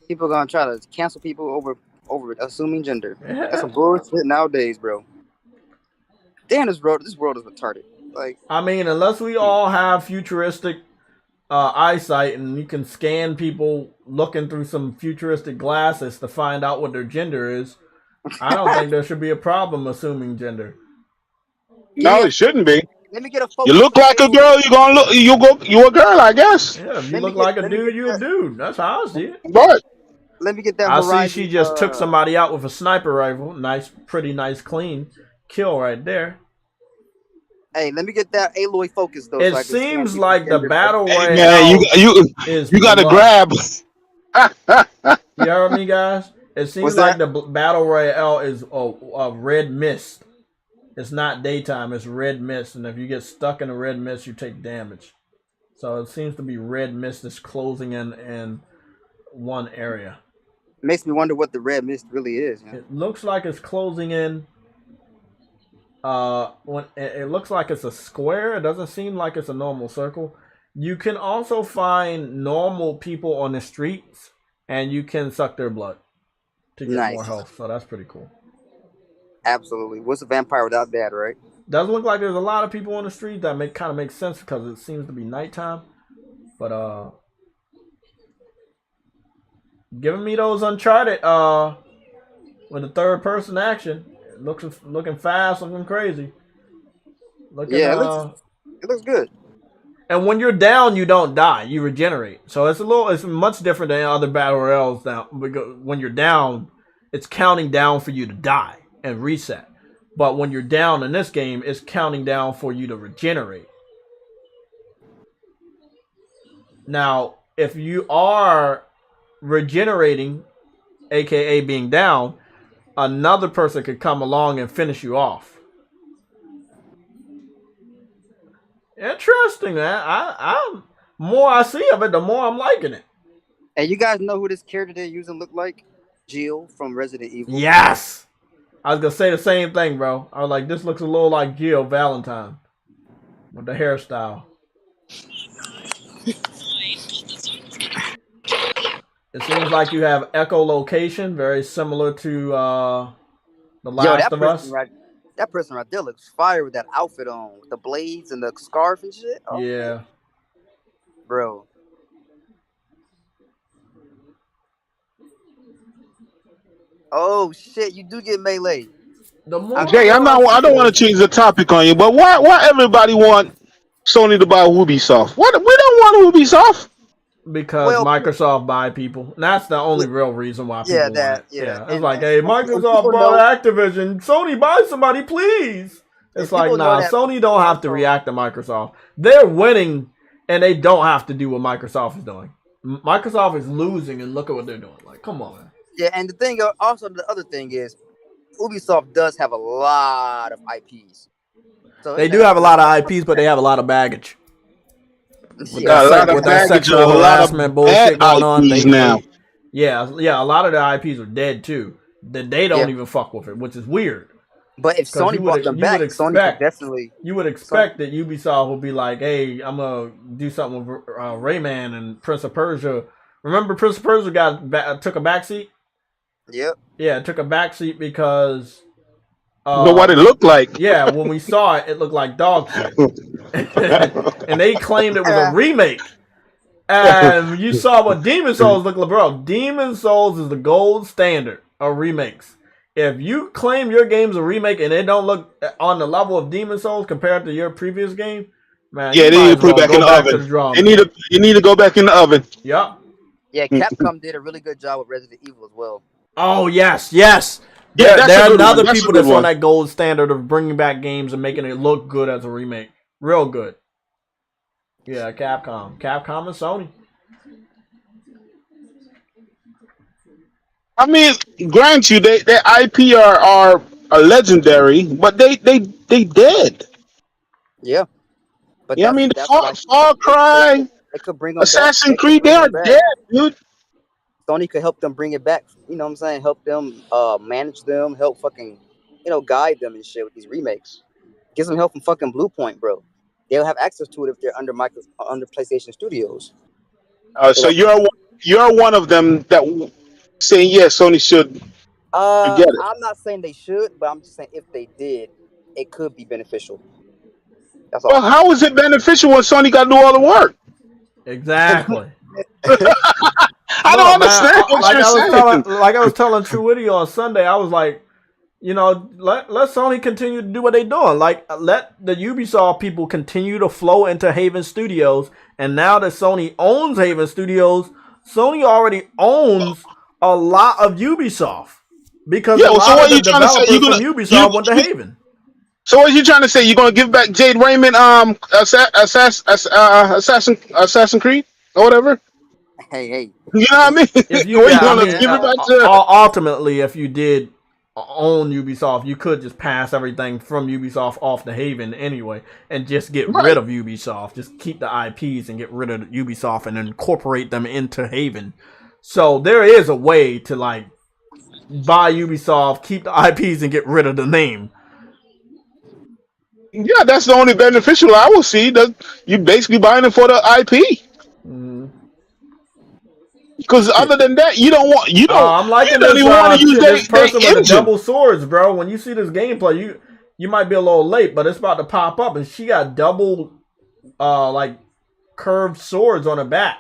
People gonna try to cancel people over assuming gender. Yeah. That's some bullshit nowadays, bro. Damn, this world is retarded. Like, I mean, unless we all have futuristic eyesight and you can scan people looking through some futuristic glasses to find out what their gender is, I don't think there should be a problem assuming gender. No, it shouldn't be. Let me get a photo. You look like a girl, you a girl, I guess. Yeah, if you look like a dude, you a dude. That's how I see it. But let me get that. I see she just took somebody out with a sniper rifle. Nice, pretty nice, clean kill right there. Hey, let me get that Aloy focus though. It seems like the battle royale. Man, you got to grab. You heard me, guys? It seems like the battle royale is a red mist. It's not daytime, it's red mist. And if you get stuck in a red mist, you take damage. So it seems to be red mist is closing in one area. Makes me wonder what the red mist really is. You know? It looks like it's closing in. When it looks like it's a square, it doesn't seem like it's a normal circle. You can also find normal people on the streets, and you can suck their blood to get more health. So that's pretty cool. Absolutely. What's a vampire without that, right? Doesn't look like there's a lot of people on the street. That kind of makes sense because it seems to be nighttime. But giving me those Uncharted with the third person action. Looking fast, looking crazy. It looks good. And when you're down, you don't die. You regenerate. So it's much different than other battle royales now. When you're down, it's counting down for you to die and reset. But when you're down in this game, it's counting down for you to regenerate. Now, if you are regenerating, aka being down, another person could come along and finish you off. Interesting, man. I'm more I see of it, the more I'm liking it. And you guys know who this character they're using look like? Jill from Resident Evil. Yes! I was going to say the same thing, bro. I was like, this looks a little like Jill Valentine with the hairstyle. It seems like you have echolocation, very similar to The Last of Us. That person right there looks fire with that outfit on, with the blades and the scarf and shit. Oh, yeah. Bro. Oh shit, you do get melee. Jay, I don't want to change the topic on you, but why everybody want Sony to buy Ubisoft? We don't want Ubisoft. Because Microsoft buy people. And that's the only real reason why people want it. Yeah. It's like, hey, Microsoft bought Activision. Sony buy somebody, please. It's People like, know nah, that Sony don't have to console- react to Microsoft. They're winning, and they don't have to do what Microsoft is doing. Microsoft is losing, and look at what they're doing. Like, come on, man. Yeah, and the thing, also the other thing is, Ubisoft does have a lot of IPs. So They do have a lot of IPs, but they have a lot of baggage. With Yeah, a lot of with that baggage, sexual a lot of harassment bad bullshit going on, IPs now. yeah, a lot of the IPs are dead too. That they don't even fuck with it, which is weird. but if Sony brought them back, Sony could definitely. You would expect that Ubisoft would be like, "Hey, I'm gonna do something with Rayman and Prince of Persia." Remember, Prince of Persia took a backseat. Yep. Yeah, it took a backseat because. You know what it looked like? Yeah, when we saw it, it looked like dog shit. And they claimed it was a remake. And you saw what Demon Souls looked like, bro. Demon Souls is the gold standard of remakes. If you claim your game's a remake and it don't look on the level of Demon Souls compared to your previous game, man, yeah, they need to put it back in the oven. You need to go back in the oven. Yep. Yeah, Capcom did a really good job with Resident Evil as well. Oh yes, yes. Yeah, there are other people that's on that gold standard of bringing back games and making it look good as a remake. Real good. Yeah, Capcom and Sony. I mean, grant you, their IP are legendary, but they dead. Yeah. But yeah, I mean, Far Cry, they could bring them Assassin's Creed, they are dead, dude. Sony could help them bring it back. You know what I'm saying? Help them manage them, help fucking, guide them and shit with these remakes. Get some help from fucking Bluepoint, bro. They'll have access to it if they're under PlayStation Studios. So you're one of them that saying yes, Sony should get it. I'm not saying they should, but I'm just saying if they did, it could be beneficial. That's all. Well, how is it beneficial when Sony got to do all the work? Exactly. I don't understand what you're saying. Like I was telling True Witty on Sunday, I was like, let Sony continue to do what they're doing. Like, let the Ubisoft people continue to flow into Haven Studios. And now that Sony owns Haven Studios, Sony already owns a lot of Ubisoft. Because a lot of the developers from Ubisoft went to Haven. So what are you trying to say? You're going to give back Jade Raymond Assassin's Creed or whatever? Hey. You know what I mean? If you, give it back to... Ultimately, if you did own Ubisoft, you could just pass everything from Ubisoft off to Haven anyway and just get rid of Ubisoft. Just keep the IPs and get rid of Ubisoft and incorporate them into Haven. So there is a way to buy Ubisoft, keep the IPs, and get rid of the name. Yeah, that's the only beneficial I will see. That you basically buying it for the IP. Because other than that, you don't I'm liking don't even want to use this person their with the double swords, bro. When you see this gameplay, you might be a little late, but it's about to pop up, and she got double, curved swords on her back.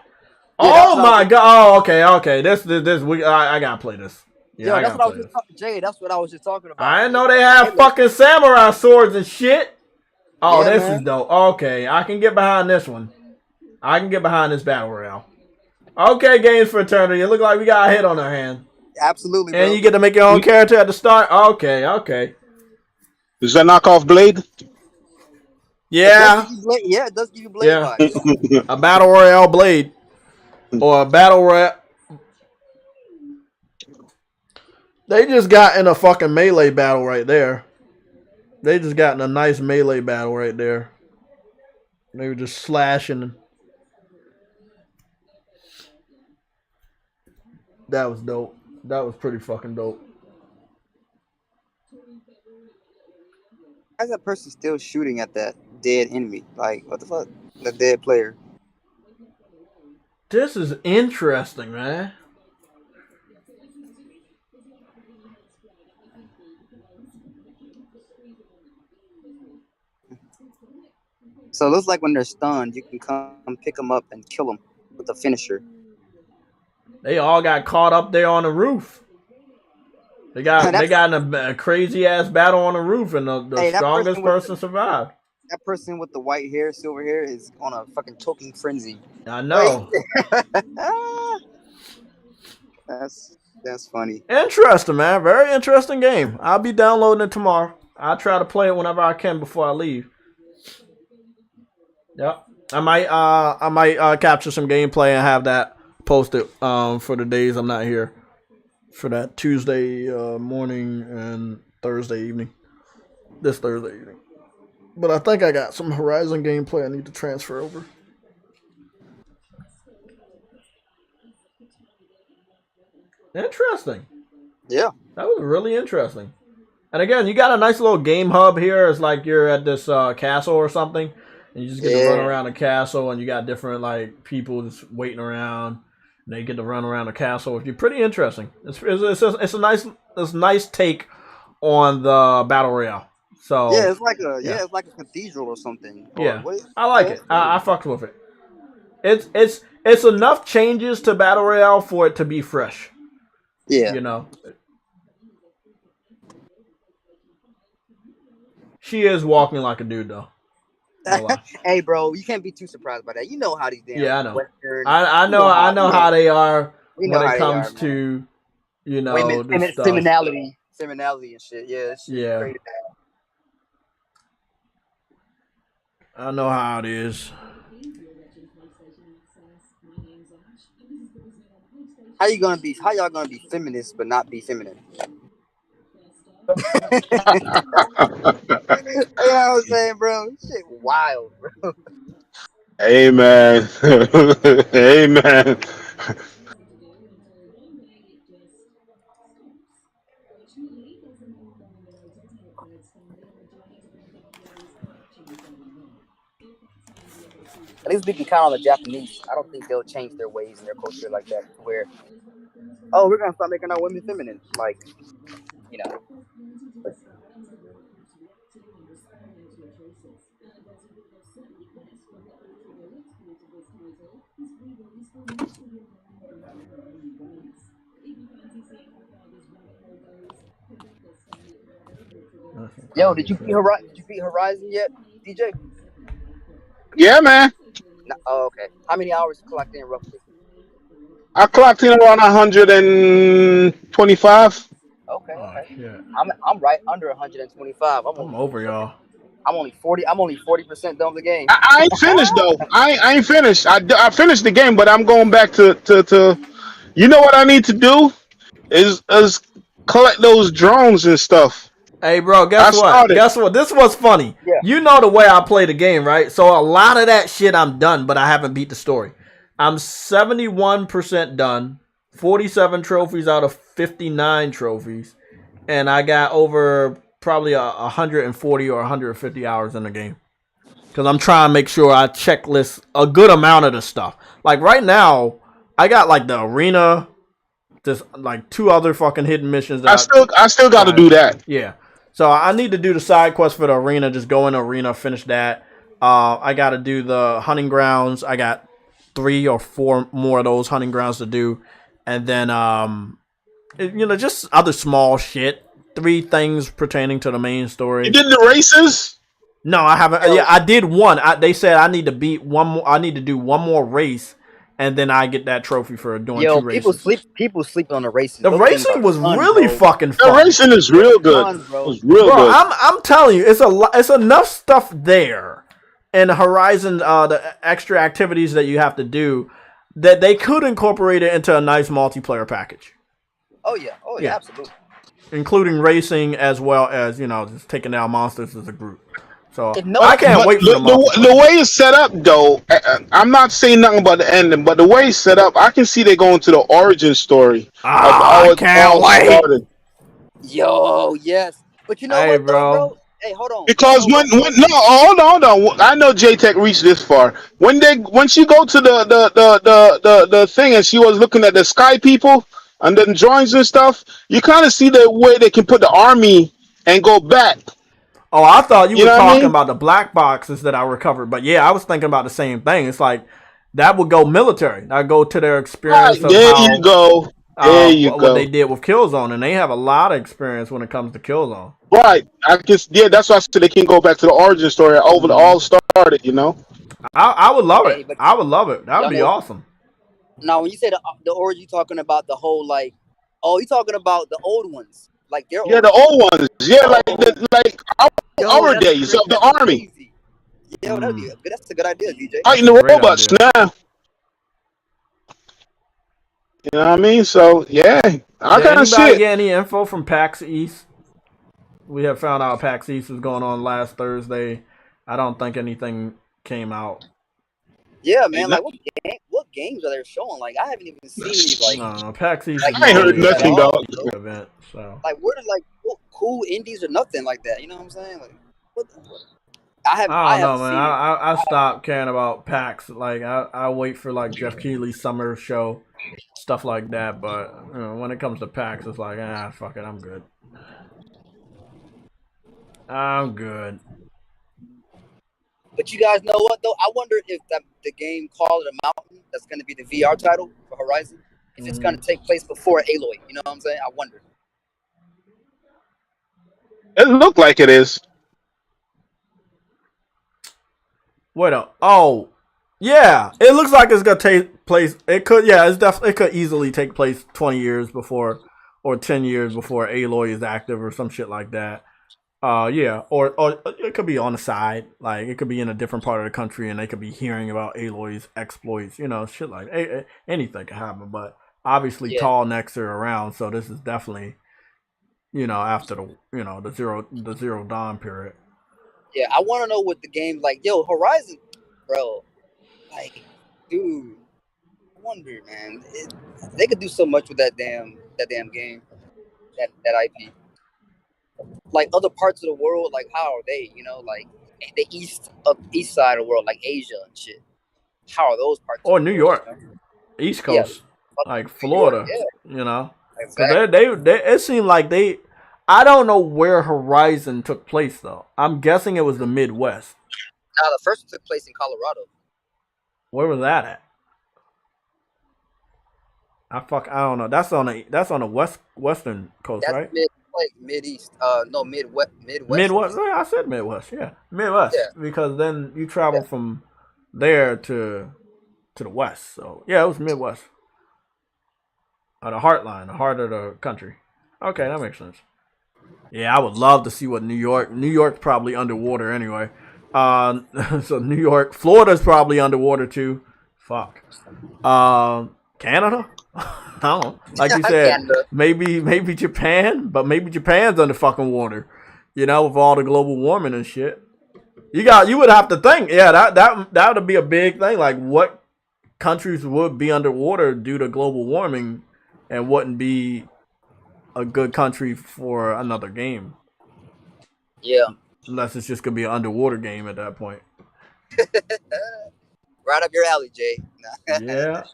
Yeah, oh my god! Oh, okay. This I gotta play this. Yeah, that's what I was just talking. Jay, that's what I was just talking about. I didn't know they have fucking samurai swords and shit. Oh, this is dope. Okay, I can get behind this one. I can get behind this battle royale. Okay, Games for Eternity. It looks like we got a hit on our hand. Absolutely, bro. And you get to make your own character at the start? Okay. Is that knockoff Blade? Yeah. It does give you Blade vibes. A battle royale Blade. Or a battle royale. They just got in a fucking melee battle right there. They just got in a nice melee battle right there. They were just slashing. That was dope. That was pretty fucking dope. Why is that person still shooting at that dead enemy? Like, what the fuck? The dead player. This is interesting, man. So it looks like when they're stunned, you can come pick them up and kill them with a finisher. They all got caught up there on the roof. They got in a crazy ass battle on the roof, and the strongest person survived. That person with the white hair, silver hair, is on a fucking choking frenzy. I know. That's funny. Interesting, man. Very interesting game. I'll be downloading it tomorrow. I try to play it whenever I can before I leave. Yep. I might capture some gameplay and have that posted for the days I'm not here. For that Tuesday morning and Thursday evening. This Thursday evening. But I think I got some Horizon gameplay I need to transfer over. Interesting. Yeah. That was really interesting. And again, you got a nice little game hub here. It's like you're at this castle or something. And you just get to run around the castle, and you got different like people just waiting around. And they get to run around the castle. It's pretty interesting. It's a nice take on the battle royale. So yeah, it's like a cathedral or something. Yeah, I like it. I fucked with it. It's enough changes to battle royale for it to be fresh. Yeah, you know. She is walking like a dude though. No hey, bro, you can't be too surprised by that. You know how these damn I know. Western, I know how they are when it comes to seminality and shit. Yeah, yeah. Crazy. I know how it is. How y'all gonna be feminists but not be feminine? You know what I'm saying, bro? Shit wild, bro. Amen. Amen. At least we can count on the Japanese. I don't think they'll change their ways and their culture like that where, oh, we're gonna start making our women feminine. Like, you know. Yo, did you beat Horizon yet, DJ? Yeah, man. No, oh, okay. How many hours you clocked in roughly? I clocked in around 125. Okay. Oh, shit. I'm right under 125. I'm over y'all. I'm only 40. I'm only 40% done with the game. I ain't finished though. I ain't finished. I finished the game, but I'm going back to. You know what I need to do is collect those drones and stuff. Hey, bro, guess what? This was funny. Yeah. You know the way I play the game, right? So a lot of that shit I'm done, but I haven't beat the story. I'm 71% done, 47 trophies out of 59 trophies, and I got over probably 140 or 150 hours in the game. Because I'm trying to make sure I checklist a good amount of the stuff. Like right now, I got like the arena, just like 2 other fucking hidden missions. I still got to do that. Yeah. So I need to do the side quest for the arena. Just go in the arena, finish that. I got to do the hunting grounds. I got 3 or 4 more of those hunting grounds to do. And then, just other small shit. 3 things pertaining to the main story. You did the races? No, I haven't. Yeah, I did one. They said I need to beat one more. I need to do one more race, and then I get that trophy for doing 2 races. People sleep on the races. The racing was really fucking fun. The racing is real good. It was real good. I'm telling you, it's enough stuff there in Horizon. The extra activities that you have to do, that they could incorporate it into a nice multiplayer package. Oh yeah, absolutely. Including racing as well as just taking down monsters as a group. So I can't wait for the way it's set up, though. I'm not saying nothing about the ending, but the way it's set up, I can see they going to the origin story. I can't wait. Started. Yo, yes, but you know what, bro? Hey, hold on. Because hold on. I know JayTech reached this far. When she go to the thing and she was looking at the sky people and then drawings and stuff, you kind of see the way they can put the army and go back. Oh, I thought you were talking about the black boxes that I recovered. But yeah, I was thinking about the same thing. It's like that would go military. That go to their experience. Right, there you go. What they did with Killzone, and they have a lot of experience when it comes to Killzone. Right. I guess that's why I said they can go back to the origin story over the all started. I would love it. I would love it. That would be awesome. Now, when you say the origin, you talking about the whole you talking about the old ones. Like they're Yeah, OG. the old ones. Yeah, like Oh, our days of the that's army, crazy. Yo, that's a good idea, DJ. fighting That's a the great robots idea. now. You know what I mean? So yeah, I Did kind of see anybody it. get any info from PAX East? We have found out PAX East was going on last Thursday. I don't think anything came out. Yeah, man. Like what games are they showing? Like I haven't even seen these No. PAX East like is I ain't heard normally a nothing, dog. big event. So like where did like cool indies or nothing like that? You know what I'm saying? Like what? I I don't know, haven't man. seen it. I stopped caring about PAX. Like I wait for like Jeff Keighley's summer show, stuff like that. But when it comes to PAX, it's like fuck it, I'm good. I'm good. But you guys know what though? I wonder if the game Call of the Mountain, that's going to be the VR title for Horizon, if it's going to take place before Aloy. You know what I'm saying? I wonder. It looked like it is. Wait up. Oh, yeah. It looks like it's gonna take place. It could. Yeah, it could easily take place 20 years before, or 10 years before Aloy is active, or some shit like that. Yeah. Or it could be on the side. Like it could be in a different part of the country, and they could be hearing about Aloy's exploits. Shit like anything could happen. But obviously, tall necks are around, so this is definitely, after the zero dawn period. Yeah, I want to know what the game like. Yo, Horizon, bro. Like, dude, I wonder, man. They could do so much with that damn game, that IP. Like other parts of the world, like how are they? Like the east side of the world, like Asia and shit. How are those parts? Or of the New world, York, East Coast, like Florida. York, Because they it seemed like they. I don't know where Horizon took place though. I'm guessing it was the Midwest. Now the first one took place in Colorado. Where was that at? I don't know. That's on the western coast, That's right? Mid-east. No, Midwest. Midwest. Yeah, I said Midwest. Yeah, Midwest. Yeah. Because then you travel from there to the west. So yeah, it was Midwest. The heartline, the heart of the country. Okay, that makes sense. Yeah, I would love to see what New York's probably underwater anyway. So New York, Florida's probably underwater too. Fuck. Canada? I don't know. Like you said, maybe Japan, but maybe Japan's under fucking water. With all the global warming and shit. You would have to think, that would be a big thing. Like what countries would be underwater due to global warming and wouldn't be a good country for another game. Yeah. Unless it's just gonna be an underwater game at that point. Right up your alley, Jay. Yeah.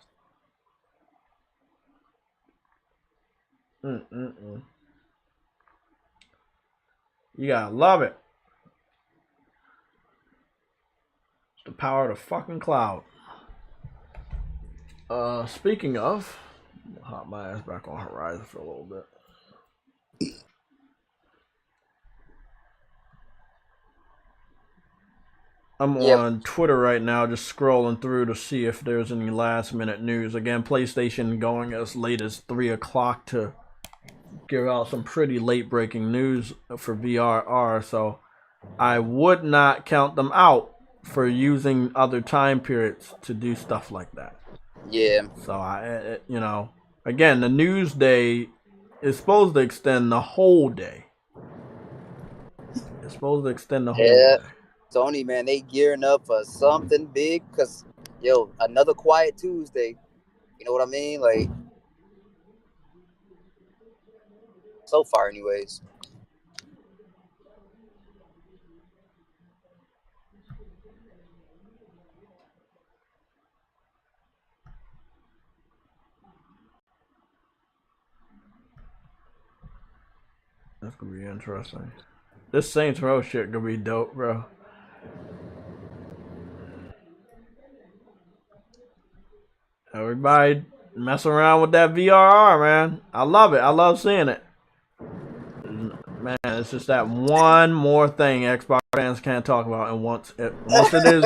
You gotta love it. It's the power of the fucking cloud. Speaking of, I'll hop my ass back on Horizon for a little bit. I'm on Twitter right now, just scrolling through to see if there's any last minute news. Again, PlayStation going as late as 3 o'clock to give out some pretty late breaking news for VRR. So I would not count them out for using other time periods to do stuff like that. Yeah. So again, the news day is supposed to extend the whole day. It's supposed to extend the whole day. Sony, man, they gearing up for something big because, another quiet Tuesday. You know what I mean? Like, so far, anyways. That's gonna be interesting. This Saints Row shit gonna be dope, bro. Everybody messing around with that VRR, man. I love it. I love seeing it. Man, it's just that one more thing Xbox fans can't talk about, and once it is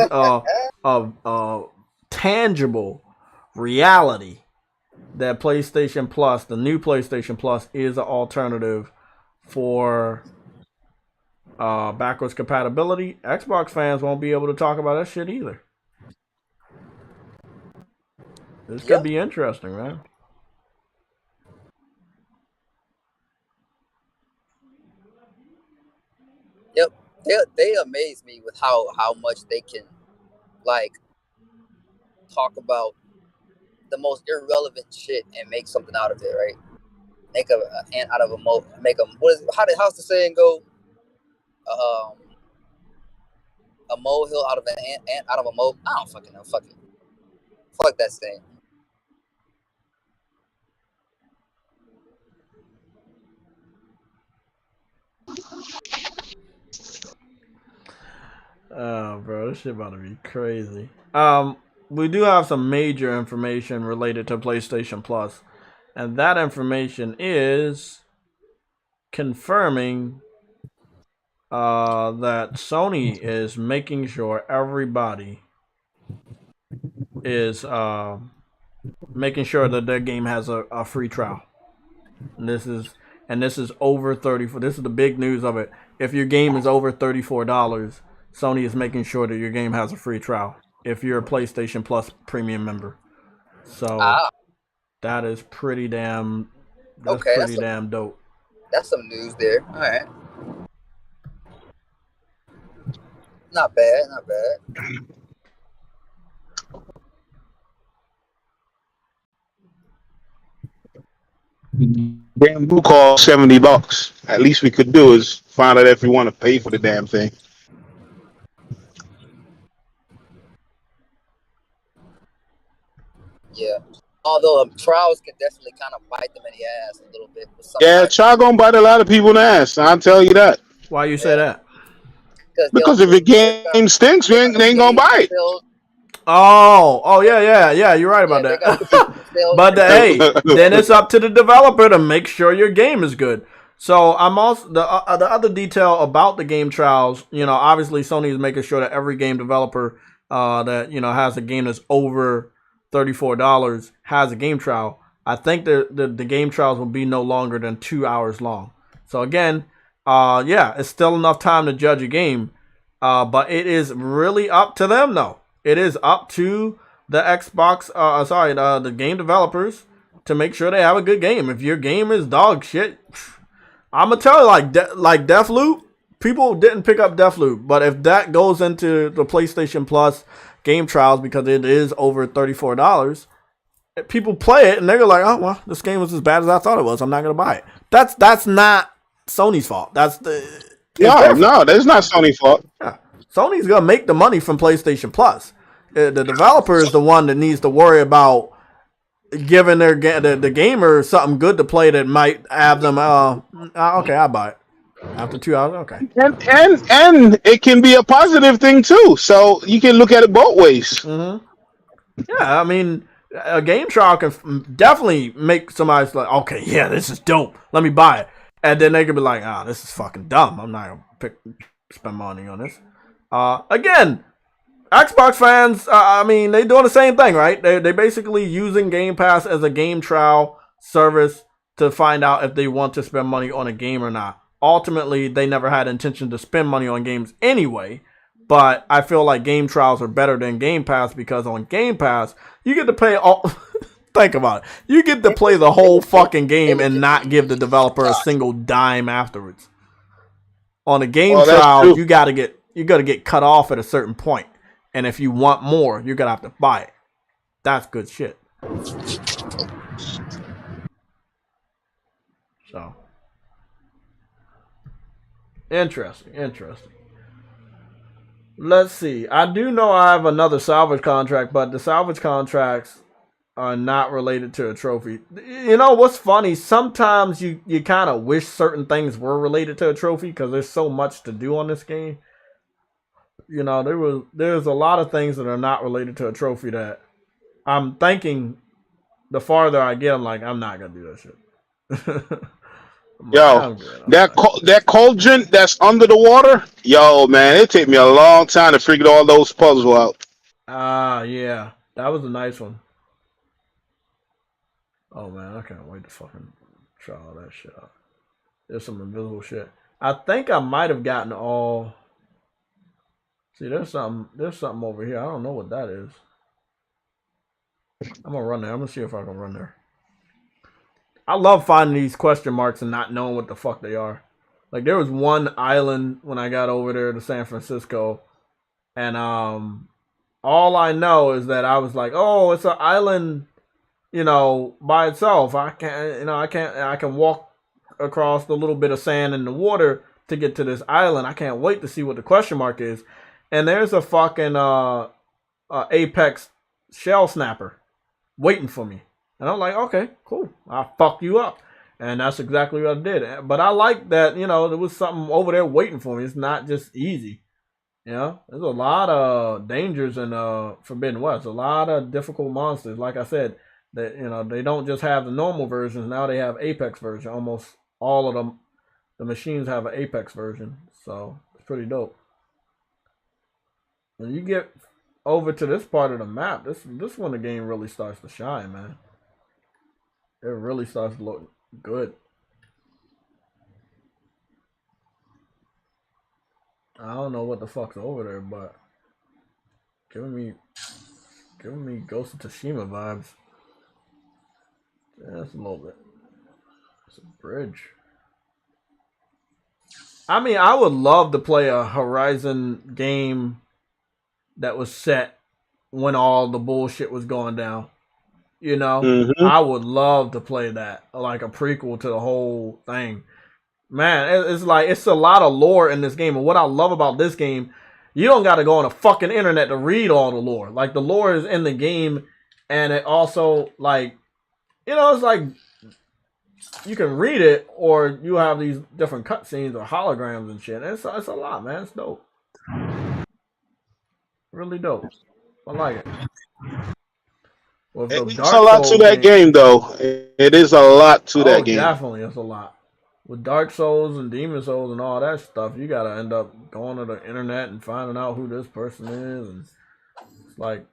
a tangible reality that PlayStation Plus, the new PlayStation Plus, is an alternative for backwards compatibility, Xbox fans won't be able to talk about that shit either. This could be interesting, man. Yep. They amaze me with how much they can like talk about the most irrelevant shit and make something out of it, right? Make a ant out of a mole. Make a how's the saying go? A molehill out of an ant out of a mole. I don't fucking know. Fuck it. Fuck that saying. Oh, bro, this shit about to be crazy. We do have some major information related to PlayStation Plus, and that information is confirming that Sony is making sure everybody is making sure that their game has a free trial. And this is over 34. This is the big news of it. If your game is over $34, Sony is making sure that your game has a free trial if you're a PlayStation Plus premium member. So that is pretty damn. That's pretty damn dope. That's some news there. All right. Not bad. Not bad. Damn blue call $70. At least we could do is find out if we want to pay for the damn thing. Yeah. Although trials can definitely kind of bite them in the ass a little bit. Yeah, trial gonna bite a lot of people in the ass. I'll tell you that. Why you say that? Because if your game stinks, they ain't gonna buy it. Oh, yeah. You're right about that. But hey, then it's up to the developer to make sure your game is good. So I'm also the other detail about the game trials. You know, obviously Sony is making sure that every game developer that has a game that's over $34 has a game trial. I think the game trials will be no longer than 2 hours long. So again, it's still enough time to judge a game, but it is really up to them though. It is up to the Xbox, the game developers to make sure they have a good game. If your game is dog shit, I'm gonna tell you, like Deathloop, people didn't pick up Deathloop, but if that goes into the PlayStation Plus game trials because it is over $34, people play it and they're like, oh well, this game was as bad as I thought it was. I'm not gonna buy it. That's not Sony's fault. That's that's not Sony's fault. Yeah. Sony's gonna make the money from PlayStation Plus. The developer is the one that needs to worry about giving the gamer something good to play that might have them. Okay, I'll buy it after 2 hours. Okay, and it can be a positive thing too. So you can look at it both ways. Mm-hmm. Yeah, I mean, a game trial can definitely make somebody like, okay, yeah, this is dope. Let me buy it, and then they can be like, this is fucking dumb. I'm not gonna spend money on this. Again, Xbox fans, they doing the same thing, right? They basically using Game Pass as a game trial service to find out if they want to spend money on a game or not. Ultimately, they never had intention to spend money on games anyway, but I feel like game trials are better than Game Pass because on Game Pass, you get to pay all... Think about it. You get to play the whole fucking game and not give the developer a single dime afterwards. On a game trial, you gotta get cut off at a certain point. And if you want more, you're going to have to buy it. That's good shit. So. Interesting. Let's see. I do know I have another salvage contract, but the salvage contracts are not related to a trophy. You know what's funny? Sometimes you kind of wish certain things were related to a trophy because there's so much to do on this game. You know, there's a lot of things that are not related to a trophy that I'm thinking the farther I get, I'm like, I'm not going to do that shit. Yo, that cauldron that's under the water, yo, man, it took me a long time to figure all those puzzles out. Yeah. That was a nice one. Oh, man, I can't wait to fucking try all that shit out. There's some invisible shit. I think I might have gotten all. See, there's something over here. I don't know what that is. I'm gonna run there. I'm gonna see if I can run there. I love finding these question marks and not knowing what the fuck they are. Like there was one island when I got over there to San Francisco, and all I know is that I was like, oh, it's an island, by itself. I can walk across the little bit of sand in the water to get to this island. I can't wait to see what the question mark is. And there's a fucking Apex shell snapper waiting for me. And I'm like, okay, cool. I'll fuck you up. And that's exactly what I did. But I like that, there was something over there waiting for me. It's not just easy. There's a lot of dangers in Forbidden West. A lot of difficult monsters. Like I said, that they don't just have the normal versions. Now they have Apex version. Almost all of them, the machines have an Apex version. So it's pretty dope. When you get over to this part of the map, this when the game really starts to shine, man. It really starts to look good. I don't know what the fuck's over there, but giving me Ghost of Tsushima vibes. Yeah, that's a little bit. It's a bridge. I mean, I would love to play a Horizon game that was set when all the bullshit was going down. I would love to play that, like a prequel to the whole thing. Man, it's like it's a lot of lore in this game, and what I love about this game, you don't got to go on the fucking internet to read all the lore. Like the lore is in the game, and it also like, it's like you can read it, or you have these different cutscenes or holograms and shit. It's a lot, man. It's dope. Really dope. I like it. It's a lot to that game, though. It is a lot to that game. Definitely, it's a lot. With Dark Souls and Demon Souls and all that stuff, you gotta end up going to the internet and finding out who this person is, and it's like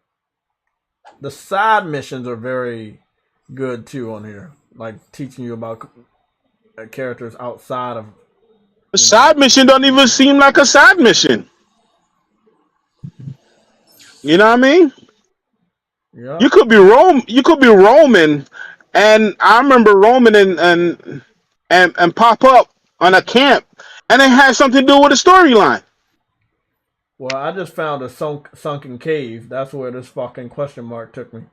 the side missions are very good too on here, like teaching you about characters outside of. The side mission don't even seem like a side mission. You know what I mean? Yeah. You could be roaming, and I remember roaming and pop up on a camp, and it had something to do with the storyline. Well, I just found a sunken cave. That's where this fucking question mark took me.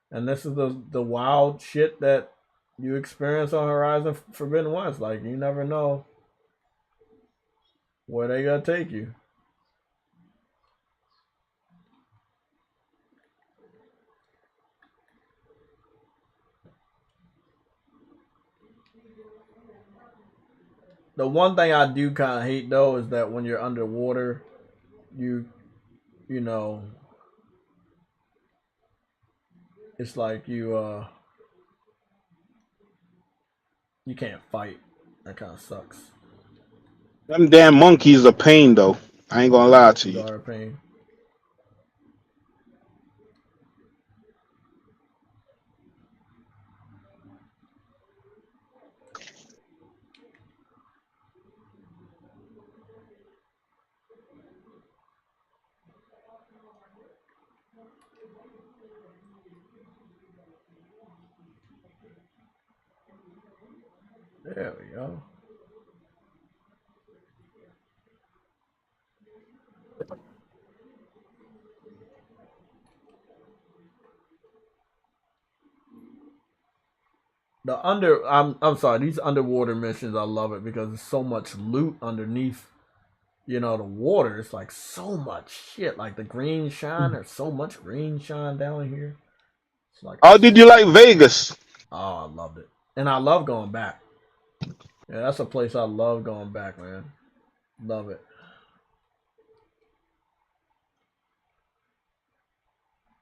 And this is the wild shit that you experience on Horizon Forbidden West. Like, you never know where they gonna take you. The one thing I do kind of hate, though, is that when you're underwater, it's like you can't fight. That kind of sucks. Them damn monkeys are pain, though. I ain't gonna lie to you. They are a pain. There we go. I'm sorry, these underwater missions, I love it because there's so much loot underneath, the water. It's like so much shit. Like the green shine, there's so much green shine down here. It's like, how did you like Vegas? Oh, I loved it. And I love going back. Yeah, that's a place I love going back, man. Love it.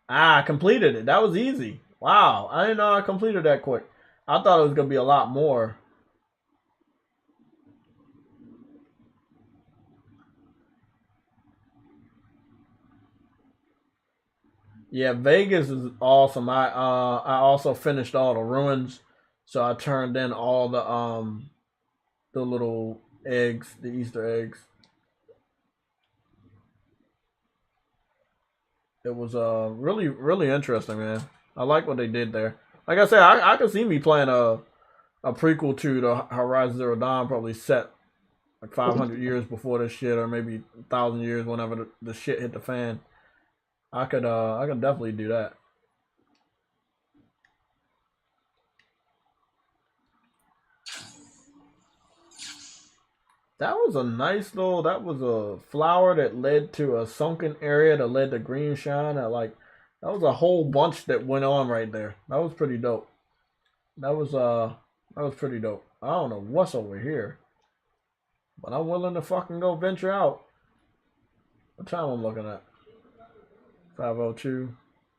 I completed it. That was easy. Wow. I didn't know I completed that quick. I thought it was going to be a lot more. Yeah, Vegas is awesome. I also finished all the ruins, so I turned in all the the little eggs, the Easter eggs. It was really really interesting, man. I like what they did there. Like I said, I could see me playing a prequel to the Horizon Zero Dawn, probably set like 500 years before this shit, or maybe 1,000 years whenever the shit hit the fan. I could definitely do that. That was a nice little. That was a flower that led to a sunken area that led to green shine. That was a whole bunch that went on right there. That was pretty dope. That was pretty dope. I don't know what's over here, but I'm willing to fucking go venture out. What time I'm looking at? 5:02.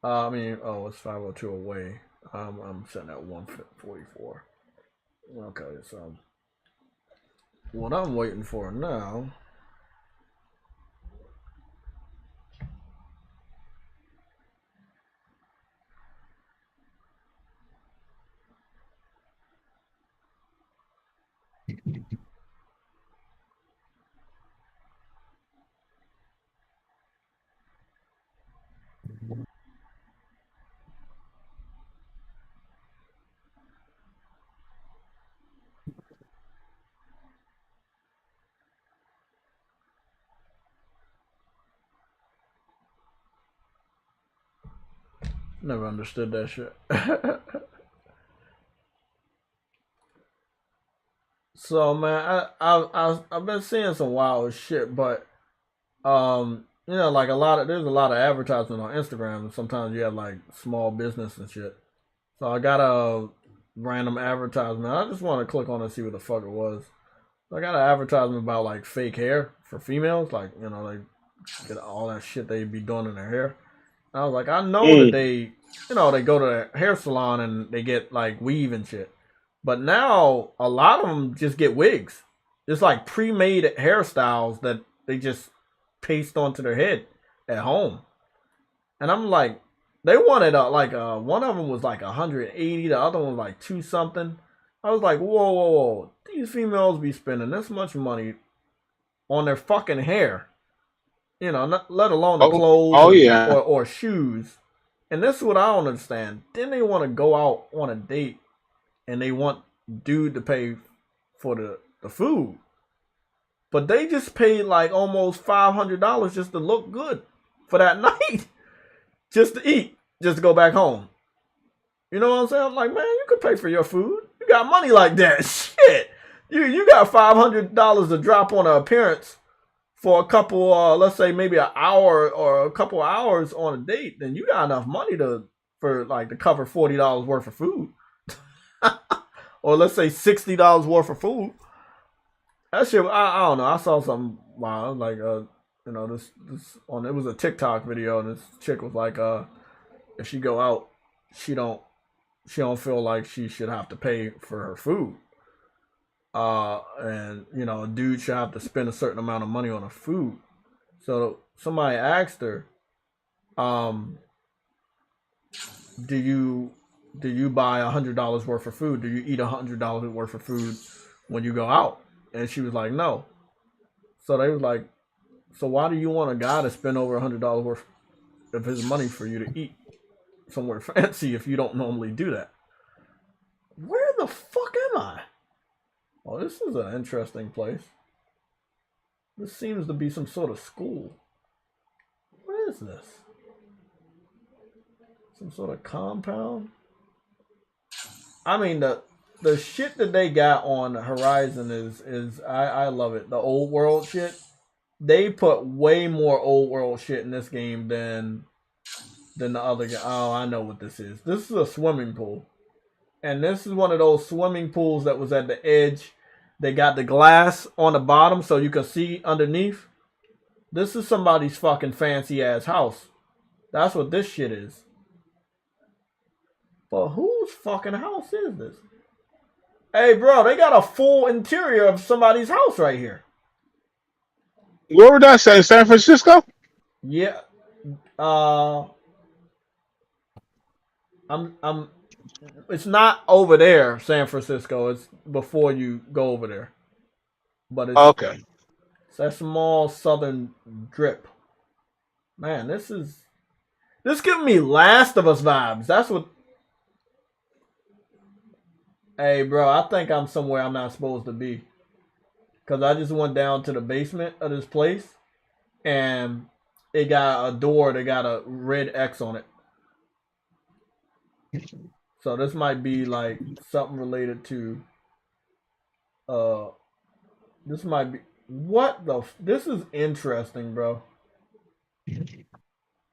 It's 5:02 away. I'm sitting at 1:44. Okay, so what I'm waiting for now. Never understood that shit. So man, I've been seeing some wild shit, but like there's a lot of advertisement on Instagram, and sometimes you have like small business and shit. So I got a random advertisement. I just want to click on it and see what the fuck it was. So I got an advertisement about like fake hair for females, like they get all that shit they be doing in their hair. And I was like, I know that they go to the hair salon and they get like weave and shit. But now a lot of them just get wigs. It's like pre-made hairstyles that they just paste onto their head at home. And I'm like, they wanted one of them was like 180, the other one was like 2 something. I was like, whoa. These females be spending this much money on their fucking hair. Not let alone the clothes or shoes. And this is what I don't understand. Then they want to go out on a date and they want dude to pay for the food. But they just paid like almost $500 just to look good for that night. Just to eat. Just to go back home. You know what I'm saying? I'm like, man, you could pay for your food. You got money like that. Shit. You got $500 to drop on an appearance for a couple, let's say maybe an hour or a couple hours on a date, then you got enough money to cover $40 worth of food. Or let's say $60 worth of food. That shit, I don't know. I saw something wild, like this it was a TikTok video, and this chick was like, if she go out, she don't feel like she should have to pay for her food. And a dude should have to spend a certain amount of money on a food. So somebody asked her, do you buy $100 worth of food? Do you eat $100 worth of food when you go out? And she was like, no. So they was like, so why do you want a guy to spend over $100 worth of his money for you to eat somewhere fancy if you don't normally do that? Where the fuck am I? Oh, this is an interesting place. This seems to be some sort of school. What is this? Some sort of compound? I mean, the shit that they got on Horizon is I love it. The old world shit. They put way more old world shit in this game than the other game. Oh, I know what this is. This is a swimming pool. And this is one of those swimming pools that was at the edge. They got the glass on the bottom so you can see underneath. This is somebody's fucking fancy ass house. That's what this shit is. But whose fucking house is this? Hey, bro, they got a full interior of somebody's house right here. Where would that say? San Francisco? Yeah. It's not over there, San Francisco. It's before you go over there. but it's Okay. that small southern drip. Man, this giving me Last of Us vibes. That's what. Hey, bro, I think I'm somewhere I'm not supposed to be. Cause I just went down to the basement of this place, and it got a door that got a red X on it. So this might be like something related to. This might be what the. This is interesting, bro.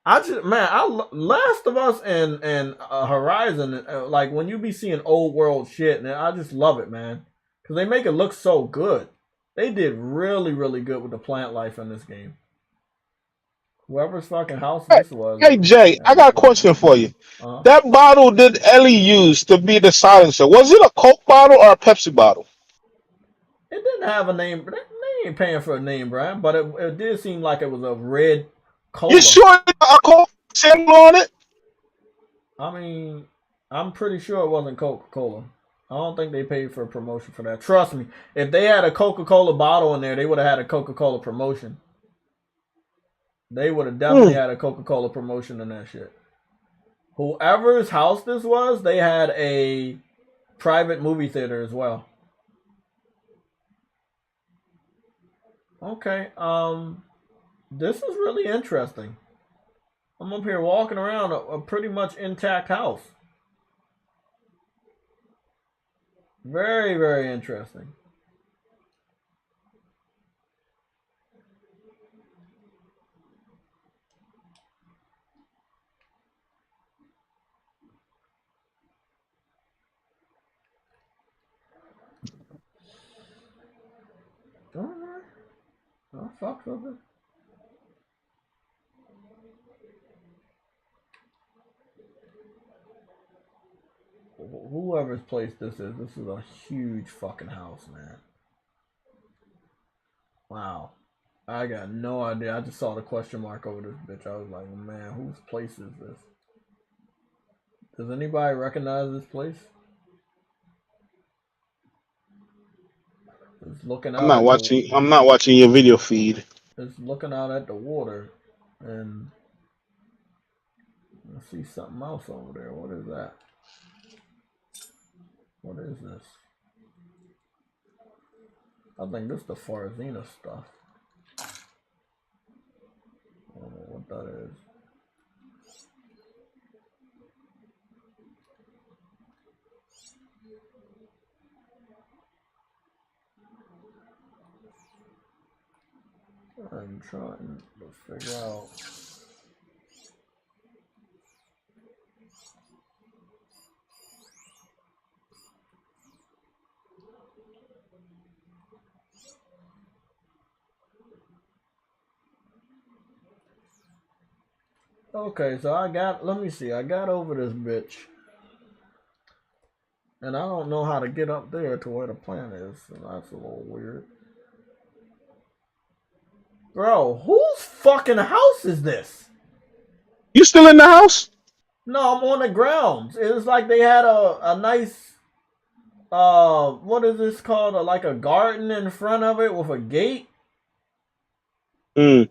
Last of Us and Horizon, like when you be seeing old world shit, and I just love it, man, because they make it look so good. They did really, really good with the plant life in this game. Whoever's fucking house Hey, this was, hey Jay, yeah, I they got a fucking question nailed for you. it. That bottle that Ellie used to be the silencer, was it a Coke bottle or a Pepsi bottle? It didn't have a name. They ain't paying for a name brand, but it did seem like it was a red You cola. sure it's a Coke symbol on it? I mean, I'm pretty sure it wasn't Coca-Cola. I don't think they paid for a promotion for that. Trust me, if they had a Coca-Cola bottle in there, they would have had a Coca-Cola promotion. They would have definitely had a Coca-Cola promotion in that shit. Whoever's house this was, they had a private movie theater as well. Okay, this is really interesting. I'm up here walking around a pretty much intact house. Very, very interesting. Alright. I'll fuck with it. Whoever's place this is a huge fucking house, man. Wow. I got no idea. I just saw the question mark over this bitch. I was like, man, whose place is this? Does anybody recognize this place? It's looking I'm out not at the watching. I'm not watching your video feed. it's looking out at the water, and I see something else over there. What is that? What is this? I think this is the Farzina stuff. I don't know what that is. I'm trying to figure out. Okay, so let me see, I got over this bitch. And I don't know how to get up there to where the plant is, so that's a little weird. Bro, whose fucking house is this? You still in the house? No, I'm on the grounds. It's like they had a nice, what is this called? Like a garden in front of it with a gate. Mm.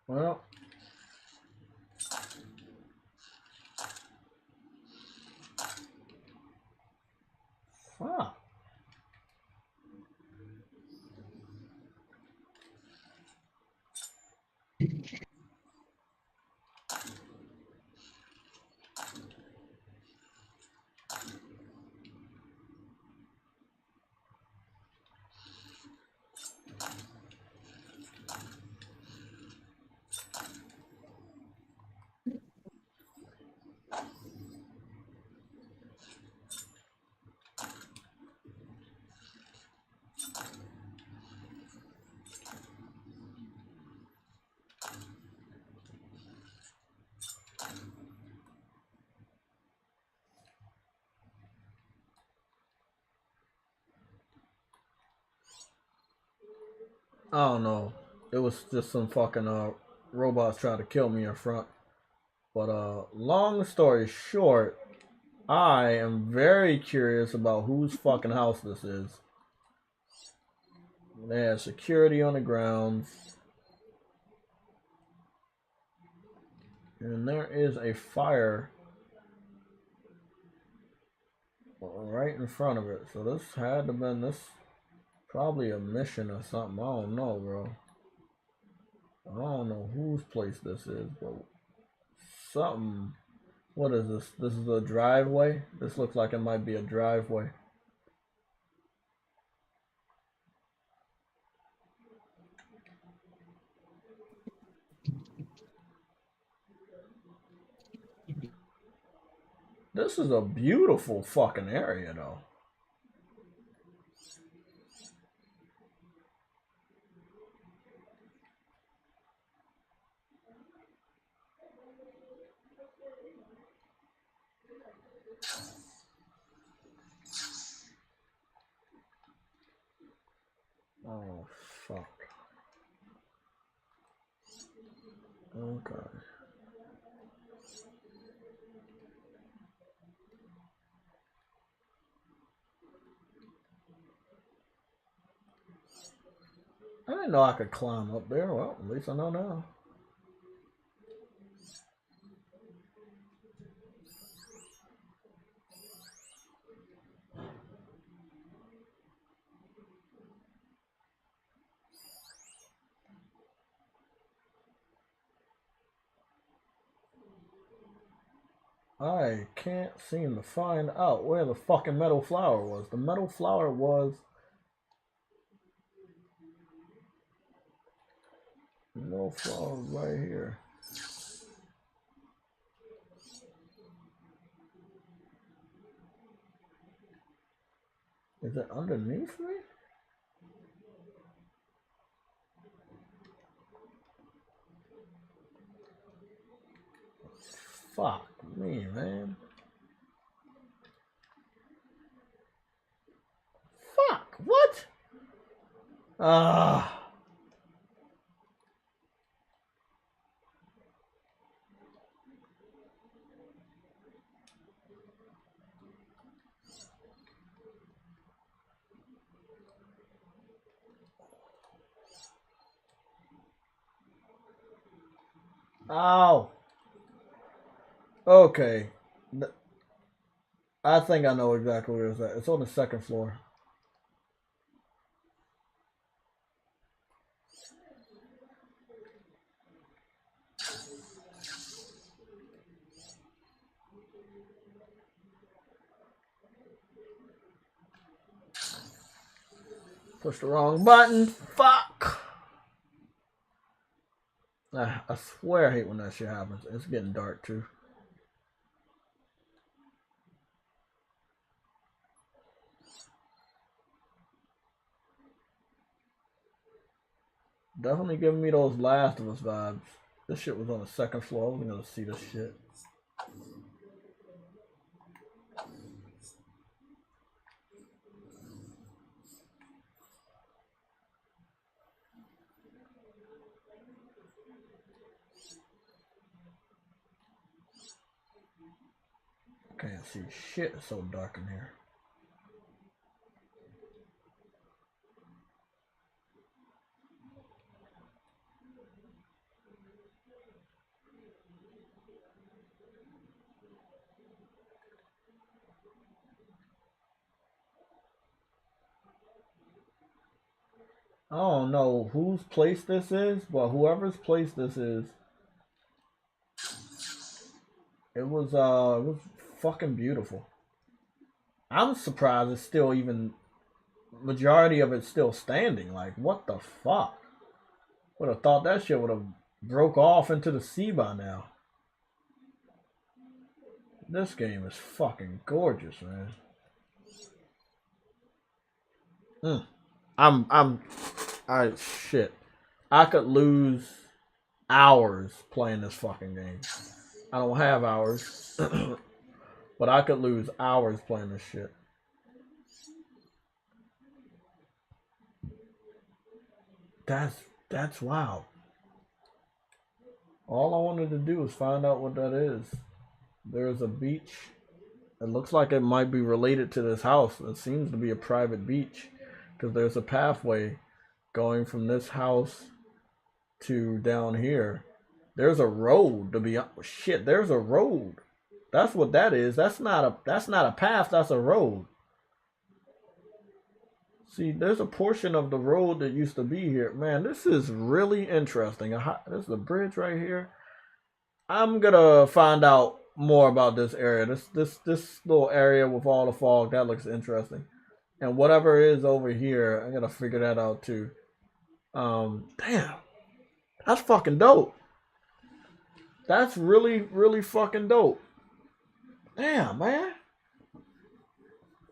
Well, fuck. I don't know. It was just some fucking robots trying to kill me in front. But long story short, I am very curious about whose fucking house this is. They have security on the grounds. And there is a fire right in front of it. So this had to have been this, probably a mission or something. I don't know, bro. I don't know whose place this is, but something. What is this? This is a driveway? This looks like it might be a driveway. This is a beautiful fucking area, though. Oh, fuck. Okay. I didn't know I could climb up there. Well, at least I know now. I can't seem to find out where the fucking metal flower was. The metal flower was... The metal flower was right here. Is it underneath me? Fuck me, man. Fuck, what? Ah. Ow. Okay. I think I know exactly where it's at. It's on the second floor. Push the wrong button. Fuck. I swear I hate when that shit happens. It's getting dark too. Definitely giving me those Last of Us vibes. This shit was on the second floor. I wasn't gonna see this shit. Can't see shit. It's so dark in here. I don't know whose place this is, but whoever's place this is, it was fucking beautiful. I'm surprised it's still even, majority of it's still standing. Like, what the fuck? Would have thought that shit would have broke off into the sea by now. This game is fucking gorgeous, man. Shit. I could lose hours playing this fucking game. I don't have hours, but I could lose hours playing this shit. That's wild. All I wanted to do was find out what that is. There's a beach. It looks like it might be related to this house. It seems to be a private beach because there's a pathway going from this house to down here. There's a road to be shit. There's a road. That's what that is. That's not a path. That's a road. See, there's a portion of the road that used to be here. Man, this is really interesting. There's a bridge right here. I'm gonna find out more about this area. This little area with all the fog, that looks interesting. And whatever is over here, I'm gonna figure that out too. Damn. That's fucking dope. That's really, really fucking dope. Damn, man.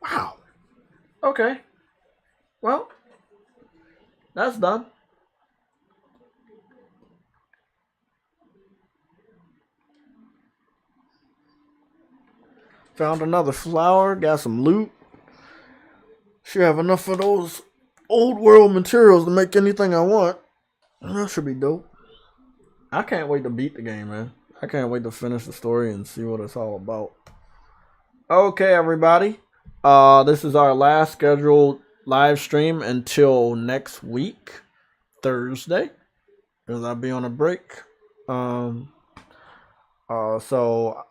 Wow. Okay. Well, that's done. Found another flower, got some loot. Should have enough of those old world materials to make anything I want. That should be dope. I can't wait to beat the game, man. I can't wait to finish the story and see what it's all about. Okay, everybody. This is our last scheduled live stream until next week, Thursday, because I'll be on a break. So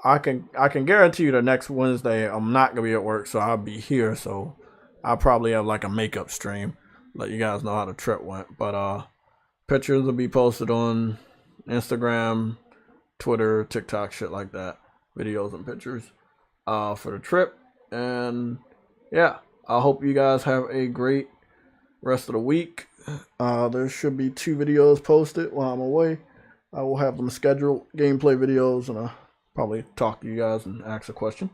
I can guarantee you the next Wednesday I'm not gonna be at work, so I'll be here. So I'll probably have like a makeup stream, let you guys know how the trip went. But pictures will be posted on Instagram, Twitter, TikTok, shit like that. Videos and pictures for the trip. And yeah, I hope you guys have a great rest of the week. There should be 2 videos posted while I'm away. I will have them scheduled gameplay videos, and I'll probably talk to you guys and ask a question.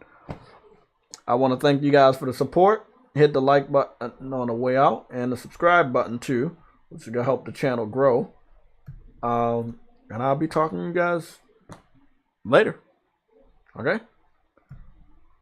I want to thank you guys for the support. Hit the like button on the way out and the subscribe button too, which is going to help the channel grow. And I'll be talking to you guys later. Okay?